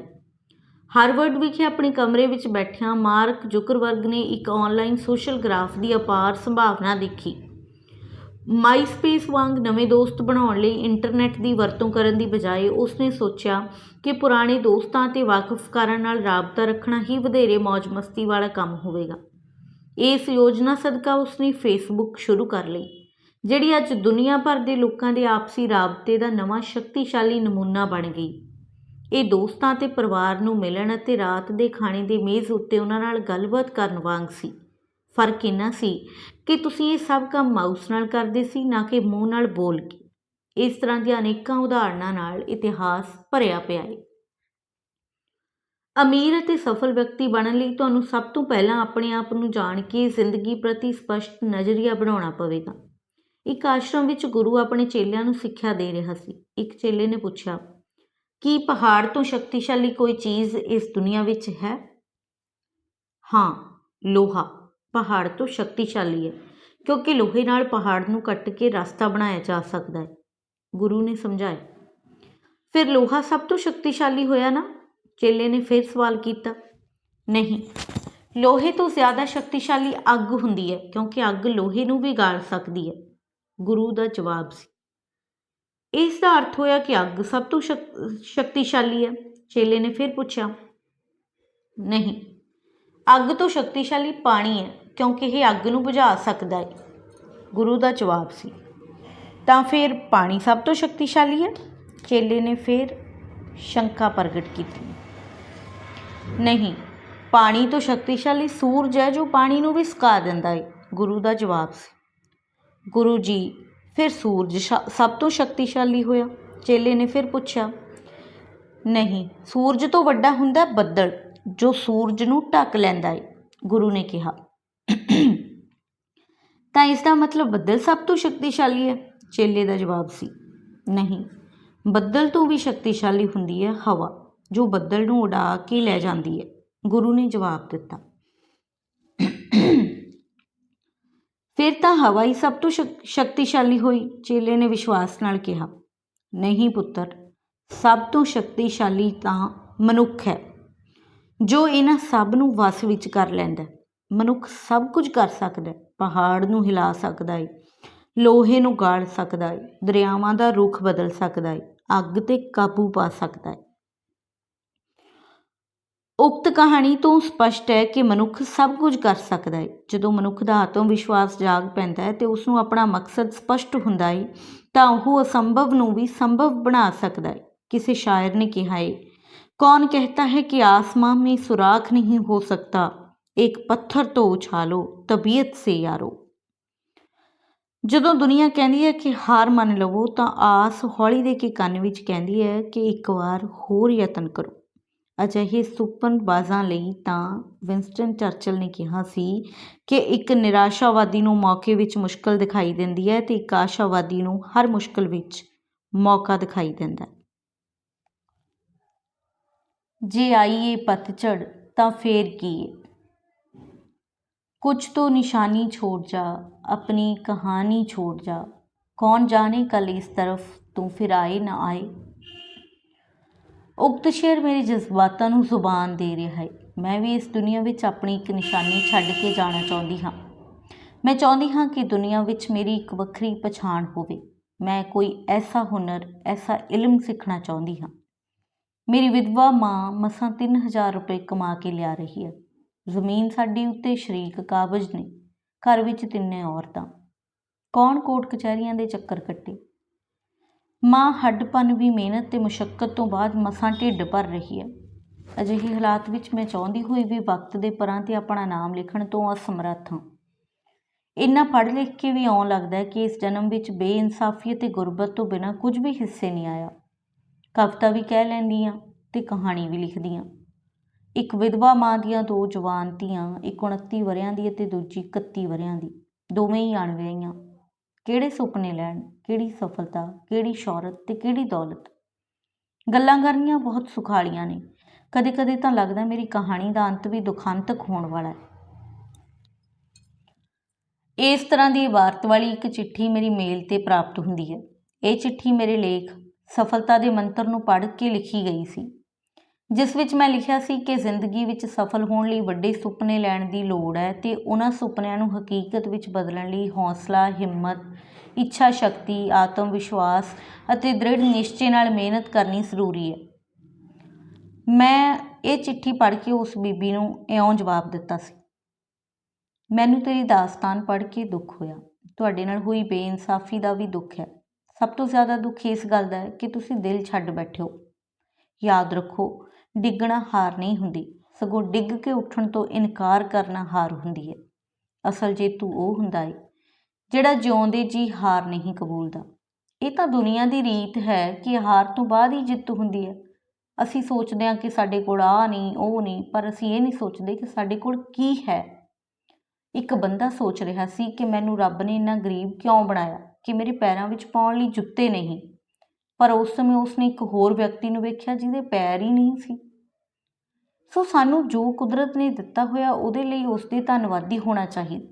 ਹਾਰਵਰਡ ਵਿਖੇ ਆਪਣੇ ਕਮਰੇ ਵਿੱਚ ਬੈਠਿਆਂ ਮਾਰਕ ਜ਼ੁਕਰਬਰਗ ਨੇ ਇੱਕ ਆਨਲਾਈਨ ਸੋਸ਼ਲ ਗ੍ਰਾਫ ਦੀ ਅਪਾਰ ਸੰਭਾਵਨਾ ਦੇਖੀ। ਮਾਈਸਪੇਸ ਵਾਂਗ ਨਵੇਂ ਦੋਸਤ ਬਣਾਉਣ ਲਈ ਇੰਟਰਨੈਟ ਦੀ ਵਰਤੋਂ ਕਰਨ ਦੀ ਬਜਾਏ ਉਸਨੇ ਸੋਚਿਆ ਕਿ ਪੁਰਾਣੇ ਦੋਸਤਾਂ ਅਤੇ ਵਾਕਫਕਾਰਾਂ ਨਾਲ ਰਾਬਤਾ ਰੱਖਣਾ ਹੀ ਵਧੇਰੇ ਮੌਜ ਮਸਤੀ ਵਾਲਾ ਕੰਮ ਹੋਵੇਗਾ। ਇਸ ਯੋਜਨਾ ਸਦਕਾ ਉਸਨੇ ਫੇਸਬੁੱਕ ਸ਼ੁਰੂ ਕਰ ਲਈ, ਜਿਹੜੀ ਅੱਜ ਦੁਨੀਆ ਭਰ ਦੇ ਲੋਕਾਂ ਦੇ ਆਪਸੀ ਰਾਬਤੇ ਦਾ ਨਵਾਂ ਸ਼ਕਤੀਸ਼ਾਲੀ ਨਮੂਨਾ ਬਣ ਗਈ। ਇਹ ਦੋਸਤਾਂ ਅਤੇ ਪਰਿਵਾਰ ਨੂੰ ਮਿਲਣ ਅਤੇ ਰਾਤ ਦੇ ਖਾਣੇ ਦੇ ਮੇਜ਼ ਉੱਤੇ ਉਹਨਾਂ ਨਾਲ ਗੱਲਬਾਤ ਕਰਨ ਵਾਂਗ ਸੀ। ਫਰਕ ਇੰਨਾ ਸੀ ਕਿ ਤੁਸੀਂ ਇਹ ਸਭ ਕੰਮ ਮਾਊਸ ਨਾਲ ਕਰਦੇ ਸੀ, ਨਾ ਕਿ ਮੂੰਹ ਨਾਲ ਬੋਲ ਕੇ। ਇਸ ਤਰ੍ਹਾਂ ਦੀਆਂ ਅਨੇਕਾਂ ਉਦਾਹਰਣਾਂ ਨਾਲ ਇਤਿਹਾਸ ਭਰਿਆ ਪਿਆ ਹੈ। ਅਮੀਰ ਅਤੇ ਸਫਲ ਵਿਅਕਤੀ ਬਣਨ ਲਈ ਤੁਹਾਨੂੰ ਸਭ ਤੋਂ ਪਹਿਲਾਂ ਆਪਣੇ ਆਪ ਨੂੰ ਜਾਣ ਕੇ ਜ਼ਿੰਦਗੀ ਪ੍ਰਤੀ ਸਪਸ਼ਟ ਨਜ਼ਰੀਆ ਬਣਾਉਣਾ ਪਵੇਗਾ। ਇੱਕ ਆਸ਼ਰਮ ਵਿੱਚ ਗੁਰੂ ਆਪਣੇ ਚੇਲਿਆਂ ਨੂੰ ਸਿੱਖਿਆ ਦੇ ਰਿਹਾ ਸੀ। ਇੱਕ ਚੇਲੇ ਨੇ ਪੁੱਛਿਆ, ਕੀ ਪਹਾੜ ਤੋਂ ਸ਼ਕਤੀਸ਼ਾਲੀ ਕੋਈ ਚੀਜ਼ ਇਸ ਦੁਨੀਆ ਵਿੱਚ ਹੈ? ਹਾਂ, ਲੋਹਾ ਪਹਾੜ ਤੋਂ ਸ਼ਕਤੀਸ਼ਾਲੀ ਹੈ, ਕਿਉਂਕਿ ਲੋਹੇ ਨਾਲ ਪਹਾੜ ਨੂੰ ਕੱਟ ਕੇ ਰਸਤਾ ਬਣਾਇਆ ਜਾ ਸਕਦਾ ਹੈ, ਗੁਰੂ ਨੇ ਸਮਝਾਇਆ। ਫਿਰ ਲੋਹਾ ਸਭ ਤੋਂ ਸ਼ਕਤੀਸ਼ਾਲੀ ਹੋਇਆ ਨਾ? ਚੇਲੇ ਨੇ ਫਿਰ ਸਵਾਲ ਕੀਤਾ। ਨਹੀਂ, ਲੋਹੇ ਤੋਂ ਜ਼ਿਆਦਾ ਸ਼ਕਤੀਸ਼ਾਲੀ ਅੱਗ ਹੁੰਦੀ ਹੈ, ਕਿਉਂਕਿ ਅੱਗ ਲੋਹੇ ਨੂੰ ਵੀ ਗਾਲ ਸਕਦੀ ਹੈ, ਗੁਰੂ ਦਾ ਜਵਾਬ ਸੀ। ਇਸ ਦਾ ਅਰਥ ਹੋਇਆ ਕਿ ਅੱਗ ਸਭ ਤੋਂ ਸ਼ਕਤੀਸ਼ਾਲੀ ਹੈ? ਚੇਲੇ ਨੇ ਫਿਰ ਪੁੱਛਿਆ। ਨਹੀਂ, ਅੱਗ ਤੋਂ ਸ਼ਕਤੀਸ਼ਾਲੀ ਪਾਣੀ ਹੈ, ਕਿਉਂਕਿ ਇਹ ਅੱਗ ਨੂੰ ਬੁਝਾ ਸਕਦਾ ਹੈ, ਗੁਰੂ ਦਾ ਜਵਾਬ ਸੀ। ਤਾਂ ਫਿਰ ਪਾਣੀ ਸਭ ਤੋਂ ਸ਼ਕਤੀਸ਼ਾਲੀ ਹੈ? ਚੇਲੇ ਨੇ ਫਿਰ ਸ਼ੰਕਾ ਪ੍ਰਗਟ ਕੀਤੀ। ਨਹੀਂ, ਪਾਣੀ ਤੋਂ ਸ਼ਕਤੀਸ਼ਾਲੀ ਸੂਰਜ ਹੈ, ਜੋ ਪਾਣੀ ਨੂੰ ਵੀ ਸੁਕਾ ਦਿੰਦਾ ਹੈ, ਗੁਰੂ ਦਾ ਜਵਾਬ ਸੀ। ਗੁਰੂ ਜੀ, ਫਿਰ ਸੂਰਜ ਸਭ ਤੋਂ ਸ਼ਕਤੀਸ਼ਾਲੀ ਹੋਇਆ? ਚੇਲੇ ਨੇ ਫਿਰ ਪੁੱਛਿਆ। ਨਹੀਂ, ਸੂਰਜ ਤੋਂ ਵੱਡਾ ਹੁੰਦਾ ਬੱਦਲ, ਜੋ ਸੂਰਜ ਨੂੰ ਢੱਕ ਲੈਂਦਾ ਹੈ, ਗੁਰੂ ਨੇ ਕਿਹਾ। ਤਾਂ ਇਸ ਦਾ ਮਤਲਬ ਬੱਦਲ ਸਭ ਤੋਂ ਸ਼ਕਤੀਸ਼ਾਲੀ ਹੈ? ਚੇਲੇ ਦਾ ਜਵਾਬ ਸੀ। ਨਹੀਂ, ਬੱਦਲ ਤੋਂ ਵੀ ਸ਼ਕਤੀਸ਼ਾਲੀ ਹੁੰਦੀ ਹੈ ਹਵਾ, ਜੋ ਬੱਦਲ ਨੂੰ ਉਡਾ ਕੇ ਲੈ ਜਾਂਦੀ ਹੈ, ਗੁਰੂ ਨੇ ਜਵਾਬ ਦਿੱਤਾ। ਫਿਰ ਤਾਂ ਹਵਾ ਹੀ ਸਭ ਤੋਂ ਸ਼ਕਤੀਸ਼ਾਲੀ ਹੋਈ, ਚੇਲੇ ਨੇ ਵਿਸ਼ਵਾਸ ਨਾਲ ਕਿਹਾ। ਨਹੀਂ ਪੁੱਤਰ, ਸਭ ਤੋਂ ਸ਼ਕਤੀਸ਼ਾਲੀ ਤਾਂ ਮਨੁੱਖ ਹੈ, ਜੋ ਇਹਨਾਂ ਸਭ ਨੂੰ ਵਸ ਵਿੱਚ ਕਰ ਲੈਂਦਾ। ਮਨੁੱਖ ਸਭ ਕੁਝ ਕਰ ਸਕਦਾ ਹੈ, ਪਹਾੜ ਨੂੰ ਹਿਲਾ ਸਕਦਾ ਹੈ, ਲੋਹੇ ਨੂੰ ਗਾੜ ਸਕਦਾ ਹੈ, ਦਰਿਆਵਾਂ ਦਾ ਰੁਖ ਬਦਲ ਸਕਦਾ ਹੈ, ਅੱਗ 'ਤੇ ਕਾਬੂ ਪਾ ਸਕਦਾ ਹੈ। ਉਕਤ ਕਹਾਣੀ ਤੋਂ ਸਪਸ਼ਟ ਹੈ ਕਿ ਮਨੁੱਖ ਸਭ ਕੁਝ ਕਰ ਸਕਦਾ ਹੈ। ਜਦੋਂ ਮਨੁੱਖ ਦਾ ਆਤਮ ਵਿਸ਼ਵਾਸ ਜਾਗ ਪੈਂਦਾ ਹੈ ਅਤੇ ਉਸਨੂੰ ਆਪਣਾ ਮਕਸਦ ਸਪਸ਼ਟ ਹੁੰਦਾ ਹੈ, ਤਾਂ ਉਹ ਅਸੰਭਵ ਨੂੰ ਵੀ ਸੰਭਵ ਬਣਾ ਸਕਦਾ ਹੈ। ਕਿਸੇ ਸ਼ਾਇਰ ਨੇ ਕਿਹਾ ਹੈ, ਕੌਣ कहता है कि आसमां में सुराख नहीं हो सकता, एक पत्थर तो उछालो तबीयत से यारो। ਜਦੋਂ ਦੁਨੀਆ ਕਹਿੰਦੀ ਹੈ ਕਿ ਹਾਰ ਮੰਨ ਲਵੋ, ਤਾਂ ਆਸ ਹੌਲੀ ਦੇ ਕੇ ਕੰਨ ਵਿੱਚ ਕਹਿੰਦੀ ਹੈ ਕਿ ਇੱਕ ਵਾਰ ਹੋਰ ਯਤਨ ਕਰੋ। ਅਜਿਹੇ ਸੁਪਨਬਾਜ਼ਾਂ ਲਈ ਤਾਂ ਵਿੰਸਟਨ ਚਰਚਿਲ ਨੇ ਕਿਹਾ ਸੀ ਕਿ ਇੱਕ ਨਿਰਾਸ਼ਾਵਾਦੀ ਨੂੰ ਮੌਕੇ ਵਿੱਚ ਮੁਸ਼ਕਲ ਦਿਖਾਈ ਦਿੰਦੀ ਹੈ ਅਤੇ ਇੱਕ ਆਸ਼ਾਵਾਦੀ ਨੂੰ ਹਰ ਮੁਸ਼ਕਲ ਵਿੱਚ ਮੌਕਾ ਦਿਖਾਈ ਦਿੰਦਾ ਹੈ। ਜੇ ਆਈਏ ਪਤਝੜ ਤਾਂ ਫੇਰ ਕੀ ਹੈ, ਕੁਛ तो निशानी छोड़ जा, अपनी कहानी छोड़ जा, कौन जाने कल इस तरफ तू फिर आए ना आए। ਉਕਤ ਸ਼ੇਰ ਮੇਰੇ ਜਜ਼ਬਾਤਾਂ ਨੂੰ ਜ਼ੁਬਾਨ ਦੇ ਰਿਹਾ ਹੈ। ਮੈਂ ਵੀ ਇਸ ਦੁਨੀਆ ਵਿੱਚ ਆਪਣੀ ਇੱਕ ਨਿਸ਼ਾਨੀ ਛੱਡ ਕੇ ਜਾਣਾ ਚਾਹੁੰਦੀ ਹਾਂ। ਮੈਂ ਚਾਹੁੰਦੀ ਹਾਂ ਕਿ ਦੁਨੀਆ ਵਿੱਚ ਮੇਰੀ ਇੱਕ ਵੱਖਰੀ ਪਛਾਣ ਹੋਵੇ। ਮੈਂ ਕੋਈ ਐਸਾ ਹੁਨਰ, ਐਸਾ ਇਲਮ ਸਿੱਖਣਾ ਚਾਹੁੰਦੀ ਹਾਂ। ਮੇਰੀ ਵਿਧਵਾ ਮਾਂ ਮਸਾਂ 3000 ਰੁਪਏ ਕਮਾ ਕੇ ਲਿਆ ਰਹੀ ਹੈ। ਜ਼ਮੀਨ ਸਾਡੀ ਉੱਤੇ ਸ਼ਰੀਕ ਕਾਬਜ਼ ਨੇ, ਘਰ ਵਿੱਚ 3 ਔਰਤਾਂ। ਕੌਣ ਕੋਰਟ ਕਚਹਿਰੀਆਂ ਦੇ ਚੱਕਰ ਕੱਟੇ। ਮਾਂ ਹੱਡ-ਭੰਨ ਵੀ ਮਿਹਨਤ ਅਤੇ ਮੁਸ਼ੱਕਤ ਤੋਂ ਬਾਅਦ ਮਸਾਂ ਢਿੱਡ ਭਰ ਰਹੀ ਹੈ। ਅਜਿਹੇ ਹਾਲਾਤ ਵਿੱਚ ਮੈਂ ਚਾਹੁੰਦੀ ਹੋਈ ਵੀ ਵਕਤ ਦੇ ਪਰਾਂ 'ਤੇ ਆਪਣਾ ਨਾਮ ਲਿਖਣ ਤੋਂ ਅਸਮਰੱਥ ਹਾਂ। ਇੰਨਾ ਪੜ੍ਹ ਲਿਖ ਕੇ ਵੀ ਇਉਂ ਲੱਗਦਾ ਕਿ ਇਸ ਜਨਮ ਵਿੱਚ ਬੇਇਨਸਾਫੀ ਅਤੇ ਗੁਰਬਤ ਤੋਂ ਬਿਨਾਂ ਕੁਝ ਵੀ ਹਿੱਸੇ ਨਹੀਂ ਆਇਆ। ਕਵਿਤਾ ਵੀ ਕਹਿ ਲੈਂਦੀ ਹਾਂ ਅਤੇ ਕਹਾਣੀ ਵੀ ਲਿਖਦੀ ਹਾਂ। ਇੱਕ ਵਿਧਵਾ ਮਾਂ ਦੀਆਂ 2 ਜਵਾਨ ਧੀਆਂ, ਇੱਕ 29 ਵਰ੍ਹਿਆਂ ਦੀ ਅਤੇ ਦੂਜੀ 31 ਵਰ੍ਹਿਆਂ ਦੀ, ਦੋਵੇਂ ਹੀ ਅਣਵਿਆਹੀਆਂ। ਕਿਹੜੇ ਸੁਪਨੇ ਲੈਣ, ਕਿਹੜੀ ਸਫਲਤਾ, ਕਿਹੜੀ ਸ਼ੌਹਰਤ ਅਤੇ ਕਿਹੜੀ ਦੌਲਤ। ਗੱਲਾਂ ਕਰਨੀਆਂ ਬਹੁਤ ਸੁਖਾਲੀਆਂ ਨੇ। ਕਦੇ ਕਦੇ ਤਾਂ ਲੱਗਦਾ ਮੇਰੀ ਕਹਾਣੀ ਦਾ ਅੰਤ ਵੀ ਦੁਖਾਂਤਕ ਹੋਣ ਵਾਲਾ ਹੈ। ਇਸ ਤਰ੍ਹਾਂ ਦੀ ਇਬਾਰਤ ਵਾਲੀ ਇੱਕ ਚਿੱਠੀ ਮੇਰੀ ਮੇਲ 'ਤੇ ਪ੍ਰਾਪਤ ਹੁੰਦੀ ਹੈ। ਇਹ ਚਿੱਠੀ ਮੇਰੇ ਲੇਖ ਸਫਲਤਾ ਦੇ ਮੰਤਰ ਨੂੰ ਪੜ੍ਹ ਕੇ ਲਿਖੀ ਗਈ ਸੀ, ਜਿਸ ਵਿੱਚ ਮੈਂ ਲਿਖਿਆ ਸੀ ਕਿ ਜ਼ਿੰਦਗੀ ਵਿੱਚ ਸਫਲ ਹੋਣ ਲਈ ਵੱਡੇ ਸੁਪਨੇ ਲੈਣ ਦੀ ਲੋੜ ਹੈ ਅਤੇ ਉਹਨਾਂ ਸੁਪਨਿਆਂ ਨੂੰ ਹਕੀਕਤ ਵਿੱਚ ਬਦਲਣ ਲਈ ਹੌਸਲਾ, ਹਿੰਮਤ, ਇੱਛਾ ਸ਼ਕਤੀ, ਆਤਮ ਵਿਸ਼ਵਾਸ ਅਤੇ ਦ੍ਰਿੜ ਨਿਸ਼ਚੇ ਨਾਲ ਮਿਹਨਤ ਕਰਨੀ ਜ਼ਰੂਰੀ ਹੈ। ਮੈਂ ਇਹ ਚਿੱਠੀ ਪੜ੍ਹ ਕੇ ਉਸ ਬੀਬੀ ਨੂੰ ਇਉਂ ਜਵਾਬ ਦਿੱਤਾ ਸੀ, ਮੈਨੂੰ ਤੇਰੀ ਦਾਸਤਾਨ ਪੜ੍ਹ ਕੇ ਦੁੱਖ ਹੋਇਆ। ਤੁਹਾਡੇ ਨਾਲ ਹੋਈ ਬੇਇਨਸਾਫੀ ਦਾ ਵੀ ਦੁੱਖ ਹੈ। ਸਭ ਤੋਂ ਜ਼ਿਆਦਾ ਦੁੱਖ ਇਸ ਗੱਲ ਦਾ ਹੈ ਕਿ ਤੁਸੀਂ ਦਿਲ ਛੱਡ ਬੈਠੇ ਹੋ। ਯਾਦ ਰੱਖੋ, ਡਿੱਗਣਾ ਹਾਰ ਨਹੀਂ ਹੁੰਦੀ, ਸਗੋਂ ਡਿੱਗ ਕੇ ਉੱਠਣ ਤੋਂ ਇਨਕਾਰ ਕਰਨਾ ਹਾਰ ਹੁੰਦੀ ਹੈ। ਅਸਲ ਜੇਤੂ ਉਹ ਹੁੰਦਾ ਹੈ ਜਿਹੜਾ ਜਿਉਂਦੇ ਜੀ ਹਾਰ ਨਹੀਂ ਕਬੂਲਦਾ। ਇਹ ਤਾਂ ਦੁਨੀਆ ਦੀ ਰੀਤ ਹੈ ਕਿ ਹਾਰ ਤੋਂ ਬਾਅਦ ਹੀ ਜਿੱਤ ਹੁੰਦੀ ਹੈ। ਅਸੀਂ ਸੋਚਦੇ ਹਾਂ ਕਿ ਸਾਡੇ ਕੋਲ ਆਹ ਨਹੀਂ, ਉਹ ਨਹੀਂ, ਪਰ ਅਸੀਂ ਇਹ ਨਹੀਂ ਸੋਚਦੇ ਕਿ ਸਾਡੇ ਕੋਲ ਕੀ ਹੈ। ਇੱਕ ਬੰਦਾ ਸੋਚ ਰਿਹਾ ਸੀ ਕਿ ਮੈਨੂੰ ਰੱਬ ਨੇ ਇੰਨਾ ਗਰੀਬ ਕਿਉਂ ਬਣਾਇਆ ਕਿ ਮੇਰੇ ਪੈਰਾਂ ਵਿੱਚ ਪਾਉਣ ਲਈ ਜੁੱਤੇ ਨਹੀਂ, ਪਰ ਉਸ ਸਮੇਂ ਉਸਨੇ ਇੱਕ ਹੋਰ ਵਿਅਕਤੀ ਨੂੰ ਵੇਖਿਆ ਜਿਹਦੇ ਪੈਰ ਹੀ ਨਹੀਂ ਸੀ। ਸੋ ਸਾਨੂੰ ਜੋ ਕੁਦਰਤ ਨੇ ਦਿੱਤਾ ਹੋਇਆ ਉਹਦੇ ਲਈ ਉਸਦੇ ਧੰਨਵਾਦੀ ਹੋਣਾ ਚਾਹੀਦਾ।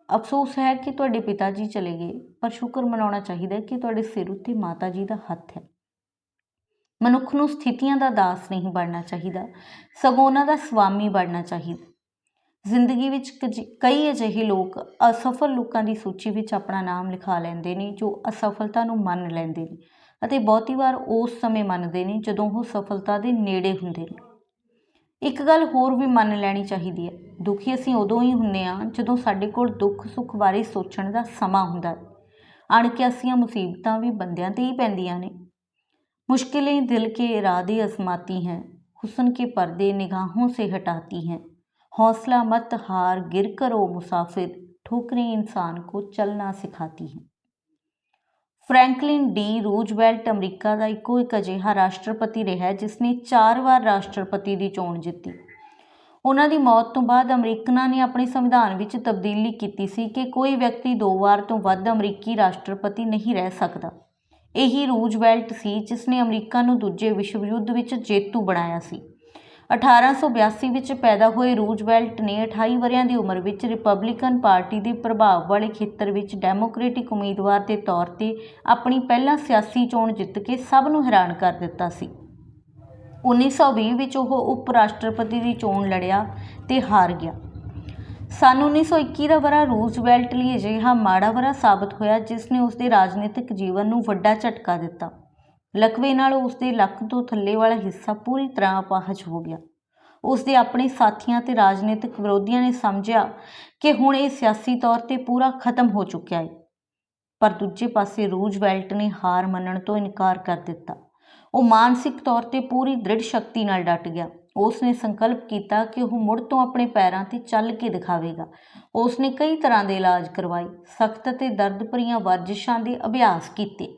ਅਫਸੋਸ ਹੈ ਕਿ ਤੁਹਾਡੇ ਪਿਤਾ ਜੀ ਚਲੇ ਗਏ, ਪਰ ਸ਼ੁਕਰ ਮਨਾਉਣਾ ਚਾਹੀਦਾ ਕਿ ਤੁਹਾਡੇ ਸਿਰ ਉੱਤੇ ਮਾਤਾ ਜੀ ਦਾ ਹੱਥ ਹੈ। ਮਨੁੱਖ ਨੂੰ ਸਥਿਤੀਆਂ ਦਾ ਦਾਸ ਨਹੀਂ ਬਣਨਾ ਚਾਹੀਦਾ, ਸਗੋਂ ਉਹਨਾਂ ਦਾ ਸਵਾਮੀ ਬਣਨਾ ਚਾਹੀਦਾ। ਜ਼ਿੰਦਗੀ ਵਿੱਚ ਕਈ ਅਜਿਹੇ ਲੋਕ ਅਸਫਲ ਲੋਕਾਂ ਦੀ ਸੂਚੀ ਵਿੱਚ ਆਪਣਾ ਨਾਮ ਲਿਖਾ ਲੈਂਦੇ ਨੇ ਜੋ ਅਸਫਲਤਾ ਨੂੰ ਮੰਨ ਲੈਂਦੇ ਨੇ ਅਤੇ ਬਹੁਤੀ ਵਾਰ ਉਸ ਸਮੇਂ ਮੰਨਦੇ ਨੇ ਜਦੋਂ ਉਹ ਸਫਲਤਾ ਦੇ ਨੇੜੇ ਹੁੰਦੇ ਨੇ। ਇੱਕ ਗੱਲ ਹੋਰ ਵੀ ਮੰਨ ਲੈਣੀ ਚਾਹੀਦੀ ਹੈ, ਦੁਖੀ ਅਸੀਂ ਉਦੋਂ ਹੀ ਹੁੰਦੇ ਹਾਂ ਜਦੋਂ ਸਾਡੇ ਕੋਲ ਦੁੱਖ ਸੁੱਖ ਬਾਰੇ ਸੋਚਣ ਦਾ ਸਮਾਂ ਹੁੰਦਾ ਹੈ। ਅਣਕਿਆਸੀਆਂ ਮੁਸੀਬਤਾਂ ਵੀ ਬੰਦਿਆਂ 'ਤੇ ਹੀ ਪੈਂਦੀਆਂ ਨੇ। ਮੁਸ਼ਕਿलें दिल के इरादे आजमाती हैं, हुस्न के पर्दे निगाहों से हटाती हैं, हौसला मत हार गिर कर ओ मुसाफिर, ठोकरें इंसान को चलना सिखाती हैं। ਫਰੈਂਕਲਿਨ ਡੀ ਰੂਜ਼ਵੈਲਟ ਅਮਰੀਕਾ ਦਾ ਇੱਕੋ ਇੱਕ ਅਜਿਹਾ ਰਾਸ਼ਟਰਪਤੀ ਰਿਹਾ ਜਿਸ ਨੇ 4 ਵਾਰ ਰਾਸ਼ਟਰਪਤੀ ਦੀ ਚੋਣ ਜਿੱਤੀ। ਉਹਨਾਂ ਦੀ ਮੌਤ ਤੋਂ ਬਾਅਦ ਅਮਰੀਕਨਾਂ ਨੇ ਆਪਣੇ ਸੰਵਿਧਾਨ ਵਿੱਚ ਤਬਦੀਲੀ ਕੀਤੀ ਸੀ ਕਿ ਕੋਈ ਵਿਅਕਤੀ 2 ਵਾਰ ਤੋਂ ਵੱਧ ਅਮਰੀਕੀ ਰਾਸ਼ਟਰਪਤੀ ਨਹੀਂ ਰਹਿ ਸਕਦਾ। ਇਹੀ ਰੂਜ਼ਵੈਲਟ ਸੀ ਜਿਸ ਨੇ ਅਮਰੀਕਾ ਨੂੰ ਦੂਜੇ ਵਿਸ਼ਵ ਯੁੱਧ ਵਿੱਚ ਜੇਤੂ ਬਣਾਇਆ ਸੀ। 1882 ਵਿੱਚ ਪੈਦਾ ਹੋਏ ਰੂਜ਼ਵੈਲਟ ਨੇ 28 ਵਰ੍ਹਿਆਂ ਦੀ ਉਮਰ ਵਿੱਚ ਰਿਪਬਲਿਕਨ ਪਾਰਟੀ ਦੇ ਪ੍ਰਭਾਵ ਵਾਲੇ ਖੇਤਰ ਵਿੱਚ ਡੈਮੋਕ੍ਰੈਟਿਕ ਉਮੀਦਵਾਰ ਦੇ ਤੌਰ 'ਤੇ ਆਪਣੀ ਪਹਿਲਾਂ ਸਿਆਸੀ ਚੋਣ ਜਿੱਤ ਕੇ ਸਭ ਨੂੰ ਹੈਰਾਨ ਕਰ ਦਿੱਤਾ ਸੀ। 1920 ਵਿੱਚ ਉਹ ਉਪ ਰਾਸ਼ਟਰਪਤੀ ਦੀ ਚੋਣ ਲੜਿਆ ਤੇ ਹਾਰ ਗਿਆ। ਸੰਨ 1921 ਦਾ ਵਰ੍ਹਾ ਰੂਜ਼ਵੈਲਟ ਲਈ ਅਜਿਹਾ ਮਾੜਾ ਵਰ੍ਹਾ ਸਾਬਤ ਹੋਇਆ ਜਿਸ ਨੇ ਉਸਦੇ ਰਾਜਨੀਤਿਕ ਜੀਵਨ ਨੂੰ ਵੱਡਾ ਝਟਕਾ ਦਿੱਤਾ। ਲਕਵੇ ਨਾਲ ਉਸਦੇ ਲੱਕ ਤੋਂ ਥੱਲੇ ਵਾਲਾ ਹਿੱਸਾ ਪੂਰੀ ਤਰ੍ਹਾਂ ਅਪਾਹਜ ਹੋ ਗਿਆ। ਉਸਦੇ ਆਪਣੇ ਸਾਥੀਆਂ ਤੇ ਰਾਜਨੀਤਿਕ ਵਿਰੋਧੀਆਂ ਨੇ ਸਮਝਿਆ ਕਿ ਹੁਣ ਇਹ ਸਿਆਸੀ ਤੌਰ 'ਤੇ ਪੂਰਾ ਖਤਮ ਹੋ ਚੁੱਕਿਆ ਹੈ, ਪਰ ਦੂਜੇ ਪਾਸੇ ਰੂਜ਼ਵੈਲਟ ਨੇ ਹਾਰ ਮੰਨਣ ਤੋਂ ਇਨਕਾਰ ਕਰ ਦਿੱਤਾ। ਉਹ ਮਾਨਸਿਕ ਤੌਰ 'ਤੇ ਪੂਰੀ ਦ੍ਰਿੜ ਸ਼ਕਤੀ ਨਾਲ ਡਟ ਗਿਆ। ਉਸ ਨੇ ਸੰਕਲਪ ਕੀਤਾ ਕਿ ਉਹ ਮੁੜ ਤੋਂ ਆਪਣੇ ਪੈਰਾਂ 'ਤੇ ਚੱਲ ਕੇ ਦਿਖਾਵੇਗਾ। ਉਸ ਨੇ ਕਈ ਤਰ੍ਹਾਂ ਦੇ ਇਲਾਜ ਕਰਵਾਏ, ਸਖਤ ਅਤੇ ਦਰਦ ਭਰੀਆਂ ਵਰਜਿਸ਼ਾਂ ਦੇ ਅਭਿਆਸ ਕੀਤੇ।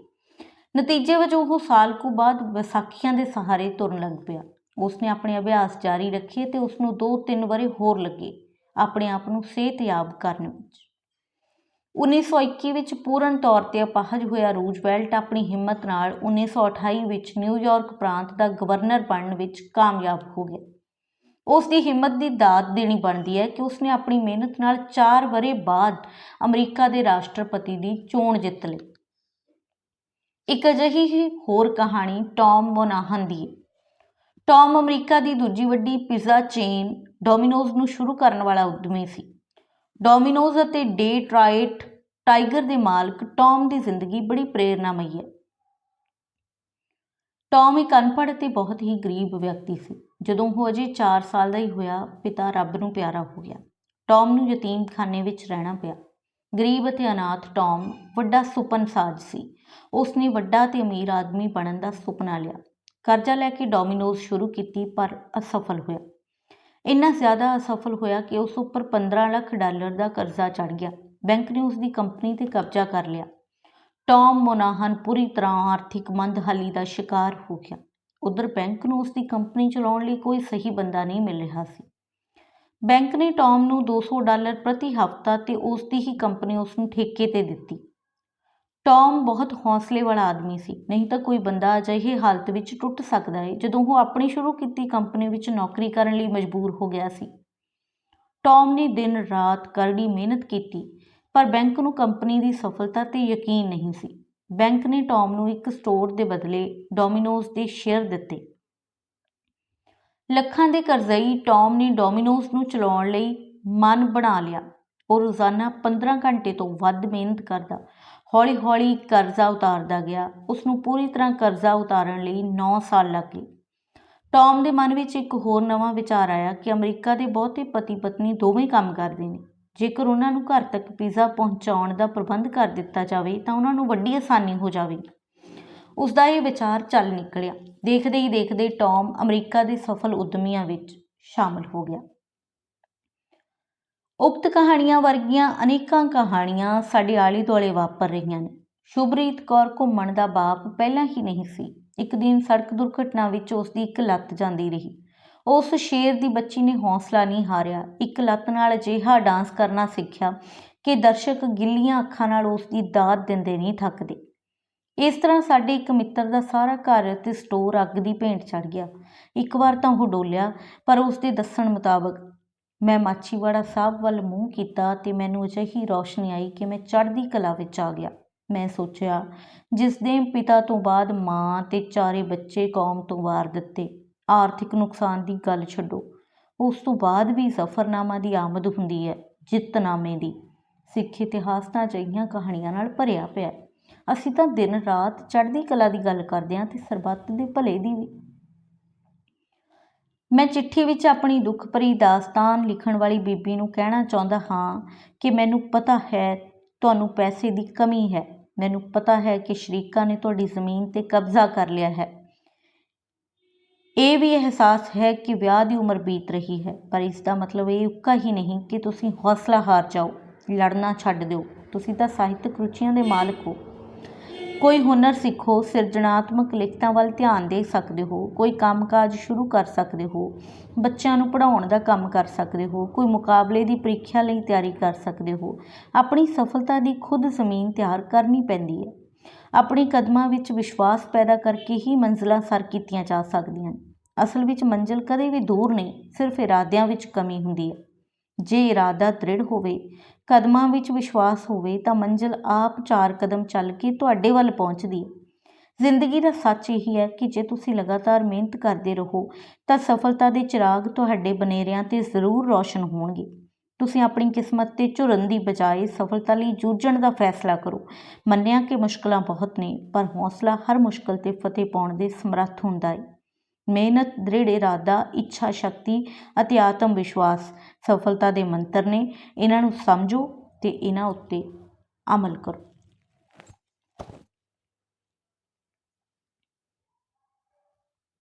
ਨਤੀਜੇ ਵਜੋਂ ਉਹ ਸਾਲ ਕੁ ਬਾਅਦ ਵਿਸਾਖੀਆਂ ਦੇ ਸਹਾਰੇ ਤੁਰਨ ਲੱਗ ਪਿਆ। ਉਸ ਨੇ ਆਪਣੇ ਅਭਿਆਸ ਜਾਰੀ ਰੱਖੇ ਅਤੇ ਉਸ ਨੂੰ 2-3 ਵਰ੍ਹੇ ਹੋਰ ਲੱਗੇ ਆਪਣੇ ਆਪ ਨੂੰ ਸਿਹਤਯਾਬ ਕਰਨ ਵਿੱਚ। 1921 ਵਿੱਚ ਪੂਰਨ ਤੌਰ 'ਤੇ ਅਪਾਹਜ ਹੋਇਆ ਰੂਜ਼ਵੈਲਟ ਆਪਣੀ ਹਿੰਮਤ ਨਾਲ 1928 ਵਿੱਚ ਨਿਊਯਾਰਕ ਪ੍ਰਾਂਤ ਦਾ ਗਵਰਨਰ ਬਣਨ ਵਿੱਚ ਕਾਮਯਾਬ ਹੋ ਗਿਆ। ਉਸ ਦੀ ਹਿੰਮਤ ਦੀ ਦਾਤ ਦੇਣੀ ਬਣਦੀ ਹੈ ਕਿ ਉਸਨੇ ਆਪਣੀ ਮਿਹਨਤ ਨਾਲ 4 ਵਰ੍ਹੇ ਬਾਅਦ ਅਮਰੀਕਾ ਦੇ ਰਾਸ਼ਟਰਪਤੀ ਦੀ ਚੋਣ ਜਿੱਤ ਲਈ। ਇੱਕ ਅਜਿਹੀ ਹੀ ਹੋਰ ਕਹਾਣੀ ਟੌਮ ਮੋਨਾਹਨ ਦੀ ਹੈ। ਟੌਮ ਅਮਰੀਕਾ ਦੀ ਦੂਜੀ ਵੱਡੀ ਪਿਜ਼ਾ ਚੇਨ ਡੋਮਿਨੋਜ਼ ਨੂੰ ਸ਼ੁਰੂ ਕਰਨ ਵਾਲਾ ਉਦਮੀ ਸੀ। ਡੋਮਿਨੋਜ਼ ਅਤੇ ਡੇਟਰਾਇਟ ਟਾਈਗਰ ਦੇ ਮਾਲਕ ਟੌਮ ਦੀ ਜ਼ਿੰਦਗੀ ਬੜੀ ਪ੍ਰੇਰਨਾਮਈ ਹੈ। ਟੌਮ ਇੱਕ ਅਨਪੜ੍ਹ ਅਤੇ ਬਹੁਤ ਹੀ ਗਰੀਬ ਵਿਅਕਤੀ ਸੀ। ਜਦੋਂ ਉਹ ਅਜੇ 4 ਸਾਲ ਦਾ ਹੀ ਹੋਇਆ, ਪਿਤਾ ਰੱਬ ਨੂੰ ਪਿਆਰਾ ਹੋ ਗਿਆ। ਟੌਮ ਨੂੰ ਯਤੀਮਖਾਨੇ ਵਿੱਚ ਰਹਿਣਾ ਪਿਆ। ਗਰੀਬ ਅਤੇ ਅਨਾਥ ਟੌਮ ਵੱਡਾ ਸੁਪਨਸਾਜ਼ ਸੀ। ਉਸ ਨੇ ਵੱਡਾ ਅਤੇ ਅਮੀਰ ਆਦਮੀ ਬਣਨ ਦਾ ਸੁਪਨਾ ਲਿਆ। ਕਰਜ਼ਾ ਲੈ ਕੇ ਡੋਮਿਨੋਜ਼ ਸ਼ੁਰੂ ਕੀਤੀ, ਪਰ ਅਸਫਲ ਹੋਇਆ। ਇੰਨਾ ਜ਼ਿਆਦਾ ਅਸਫਲ ਹੋਇਆ ਕਿ ਉਸ ਉੱਪਰ $15 ਲੱਖ ਦਾ ਕਰਜ਼ਾ ਚੜ੍ਹ ਗਿਆ। ਬੈਂਕ ਨੇ ਉਸ ਦੀ ਕੰਪਨੀ 'ਤੇ ਕਬਜ਼ਾ ਕਰ ਲਿਆ। ਟੌਮ ਮੋਨਾਹਨ ਪੂਰੀ ਤਰ੍ਹਾਂ ਆਰਥਿਕ ਮੰਦਹਾਲੀ ਦਾ ਸ਼ਿਕਾਰ ਹੋ ਗਿਆ। ਉੱਧਰ ਬੈਂਕ ਨੂੰ ਉਸ ਦੀ ਕੰਪਨੀ ਚਲਾਉਣ ਲਈ ਕੋਈ ਸਹੀ ਬੰਦਾ ਨਹੀਂ ਮਿਲ ਰਿਹਾ ਸੀ। ਬੈਂਕ ਨੇ ਟੌਮ ਨੂੰ $200 ਪ੍ਰਤੀ ਹਫ਼ਤਾ ਤੇ ਉਸ ਦੀ ਹੀ ਕੰਪਨੀ ਉਸ ਨੂੰ ਠੇਕੇ 'ਤੇ ਦਿੱਤੀ। ਟੌਮ ਬਹੁਤ ਹੌਸਲੇ ਵਾਲਾ ਆਦਮੀ ਸੀ, ਨਹੀਂ ਤਾਂ ਕੋਈ ਬੰਦਾ ਅਜਿਹੇ ਹਾਲਤ ਵਿੱਚ ਟੁੱਟ ਸਕਦਾ ਹੈ ਜਦੋਂ ਉਹ ਆਪਣੀ ਸ਼ੁਰੂ ਕੀਤੀ ਕੰਪਨੀ ਵਿੱਚ ਨੌਕਰੀ ਕਰਨ ਲਈ ਮਜਬੂਰ ਹੋ ਗਿਆ ਸੀ। ਟੌਮ ਨੇ ਦਿਨ ਰਾਤ ਕਰੜੀ ਮਿਹਨਤ ਕੀਤੀ, ਪਰ ਬੈਂਕ ਨੂੰ ਕੰਪਨੀ ਦੀ ਸਫਲਤਾ 'ਤੇ ਯਕੀਨ ਨਹੀਂ ਸੀ। ਬੈਂਕ ਨੇ ਟੌਮ ਨੂੰ ਇੱਕ ਸਟੋਰ ਦੇ ਬਦਲੇ ਡੋਮੀਨੋਜ਼ ਦੇ ਸ਼ੇਅਰ ਦਿੱਤੇ। ਲੱਖਾਂ ਦੇ ਕਰਜ਼ਈ ਟੌਮ ਨੇ ਡੋਮੀਨੋਜ਼ ਨੂੰ ਚਲਾਉਣ ਲਈ ਮਨ ਬਣਾ ਲਿਆ। ਉਹ ਰੋਜ਼ਾਨਾ 15 ਘੰਟੇ ਤੋਂ ਵੱਧ ਮਿਹਨਤ ਕਰਦਾ, ਹੌਲੀ-ਹੌਲੀ ਕਰਜ਼ਾ ਉਤਾਰਦਾ ਗਿਆ। ਉਸ ਨੂੰ ਪੂਰੀ ਤਰ੍ਹਾਂ ਕਰਜ਼ਾ ਉਤਾਰਨ ਲਈ 9 ਸਾਲ ਲੱਗ ਗਏ। ਟੌਮ ਦੇ ਮਨ ਵਿੱਚ ਇੱਕ ਹੋਰ ਨਵਾਂ ਵਿਚਾਰ ਆਇਆ ਕਿ ਅਮਰੀਕਾ ਦੇ ਬਹੁਤੇ ਪਤੀ-ਪਤਨੀ ਦੋਵੇਂ ਕੰਮ ਕਰਦੇ ਨੇ। ਜੇਕਰ ਉਹਨਾਂ ਨੂੰ ਘਰ ਤੱਕ ਪੀਜ਼ਾ ਪਹੁੰਚਾਉਣ ਦਾ ਪ੍ਰਬੰਧ ਕਰ ਦਿੱਤਾ ਜਾਵੇ ਤਾਂ ਉਹਨਾਂ ਨੂੰ ਵੱਡੀ ਆਸਾਨੀ ਹੋ ਜਾਵੇਗੀ। ਉਸ ਦਾ ਇਹ ਵਿਚਾਰ ਚੱਲ ਨਿਕਲਿਆ। ਦੇਖਦੇ ਹੀ ਦੇਖਦੇ ਟੌਮ ਅਮਰੀਕਾ ਦੇ ਸਫਲ ਉੱਦਮੀਆਂ ਵਿੱਚ ਸ਼ਾਮਲ ਹੋ ਗਿਆ। ਉਕਤ ਕਹਾਣੀਆਂ ਵਰਗੀਆਂ ਅਨੇਕਾਂ ਕਹਾਣੀਆਂ ਸਾਡੇ ਆਲੇ ਦੁਆਲੇ ਵਾਪਰ ਰਹੀਆਂ ਨੇ। ਸ਼ੁਭਰੀਤ ਕੌਰ ਘੁੰਮਣ ਦਾ ਬਾਪ ਪਹਿਲਾਂ ਹੀ ਨਹੀਂ ਸੀ। ਇੱਕ ਦਿਨ ਸੜਕ ਦੁਰਘਟਨਾ ਵਿੱਚ ਉਸ ਦੀ ਇੱਕ ਲੱਤ ਜਾਂਦੀ ਰਹੀ। ਉਸ ਸ਼ੇਰ ਦੀ ਬੱਚੀ ਨੇ ਹੌਸਲਾ ਨਹੀਂ ਹਾਰਿਆ। ਇੱਕ ਲੱਤ ਨਾਲ ਅਜਿਹਾ ਡਾਂਸ ਕਰਨਾ ਸਿੱਖਿਆ ਕਿ ਦਰਸ਼ਕ ਗਿੱਲੀਆਂ ਅੱਖਾਂ ਨਾਲ ਉਸ ਦੀ ਦਾਦ ਦਿੰਦੇ ਨਹੀਂ ਥੱਕਦੇ। ਇਸ ਤਰ੍ਹਾਂ ਸਾਡੇ ਇੱਕ ਮਿੱਤਰ ਦਾ ਸਾਰਾ ਘਰ ਅਤੇ ਸਟੋਰ ਅੱਗ ਦੀ ਭੇਂਟ ਚੜ੍ਹ ਗਿਆ। ਇੱਕ ਵਾਰ ਤਾਂ ਉਹ ਡੋਲਿਆ, ਪਰ ਉਸ ਦੇ ਦੱਸਣ ਮੁਤਾਬਕ ਮੈਂ ਮਾਛੀਵਾੜਾ ਸਾਹਿਬ ਵੱਲ ਮੂੰਹ ਕੀਤਾ ਅਤੇ ਮੈਨੂੰ ਅਜਿਹੀ ਰੌਸ਼ਨੀ ਆਈ ਕਿ ਮੈਂ ਚੜ੍ਹਦੀ ਕਲਾ ਵਿੱਚ ਆ ਗਿਆ। ਮੈਂ ਸੋਚਿਆ, ਜਿਸ ਦੇ ਪਿਤਾ ਤੋਂ ਬਾਅਦ ਮਾਂ ਅਤੇ 4 ਬੱਚੇ ਕੌਮ ਤੋਂ ਵਾਰ ਦਿੱਤੇ। ਆਰਥਿਕ ਨੁਕਸਾਨ ਦੀ ਗੱਲ ਛੱਡੋ, ਉਸ ਤੋਂ ਬਾਅਦ ਵੀ ਜ਼ਫਰਨਾਮਾ ਦੀ ਆਮਦ ਹੁੰਦੀ ਹੈ, ਜਿੱਤਨਾਮੇ ਦੀ। ਸਿੱਖ ਇਤਿਹਾਸ ਤਾਂ ਅਜਿਹੀਆਂ ਕਹਾਣੀਆਂ ਨਾਲ ਭਰਿਆ ਪਿਆ। ਅਸੀਂ ਤਾਂ ਦਿਨ ਰਾਤ ਚੜ੍ਹਦੀ ਕਲਾ ਦੀ ਗੱਲ ਕਰਦੇ ਹਾਂ ਅਤੇ ਸਰਬੱਤ ਦੇ ਭਲੇ ਦੀ ਵੀ। ਮੈਂ ਚਿੱਠੀ ਵਿੱਚ ਆਪਣੀ ਦੁੱਖ ਭਰੀ ਦਾਸਤਾਨ ਲਿਖਣ ਵਾਲੀ ਬੀਬੀ ਨੂੰ ਕਹਿਣਾ ਚਾਹੁੰਦਾ ਹਾਂ ਕਿ ਮੈਨੂੰ ਪਤਾ ਹੈ ਤੁਹਾਨੂੰ ਪੈਸੇ ਦੀ ਕਮੀ ਹੈ। ਮੈਨੂੰ ਪਤਾ ਹੈ ਕਿ ਸ਼ਰੀਕਾਂ ਨੇ ਤੁਹਾਡੀ ਜ਼ਮੀਨ 'ਤੇ ਕਬਜ਼ਾ ਕਰ ਲਿਆ ਹੈ। ਇਹ ਵੀ ਅਹਿਸਾਸ ਹੈ ਕਿ ਵਿਆਹ ਦੀ ਉਮਰ ਬੀਤ ਰਹੀ ਹੈ, ਪਰ ਇਸ ਦਾ ਮਤਲਬ ਇਹ ਉੱਕਾ ਹੀ ਨਹੀਂ ਕਿ ਤੁਸੀਂ ਹੌਸਲਾ ਹਾਰ ਜਾਓ, ਲੜਨਾ ਛੱਡ ਦਿਓ। ਤੁਸੀਂ ਤਾਂ ਸਾਹਿਤਕ ਰੁਚੀਆਂ ਦੇ ਮਾਲਕ ਹੋ। ਕੋਈ ਹੁਨਰ ਸਿੱਖੋ, ਸਿਰਜਣਾਤਮਕ ਲਿਖਤਾਂ ਵੱਲ ਧਿਆਨ ਦੇ ਸਕਦੇ ਹੋ, ਕੋਈ ਕੰਮਕਾਜ ਸ਼ੁਰੂ ਕਰ ਸਕਦੇ ਹੋ, ਬੱਚਿਆਂ ਨੂੰ ਪੜ੍ਹਾਉਣ ਦਾ ਕੰਮ ਕਰ ਸਕਦੇ ਹੋ, ਕੋਈ ਮੁਕਾਬਲੇ ਦੀ ਪ੍ਰੀਖਿਆ ਲਈ ਤਿਆਰੀ ਕਰ ਸਕਦੇ ਹੋ। ਆਪਣੀ ਸਫਲਤਾ ਦੀ ਖੁਦ ਜ਼ਮੀਨ ਤਿਆਰ ਕਰਨੀ ਪੈਂਦੀ ਹੈ। ਆਪਣੇ ਕਦਮਾਂ ਵਿੱਚ ਵਿਸ਼ਵਾਸ ਪੈਦਾ ਕਰਕੇ ਹੀ ਮੰਜ਼ਿਲਾਂ ਸਰ ਕੀਤੀਆਂ ਜਾ ਸਕਦੀਆਂ ਨੇ। ਅਸਲ ਵਿੱਚ ਮੰਜ਼ਿਲ ਕਦੇ ਵੀ ਦੂਰ ਨਹੀਂ, ਸਿਰਫ ਇਰਾਦਿਆਂ ਵਿੱਚ ਕਮੀ ਹੁੰਦੀ ਹੈ। ਜੇ ਇਰਾਦਾ ਦ੍ਰਿੜ ਹੋਵੇ, ਕਦਮਾਂ ਵਿੱਚ ਵਿਸ਼ਵਾਸ ਹੋਵੇ ਤਾਂ ਮੰਜ਼ਿਲ ਆਪ 4 ਕਦਮ ਚੱਲ ਕੇ ਤੁਹਾਡੇ ਵੱਲ ਪਹੁੰਚਦੀ ਹੈ। ਜ਼ਿੰਦਗੀ ਦਾ ਸੱਚ ਇਹੀ ਹੈ ਕਿ ਜੇ ਤੁਸੀਂ ਲਗਾਤਾਰ ਮਿਹਨਤ ਕਰਦੇ ਰਹੋ ਤਾਂ ਸਫਲਤਾ ਦੇ ਚਿਰਾਗ ਤੁਹਾਡੇ ਬਨੇਰਿਆਂ 'ਤੇ ਜ਼ਰੂਰ ਰੌਸ਼ਨ ਹੋਣਗੇ। ਤੁਸੀਂ ਆਪਣੀ ਕਿਸਮਤ 'ਤੇ ਝੁਰਨ ਦੀ ਬਜਾਏ ਸਫਲਤਾ ਲਈ ਜੂਝਣ ਦਾ ਫੈਸਲਾ ਕਰੋ। ਮੰਨਿਆ ਕਿ ਮੁਸ਼ਕਲਾਂ ਬਹੁਤ ਨੇ, ਪਰ ਹੌਸਲਾ ਹਰ ਮੁਸ਼ਕਲ 'ਤੇ ਫਤਿਹ ਪਾਉਣ ਦੇ ਸਮਰੱਥ ਹੁੰਦਾ ਹੈ। ਮਿਹਨਤ, ਦ੍ਰਿੜ ਇਰਾਦਾ, ਇੱਛਾ ਸ਼ਕਤੀ ਅਤੇ ਆਤਮ ਵਿਸ਼ਵਾਸ ਸਫਲਤਾ ਦੇ ਮੰਤਰ ਨੇ। ਇਹਨਾਂ ਨੂੰ ਸਮਝੋ ਤੇ ਇਹਨਾਂ ਉੱਤੇ ਅਮਲ ਕਰੋ।